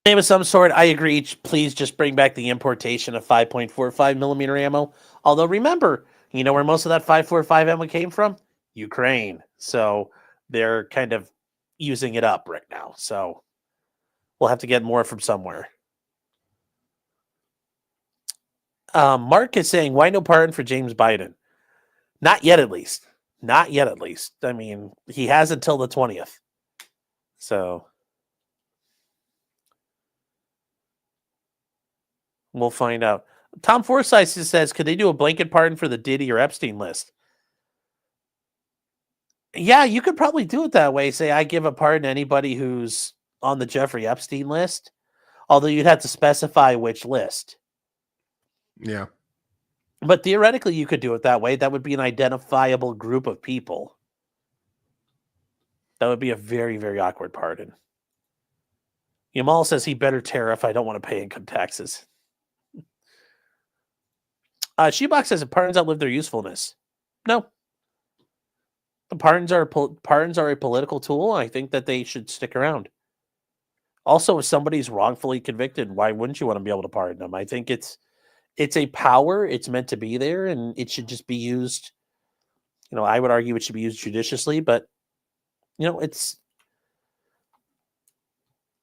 Name of some sort. I agree. Please just bring back the importation of 5.45 millimeter ammo. Although remember, you know where most of that 5.45 ammo came from? Ukraine. So they're kind of using it up right now. So we'll have to get more from somewhere. Mark is saying, why no pardon for James Biden? Not yet, at least. Not yet, at least. I mean, he has until the 20th. So we'll find out. Tom Forsyth says, could they do a blanket pardon for the Diddy or Epstein list? Yeah, you could probably do it that way. Say, I give a pardon to anybody who's on the Jeffrey Epstein list. Although you'd have to specify which list. Yeah. But theoretically, you could do it that way. That would be an identifiable group of people. That would be a very, very awkward pardon. Yamal says he better tariff. I don't want to pay income taxes. Shebox says if pardons outlive their usefulness. No. The pardons are a political tool. I think that they should stick around. Also, if somebody's wrongfully convicted, why wouldn't you want to be able to pardon them? I think it's a power. It's meant to be there, and it should just be used. You know, I would argue it should be used judiciously, but you know,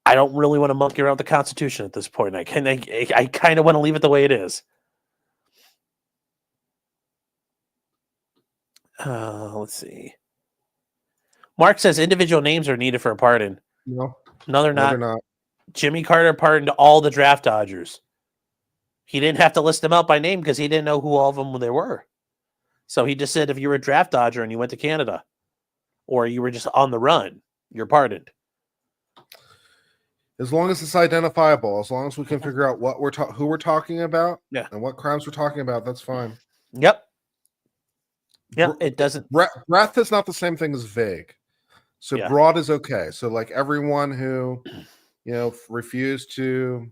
I don't really want to monkey around with the Constitution at this point. I kind of want to leave it the way it is. Let's see. Mark says individual names are needed for a pardon. No, they're not. They're not. Jimmy Carter pardoned all the draft dodgers. He didn't have to list them out by name because he didn't know who all of them there were. So he just said if you were a draft dodger and you went to Canada or you were just on the run, you're pardoned. As long as it's identifiable, as long as we can figure out what who we're talking about, and what crimes we're talking about, that's fine. Yep. It doesn't. Breadth is not the same thing as vague. So broad is okay. So like everyone who, refused to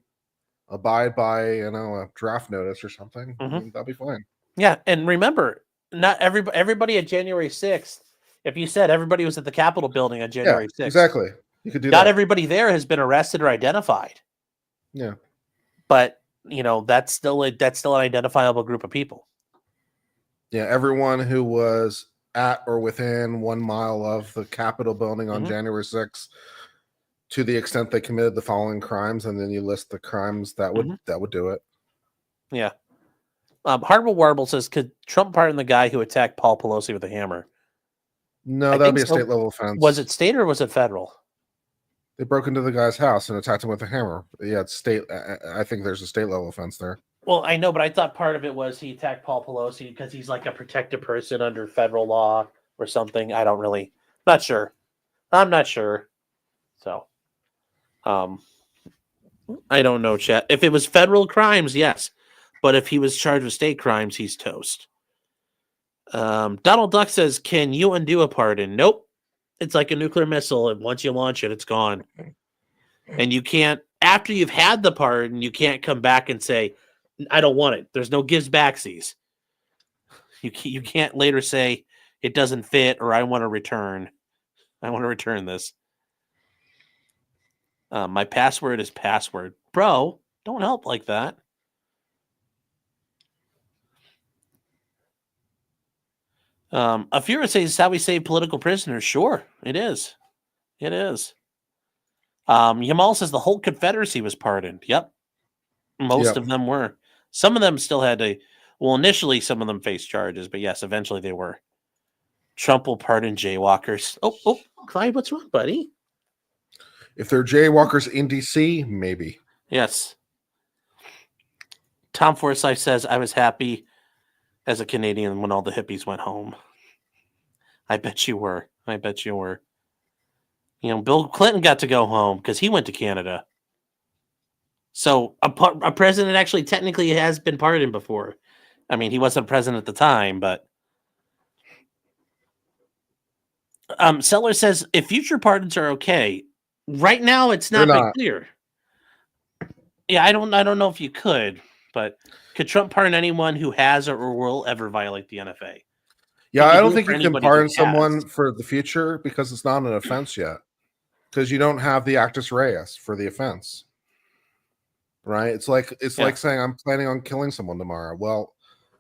abide by, a draft notice or something, that'll be fine. Yeah, and remember, not everybody at January 6th. If you said everybody was at the Capitol building on January 6th, exactly, you could do not that. everybody there has been arrested or identified. Yeah, but that's still an identifiable group of people. Yeah, everyone who was at or within 1 mile of the Capitol building on January 6th, to the extent they committed the following crimes, and then you list the crimes that would do it. Yeah. Harble Warble says, could Trump pardon the guy who attacked Paul Pelosi with a hammer? No, that'd be a state level offense. Was it state or was it federal? They broke into the guy's house and attacked him with a hammer. Yeah, it's state. I think there's a state level offense there. Well, I know, but I thought part of it was he attacked Paul Pelosi because he's like a protected person under federal law or something. Not sure. I'm not sure. So, I don't know, chat. If it was federal crimes, yes. But if he was charged with state crimes, he's toast. Donald Duck says, can you undo a pardon? Nope. It's like a nuclear missile, and once you launch it, it's gone. And you can't, after you've had the pardon, you can't come back and say, I don't want it. There's no gives backsies. You can't later say it doesn't fit or I want to return. I want to return this. My password is password. Bro, don't help like that. Afura says, how we save political prisoners. Sure, it is. It is. Yamal says the whole Confederacy was pardoned. Yep. Most of them were. Some of them still had to, initially some of them faced charges, but yes, eventually they were. Trump will pardon jaywalkers. Oh, Clyde, what's wrong, buddy? If they're jaywalkers in DC, maybe. Yes. Tom Forsyth says, I was happy as a Canadian when all the hippies went home. I bet you were. Bill Clinton got to go home because he went to Canada. So a president actually technically has been pardoned before. I mean, he wasn't president at the time, but Seller says if future pardons are okay, right now it's not clear. Yeah, I don't know if you could. But could Trump pardon anyone who has or will ever violate the NFA? Yeah, He I could don't do it think for you can anybody who pardon has. someone for the future because it's not an offense yet. Because you don't have the actus reus for the offense. Right? It's like saying I'm planning on killing someone tomorrow. Well,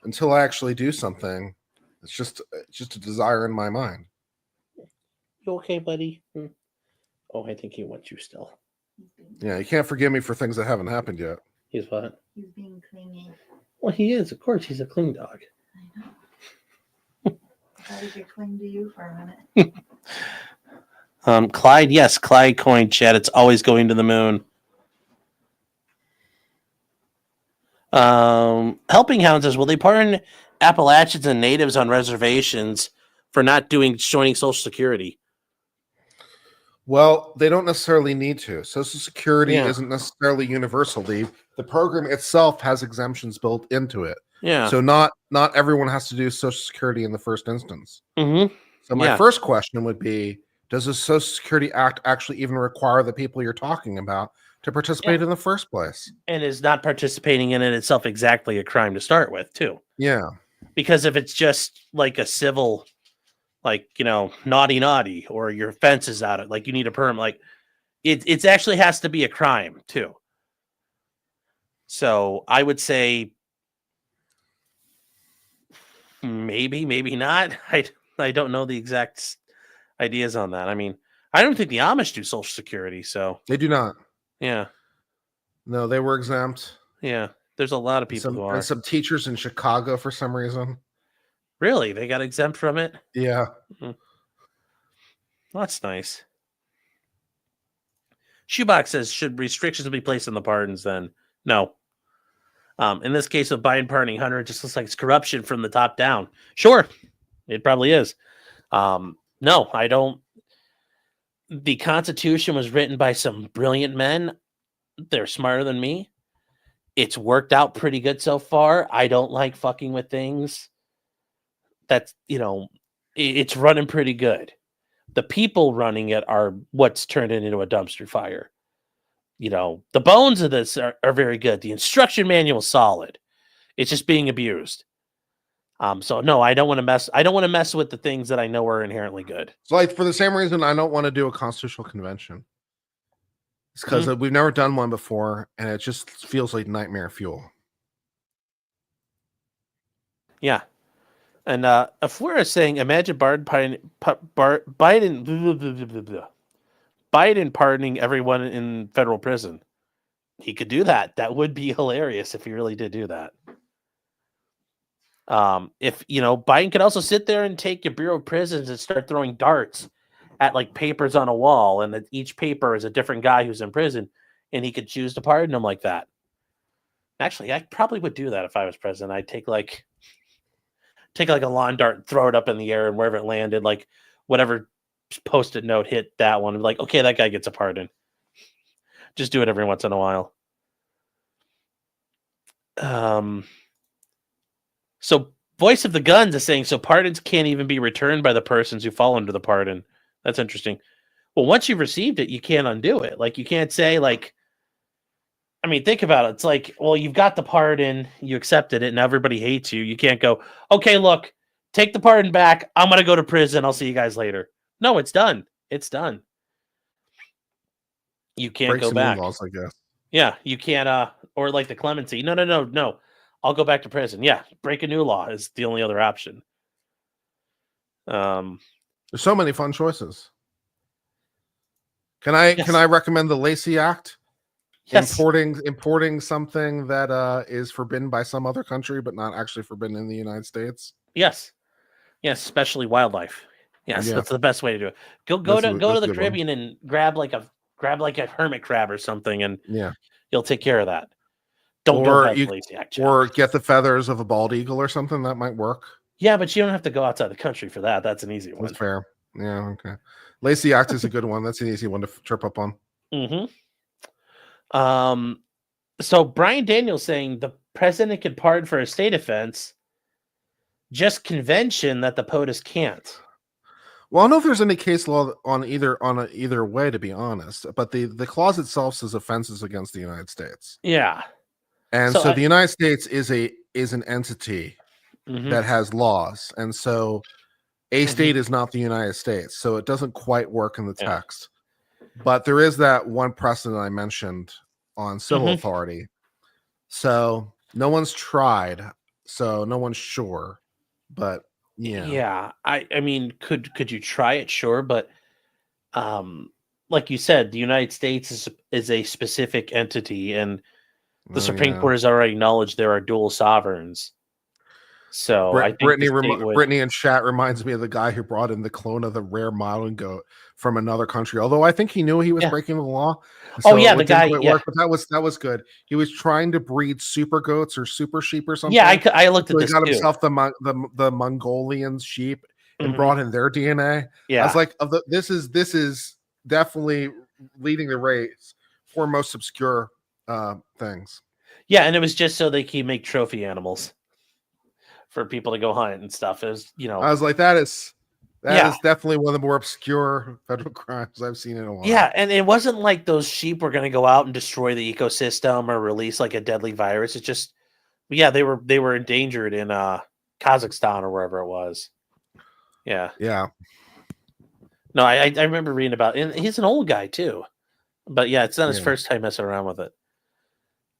until I actually do something, it's just a desire in my mind. You okay, buddy? Oh, I think he wants you still. Yeah, you can't forgive me for things that haven't happened yet. He's what? He's being clingy. Well, he is. Of course, he's a cling dog. I know. I thought he could cling to you for a minute. Clyde, yes, Clyde coined chat. It's always going to the moon. Helping Hound says, will they pardon Appalachians and natives on reservations for not joining Social Security? Well, they don't necessarily need to. Social Security isn't necessarily universal. The program itself has exemptions built into it. Yeah. So not everyone has to do Social Security in the first instance. Mm-hmm. So my first question would be, does the Social Security Act actually even require the people you're talking about to participate in the first place? And is not participating in it itself exactly a crime to start with, too? Yeah. Because if it's just like a civil, like, naughty, or your fence is out, like you need a permit, like it actually has to be a crime, too. So I would say maybe not. I don't know the exact ideas on that. I mean, I don't think the Amish do Social Security, so They do not. yeah. No, they were exempt. Yeah, there's a lot of people who are. And some teachers in Chicago for some reason. Really? They got exempt from it? Yeah. Well, that's nice. Shoebox says, should restrictions be placed on the pardons then? No. In this case of Biden pardoning Hunter, it just looks like it's corruption from the top down. Sure, it probably is. No, I don't. The Constitution was written by some brilliant men. They're smarter than me. It's worked out pretty good so far. I don't like fucking with things. That's, it's running pretty good. The people running it are what's turned it into a dumpster fire. The bones of this are very good. The instruction manual is solid. It's just being abused. So no, I don't want to mess. I don't want to mess with the things that I know are inherently good. So, like, for the same reason, I don't want to do a constitutional convention. It's because we've never done one before, and it just feels like nightmare fuel. Yeah, and if we're saying, imagine Biden pardoning everyone in federal prison. He could do that. That would be hilarious if he really did do that. If Biden could also sit there and take your Bureau of Prisons and start throwing darts at like papers on a wall, and that each paper is a different guy who's in prison, and he could choose to pardon them like that. Actually, I probably would do that if I was president. I'd take like a lawn dart and throw it up in the air, and wherever it landed, like whatever Post-it note hit that one, like, okay, that guy gets a pardon. Just do it every once in a while. So Voice of the Guns is saying, so pardons can't even be returned by the persons who fall under the pardon. That's interesting. Well, once you've received it, you can't undo it. Like, you can't say, like, I mean, think about it. It's like, well, you've got the pardon, you accepted it, and everybody hates you. You can't go, okay, look, take the pardon back. I'm going to go to prison. I'll see you guys later. No, it's done. It's done. You can't go back. Laws, I guess. Yeah, you can't, or like the clemency. No. I'll go back to prison. Yeah, break a new law is the only other option. There's so many fun choices. Can I recommend the Lacey Act? Yes. Importing something that is forbidden by some other country, but not actually forbidden in the United States. Yes, especially wildlife. Yes, that's the best way to do it. Go to the Caribbean and grab like a hermit crab or something, and you'll take care of that. Don't go past the Lacey Act. Or get the feathers of a bald eagle or something. That might work. Yeah, but you don't have to go outside the country for that. That's an easy one. That's fair. Yeah, okay. Lacey Act is a good one. That's an easy one to trip up on. Mm-hmm. So Brian Daniels saying the president can pardon for a state offense, just convention that the POTUS can't. Well, I don't know if there's any case law on either way, to be honest. But the clause itself says offenses against the United States. Yeah. And so the United States is an entity that has laws, and so a state is not the United States, so it doesn't quite work in the text. But there is that one precedent I mentioned on civil authority. So no one's tried, so no one's sure. But yeah, I mean, could you try it? Sure, but like you said, the United States is a specific entity, and the Supreme Court has already acknowledged there are dual sovereigns. So I think Brittany in chat reminds me of the guy who brought in the clone of the rare mountain goat from another country. Although I think he knew he was breaking the law. So the guy. Work, but that was good. He was trying to breed super goats or super sheep or something. Yeah, I looked at so this. He got himself the Mongolian sheep and brought in their DNA. Yeah, I was like, this is definitely leading the race for most obscure things. Yeah, and it was just so they can make trophy animals for people to go hunt and stuff. It was, I was like, that is definitely one of the more obscure federal crimes I've seen in a while. Yeah, and it wasn't like those sheep were going to go out and destroy the ecosystem or release like a deadly virus. It's just, they were endangered in Kazakhstan or wherever it was. Yeah. No, I remember reading about it. And he's an old guy too, but it's not his first time messing around with it.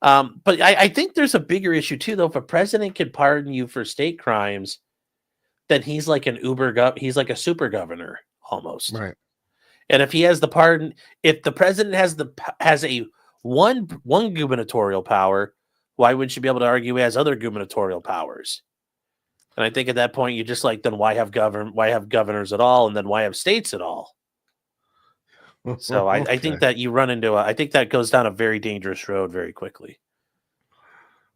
But I think there's a bigger issue too, though. If a president can pardon you for state crimes, then he's like he's like a super governor almost. Right. And if he has the pardon, if the president has a one gubernatorial power, why wouldn't you be able to argue he has other gubernatorial powers? And I think at that point you just then why have governors at all, and then why have states at all? So I think that you run into I think that goes down a very dangerous road very quickly.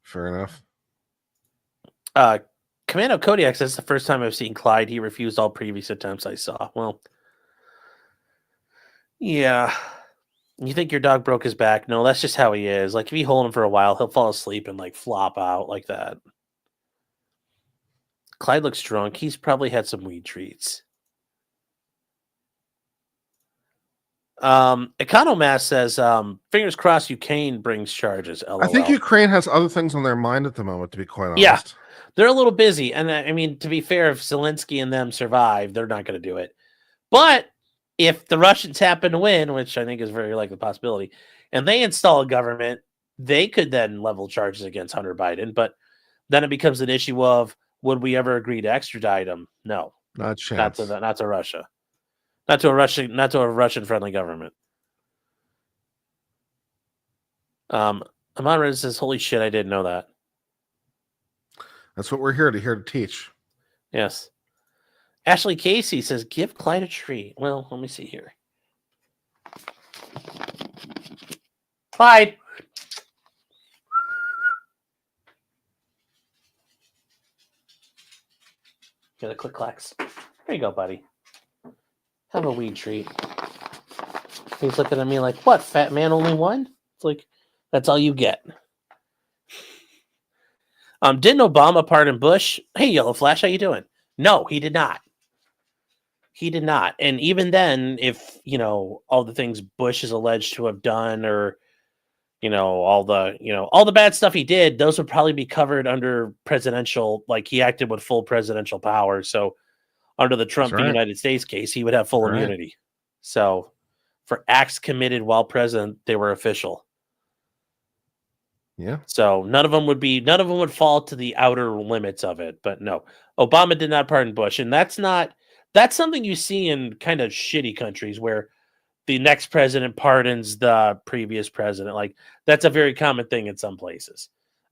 Fair enough. Commando Kodiak says, the first time I've seen Clyde, he refused all previous attempts I saw. Well, yeah. You think your dog broke his back? No, that's just how he is. Like, if you hold him for a while, he'll fall asleep and flop out like that. Clyde looks drunk. He's probably had some weed treats. Economass says, fingers crossed Ukraine brings charges. LOL. I think Ukraine has other things on their mind at the moment, to be quite honest. Yeah, they're a little busy. And I mean, to be fair, if Zelensky and them survive, they're not going to do it. But if the Russians happen to win, which I think is very likely a possibility, and they install a government, they could then level charges against Hunter Biden. But then it becomes an issue of, would we ever agree to extradite him? No. Not a chance. Not to Russia. Not to a Russian-friendly government. Amon Red says, holy shit, I didn't know that. That's what we're here to teach. Yes. Ashley Casey says, give Clyde a treat. Well, let me see here. Clyde. Get a click clacks. There you go, buddy. Have a weed treat. He's looking at me like, what, fat man only one? It's like, that's all you get. Didn't Obama pardon Bush? Hey, Yellow Flash, how you doing? No, he did not. He did not. And even then, if, all the things Bush is alleged to have done, or, all the bad stuff he did, those would probably be covered under presidential, like he acted with full presidential power. So under the Trump v. United States case, he would have full immunity. So for acts committed while president, they were official. Yeah. So none of them would fall to the outer limits of it. But no, Obama did not pardon Bush. And that's something you see in kind of shitty countries where the next president pardons the previous president. Like, that's a very common thing in some places.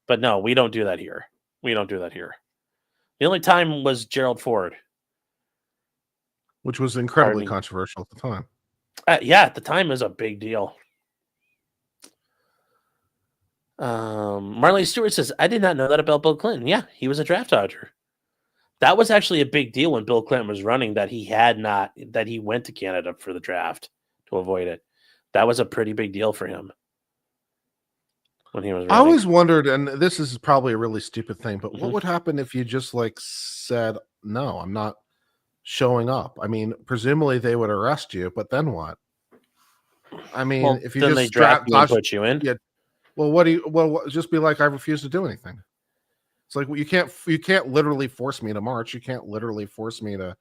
But no, we don't do that here. The only time was Gerald Ford, which was incredibly controversial at the time. At the time, it was a big deal. Marlene Stewart says, I did not know that about Bill Clinton. Yeah, he was a draft dodger. That was actually a big deal when Bill Clinton was running, that he went to Canada for the draft to avoid it. That was a pretty big deal for him when he was running. I always wondered, and this is probably a really stupid thing, but what would happen if you just said, no, I'm not showing up? I mean, presumably they would arrest you, but then what? I mean, if you then just they draft you and put you in. Well, just be like, I refuse to do anything. It's like, well, you can't literally force me to march. You can't literally force me to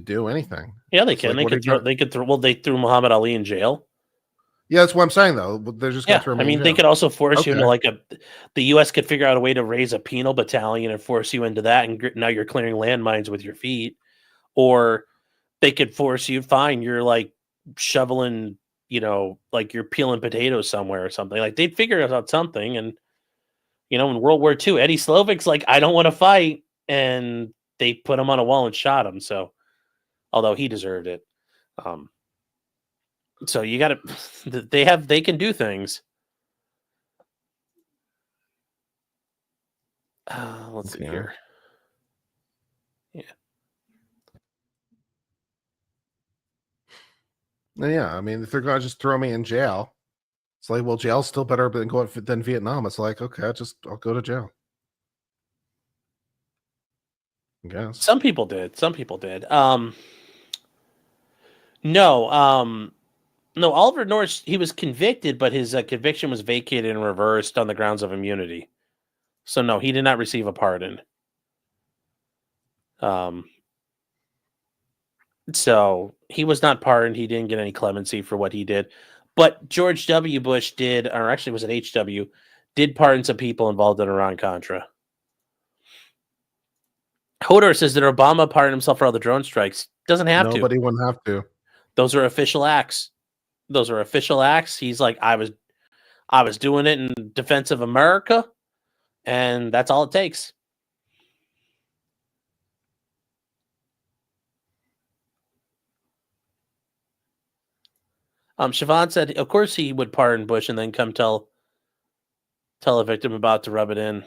do anything. Yeah, they It's can. like, They could throw. Well, they threw Muhammad Ali in jail. Yeah, that's what I'm saying though. They're just gonna Yeah, throw me I mean, in they jail. could also force you into Okay. the U.S. could figure out a way to raise a penal battalion and force you into that, and now you're clearing landmines with your feet, or they could force you. Fine, you're like shoveling, like you're peeling potatoes somewhere or something. Like they'd figure out something, and in World War II, Eddie Slovic's like, I don't want to fight, and they put him on a wall and shot him. So, although he deserved it. So you got to, they can do things. Let's see here. Yeah. Yeah, I mean, if they're gonna just throw me in jail, it's like, well, jail's still better than Vietnam. It's like, okay, I'll go to jail. I guess. Some people did. No, Oliver North, he was convicted, but his conviction was vacated and reversed on the grounds of immunity. So no, he did not receive a pardon. So he was not pardoned. He didn't get any clemency for what he did. But George W. Bush did, or actually was it H.W., did pardon some people involved in Iran-Contra. Hodor says that Obama pardoned himself for all the drone strikes. Doesn't have to. Nobody wouldn't have to. Those are official acts. He's like, I was doing it in defense of America, and that's all it takes. Siobhan said, of course he would pardon Bush and then come tell a victim about to rub it in.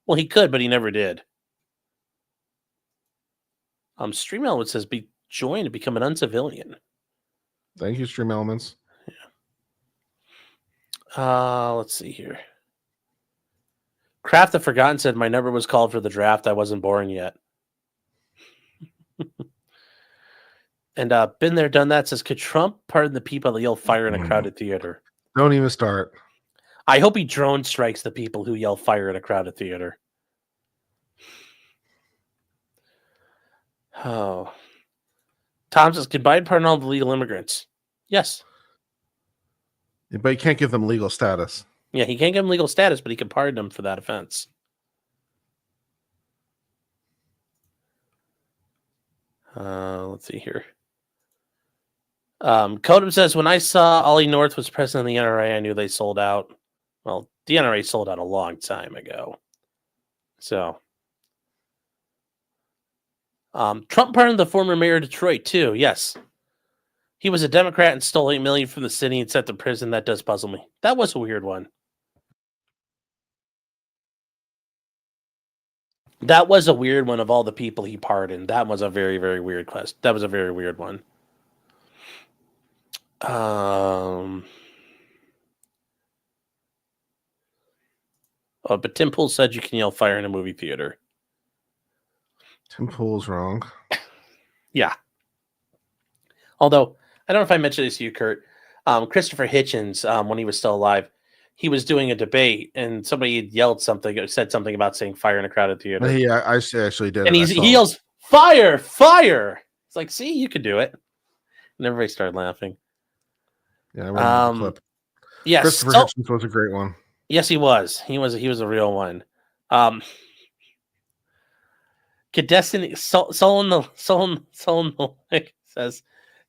Well, he could, but he never did. Stream Elements says, be joined to become an uncivilian. Thank you, Stream Elements. Yeah. Let's see here. Craft the Forgotten said, my number was called for the draft. I wasn't born yet. And been there, done that says, could Trump pardon the people that yell fire in a crowded theater? Don't even start. I hope he drone strikes the people who yell fire in a crowded theater. Oh. Tom says, could Biden pardon all the legal immigrants? Yes. But you can't give them legal status. Yeah, he can't give them legal status, but he can pardon them for that offense. Let's see here. Kodum says, when I saw Ollie North was president of the NRA, I knew they sold out. Well, the NRA sold out a long time ago. So, Trump pardoned the former mayor of Detroit, too. Yes. He was a Democrat and stole $8 million from the city and sent to prison. That does puzzle me. That was a weird one. That was a weird one of all the people he pardoned. That was a very, very weird question. That was a very weird one. But Tim Pool said you can yell fire in a movie theater. Tim Pool's wrong. Yeah. Although, I don't know if I mentioned this to you, Kurt. Christopher Hitchens, when he was still alive, he was doing a debate and somebody had yelled something or said something about saying fire in a crowded theater. Yeah, I actually did. And he yells, fire, fire. It's like, see, you could do it. And everybody started laughing. Yeah, I remember the clip. Yes, Christopher Hitchens was a great one. Yes, he was. He was a real one. Could Destiny Solon says,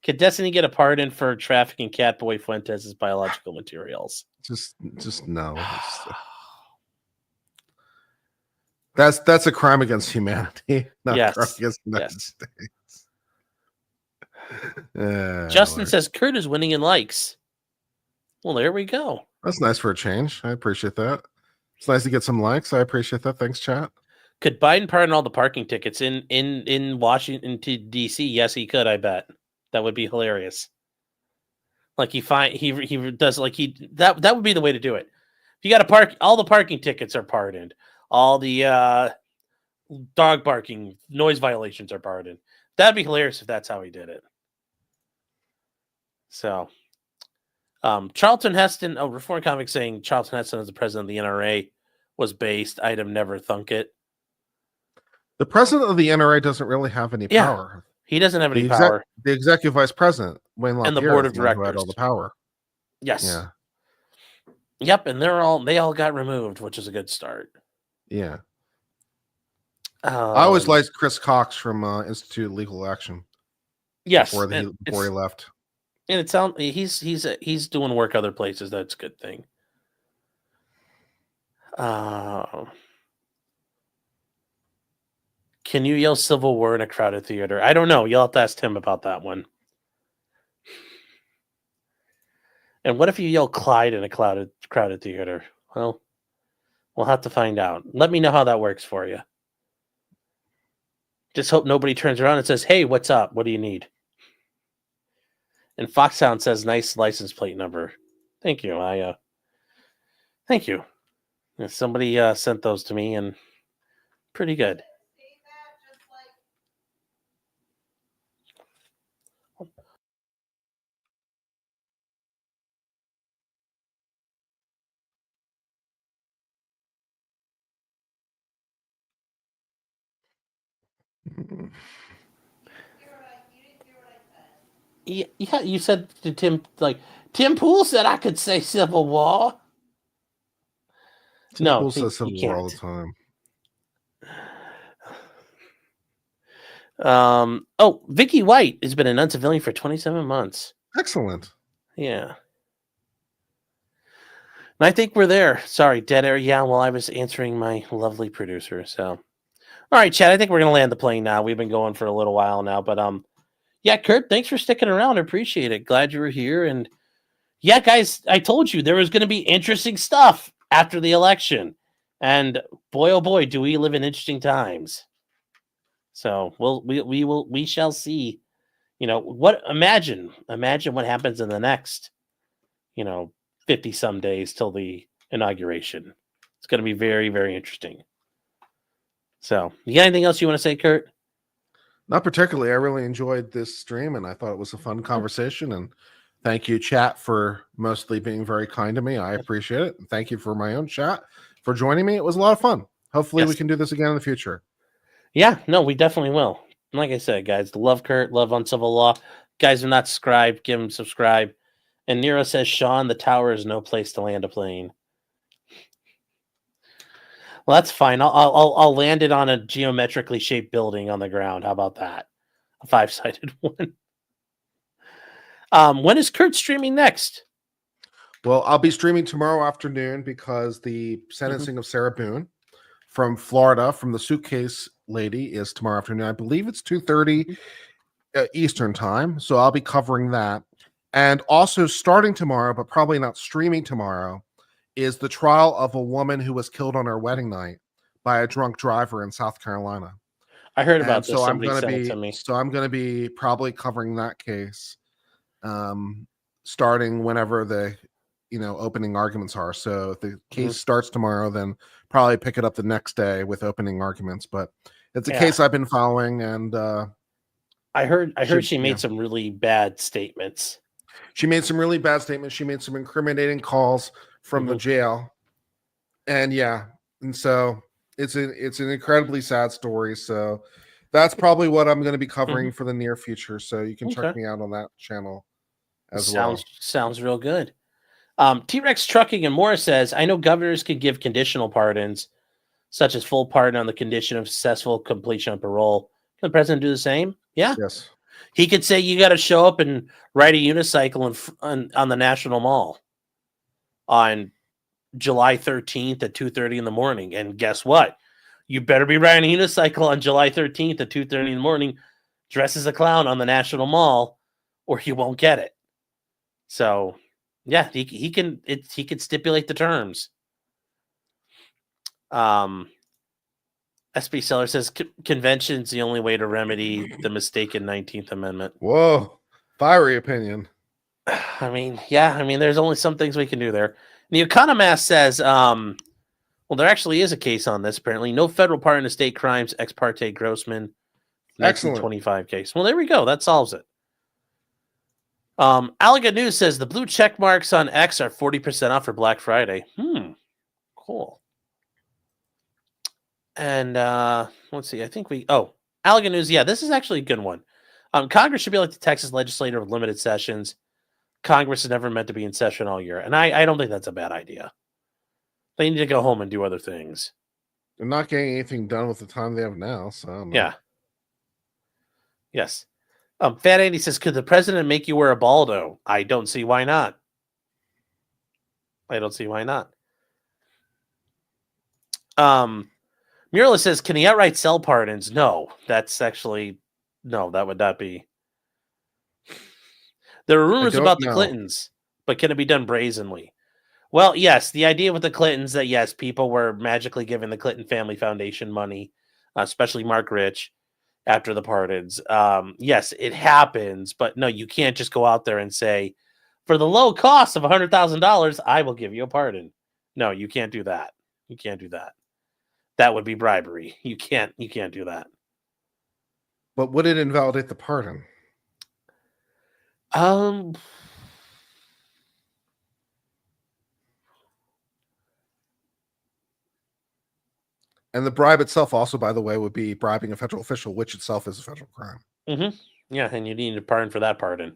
could Destiny get a pardon for trafficking Catboy Fuentes' biological materials? Just no. That's a crime against humanity, not a crime against the United States. Justin says Kurt is winning in likes. Well, there we go. That's nice for a change. I appreciate that. It's nice to get some likes. I appreciate that. Thanks, chat. Could Biden pardon all the parking tickets in Washington D.C.? Yes, he could. I bet that would be hilarious. Like he does like that would be the way to do it. If you got to park, all the parking tickets are pardoned. All the dog barking, noise violations are pardoned. That'd be hilarious if that's how he did it. So, Charlton Heston, reform comic saying Charlton Heston as the president of the NRA was based. I'd have never thunk it. The president of the NRA doesn't really have any Yeah, power. he doesn't have any power. The executive vice president, Wayne LaPierre, And the board of is the one who had directors. all the power. Yes. Yeah. Yep, and they all got removed, which is a good start. Yeah. I always liked Chris Cox from Institute of Legal Action. Yes, before he left. And it sounds he's doing work other places. That's a good thing. Can you yell Civil War in a crowded theater? I don't know. You'll have to ask Tim about that one. And what if you yell Clyde in a crowded theater? Well, we'll have to find out. Let me know how that works for you. Just hope nobody turns around and says, "Hey, what's up? What do you need?" And Foxhound says, "Nice license plate number." Thank you. Thank you. Somebody sent those to me, and pretty good. Yeah, you said to Tim, Tim Pool said I could say Civil War. Tim Pool says Civil War all the time. Vicky White has been an uncivilian for 27 months. Excellent. Yeah. And I think we're there. Sorry, dead air. Yeah, well, I was answering my lovely producer. So, all right, Chad, I think we're going to land the plane now. We've been going for a little while now, but yeah, Kurt, thanks for sticking around. I appreciate it. Glad you were here. And yeah, guys, I told you there was going to be interesting stuff after the election. And boy, oh boy, do we live in interesting times. So we shall see. Imagine what happens in the next, 50 some days till the inauguration. It's going to be very, very interesting. So, you got anything else you want to say, Kurt? Not particularly. I really enjoyed this stream, and I thought it was a fun conversation. And thank you, chat, for mostly being very kind to me. I appreciate it. And thank you for my own chat for joining me. It was a lot of fun. Hopefully, we can do this again in the future. Yeah, no, we definitely will. Like I said, guys, love Kurt, love Uncivil Law. Guys, are not subscribed, give them subscribe. And Nero says, Sean, the tower is no place to land a plane. Well, that's fine. I'll land it on a geometrically shaped building on the ground. How about that? A 5-sided one. When is Kurt streaming next? Well, I'll be streaming tomorrow afternoon because the sentencing of Sarah Boone from Florida, from the suitcase lady, is tomorrow afternoon. I believe it's 2:30 Eastern time. So I'll be covering that. And also starting tomorrow, but probably not streaming tomorrow, is the trial of a woman who was killed on her wedding night by a drunk driver in South Carolina. I heard about this. So Somebody sent it to me. So I'm going to be probably covering that case, starting whenever the opening arguments are. So if the case starts tomorrow, then probably pick it up the next day with opening arguments. But it's a case I've been following, and I heard she made some really bad statements. She made some really bad statements. She made some incriminating calls from the jail, and so it's an incredibly sad story. So that's probably what I'm going to be covering for the near future. So you can check me out on that channel as well. Sounds real good. T-Rex Trucking and More says, I know governors could give conditional pardons, such as full pardon on the condition of successful completion of parole. Can the president do the same? Yeah. Yes. He could say you got to show up and ride a unicycle on the National Mall on July 13th at 2:30 in the morning. And guess what? You better be riding a unicycle on July 13th at 2:30 in the morning, dressed as a clown on the National Mall, or you won't get it. So, yeah, he can stipulate the terms. SB Seller says convention's the only way to remedy the mistaken 19th Amendment. Whoa, fiery opinion. I mean, there's only some things we can do there. The Economist says, well, there actually is a case on this, apparently. No federal pardon of state crimes, ex parte Grossman, 1925 case. Well, there we go. That solves it. Alliga News says the blue check marks on X are 40% off for Black Friday. Cool. And let's see. I think Alliga News. Yeah, this is actually a good one. Congress should be like the Texas legislature with limited sessions. Congress is never meant to be in session all year, and I don't think that's a bad idea. They need to go home and do other things. They're not getting anything done with the time they have now, so I don't know. Yeah. Yes. Fat Andy says, could the president make you wear a baldo? I don't see why not. I don't see why not. Murla says, can he outright sell pardons? No, that's actually, no, that would not be. There are rumors about the Clintons, but can it be done brazenly? Well, yes, the idea with the Clintons that, yes, people were magically giving the Clinton Family Foundation money, especially Mark Rich, after the pardons. Yes, it happens, but no, you can't just go out there and say, for the low cost of $100,000, I will give you a pardon. No, you can't do that. You can't do that. That would be bribery. You can't do that. But would it invalidate the pardon? And the bribe itself also, by the way, would be bribing a federal official, which itself is a federal crime. Mm-hmm. Yeah, and you need a pardon for that pardon.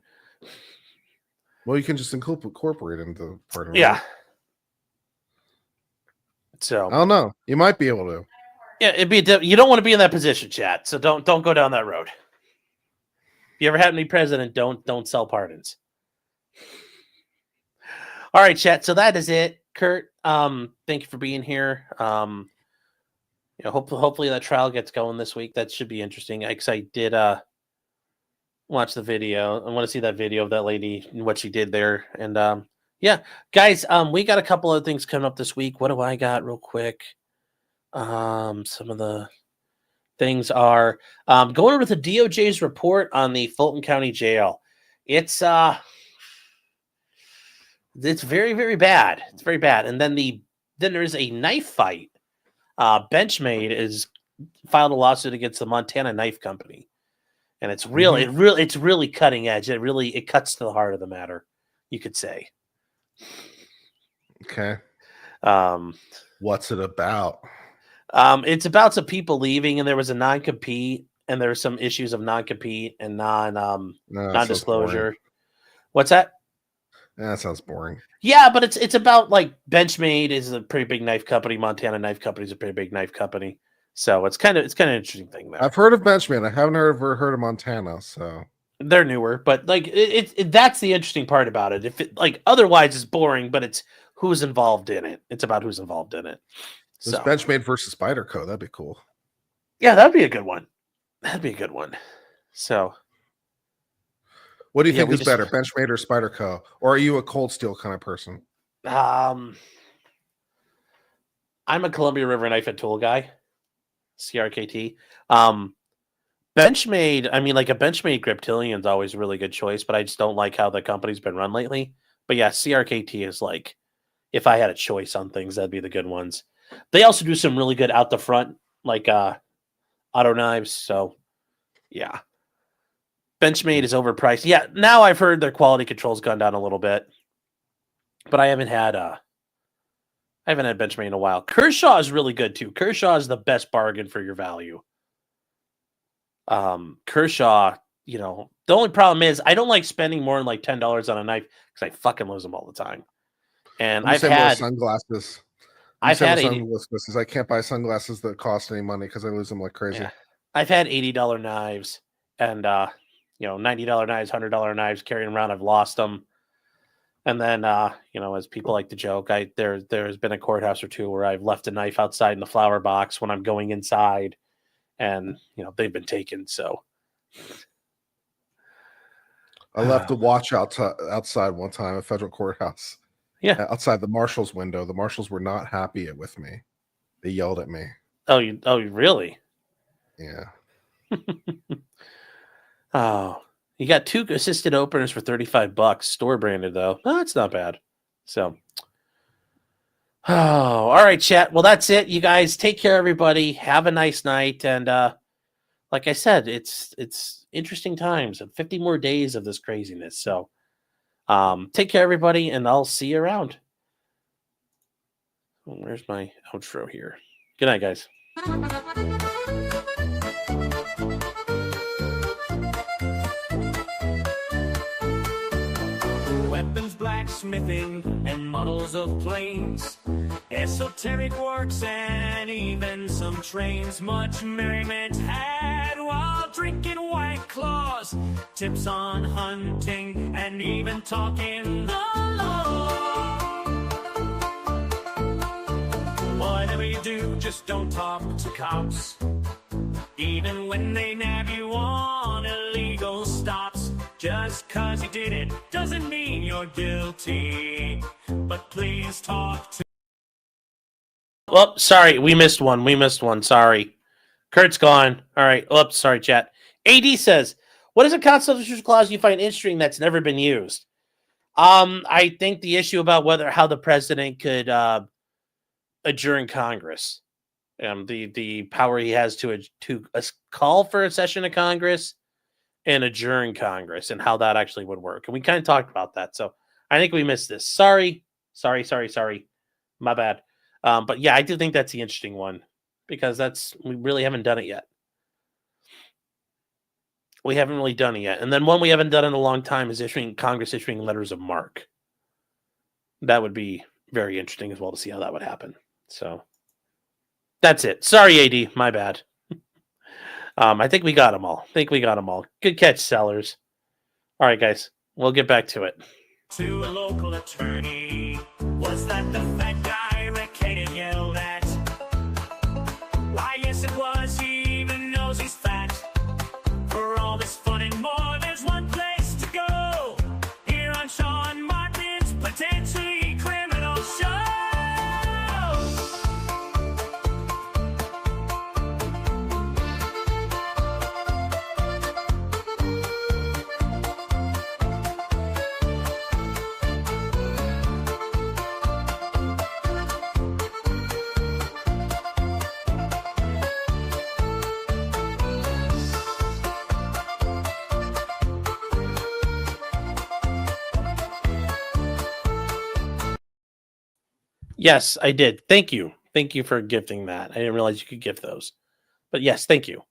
Well, you can just incorporate into pardon. Yeah. Right? So I don't know. You might be able to. Yeah, you don't want to be in that position, chat. So don't go down that road. If you ever happen to be president, don't sell pardons. All right, chat. So that is it. Kurt, thank you for being here. Hopefully that trial gets going this week. That should be interesting. Because I did watch the video. I want to see that video of that lady and what she did there. And yeah, guys, we got a couple of things coming up this week. What do I got real quick? Some of the things are going over the DOJ's report on the Fulton County Jail. It's very, very bad. It's very bad. And then there's a knife fight. Benchmade is filed a lawsuit against the Montana Knife Company, and it's really, it's really cutting edge. It cuts to the heart of the matter, you could say. Okay. What's it about? It's about some people leaving, and there was a non-compete, and there were some issues of non-compete and non-disclosure. What's that? That sounds boring. Yeah, but it's about like Benchmade is a pretty big knife company. Montana Knife Company is a pretty big knife company. So it's kind of an interesting thing there. I've heard of Benchmade. I haven't heard of Montana. So they're newer, but like that's the interesting part about it. If it like otherwise it's boring, but it's who's involved in it. It's about who's involved in it. So Benchmade versus Spyderco. That'd be cool. Yeah, that'd be a good one. So. What do you think is better, Benchmade or Spyderco? Or are you a Cold Steel kind of person? I'm a Columbia River Knife and Tool guy, CRKT. Benchmade, I mean, like a Benchmade Griptilian is always a really good choice, but I just don't like how the company's been run lately. But yeah, CRKT is like, if I had a choice on things, that'd be the good ones. They also do some really good out the front, like auto knives. So yeah. Benchmade is overpriced. Yeah, now I've heard their quality control's gone down a little bit, but I haven't had Benchmade in a while. Kershaw is really good too. Kershaw is the best bargain for your value. Kershaw, the only problem is I don't like spending more than like $10 on a knife because I fucking lose them all the time. And I've had sunglasses. I've had sunglasses. I can't buy sunglasses that cost any money because I lose them like crazy. Yeah. I've had $80 knives and $90 knives, $100 knives carrying around. I've lost them. And then, as people like to joke, there's been a courthouse or two where I've left a knife outside in the flower box when I'm going inside and, they've been taken. So I left a watch outside one time at federal courthouse. Yeah. Outside the marshal's window. The marshals were not happy with me. They yelled at me. Oh, really? Yeah. Oh, you got 2 assisted openers for $35, store branded though. No, that's not bad. So, all right, chat. Well, that's it. You guys take care, everybody. Have a nice night. And like I said, it's interesting times and 50 more days of this craziness. So Take care, everybody, and I'll see you around. Oh, where's my outro here? Good night, guys. Weapons, blacksmithing, and models of planes, esoteric works, and even some trains. Much merriment had while drinking White Claws, tips on hunting, and even talking the law. Whatever you do, just don't talk to cops, even when they nab you on illegal stops. Just 'cause you did it doesn't mean you're guilty, but please talk to... Well, sorry, we missed one. Sorry. Kurt's gone. All right. Oh, sorry, chat. AD says, what is a constitutional clause you find interesting that's never been used? I think the issue about how the president could adjourn Congress, the power he has to call for a session of Congress and adjourn Congress, and how that actually would work. And we kind of talked about that. So I think we missed this. Sorry. My bad. But yeah, I do think that's the interesting one, because we really haven't done it yet. We haven't really done it yet. And then one we haven't done in a long time is Congress issuing letters of marque. That would be very interesting as well to see how that would happen. So that's it. Sorry, AD. My bad. I think we got them all. Good catch, Sellers. All right, guys. We'll get back to it. To a local attorney, was that the fat guy that Katie yelled at? Why, yes, it was. He even knows he's fat. For all this fun and more, there's one place to go. Here on Sean Martin's Potentially Criminal Show. Yes, I did. Thank you. Thank you for gifting that. I didn't realize you could gift those. But yes, thank you.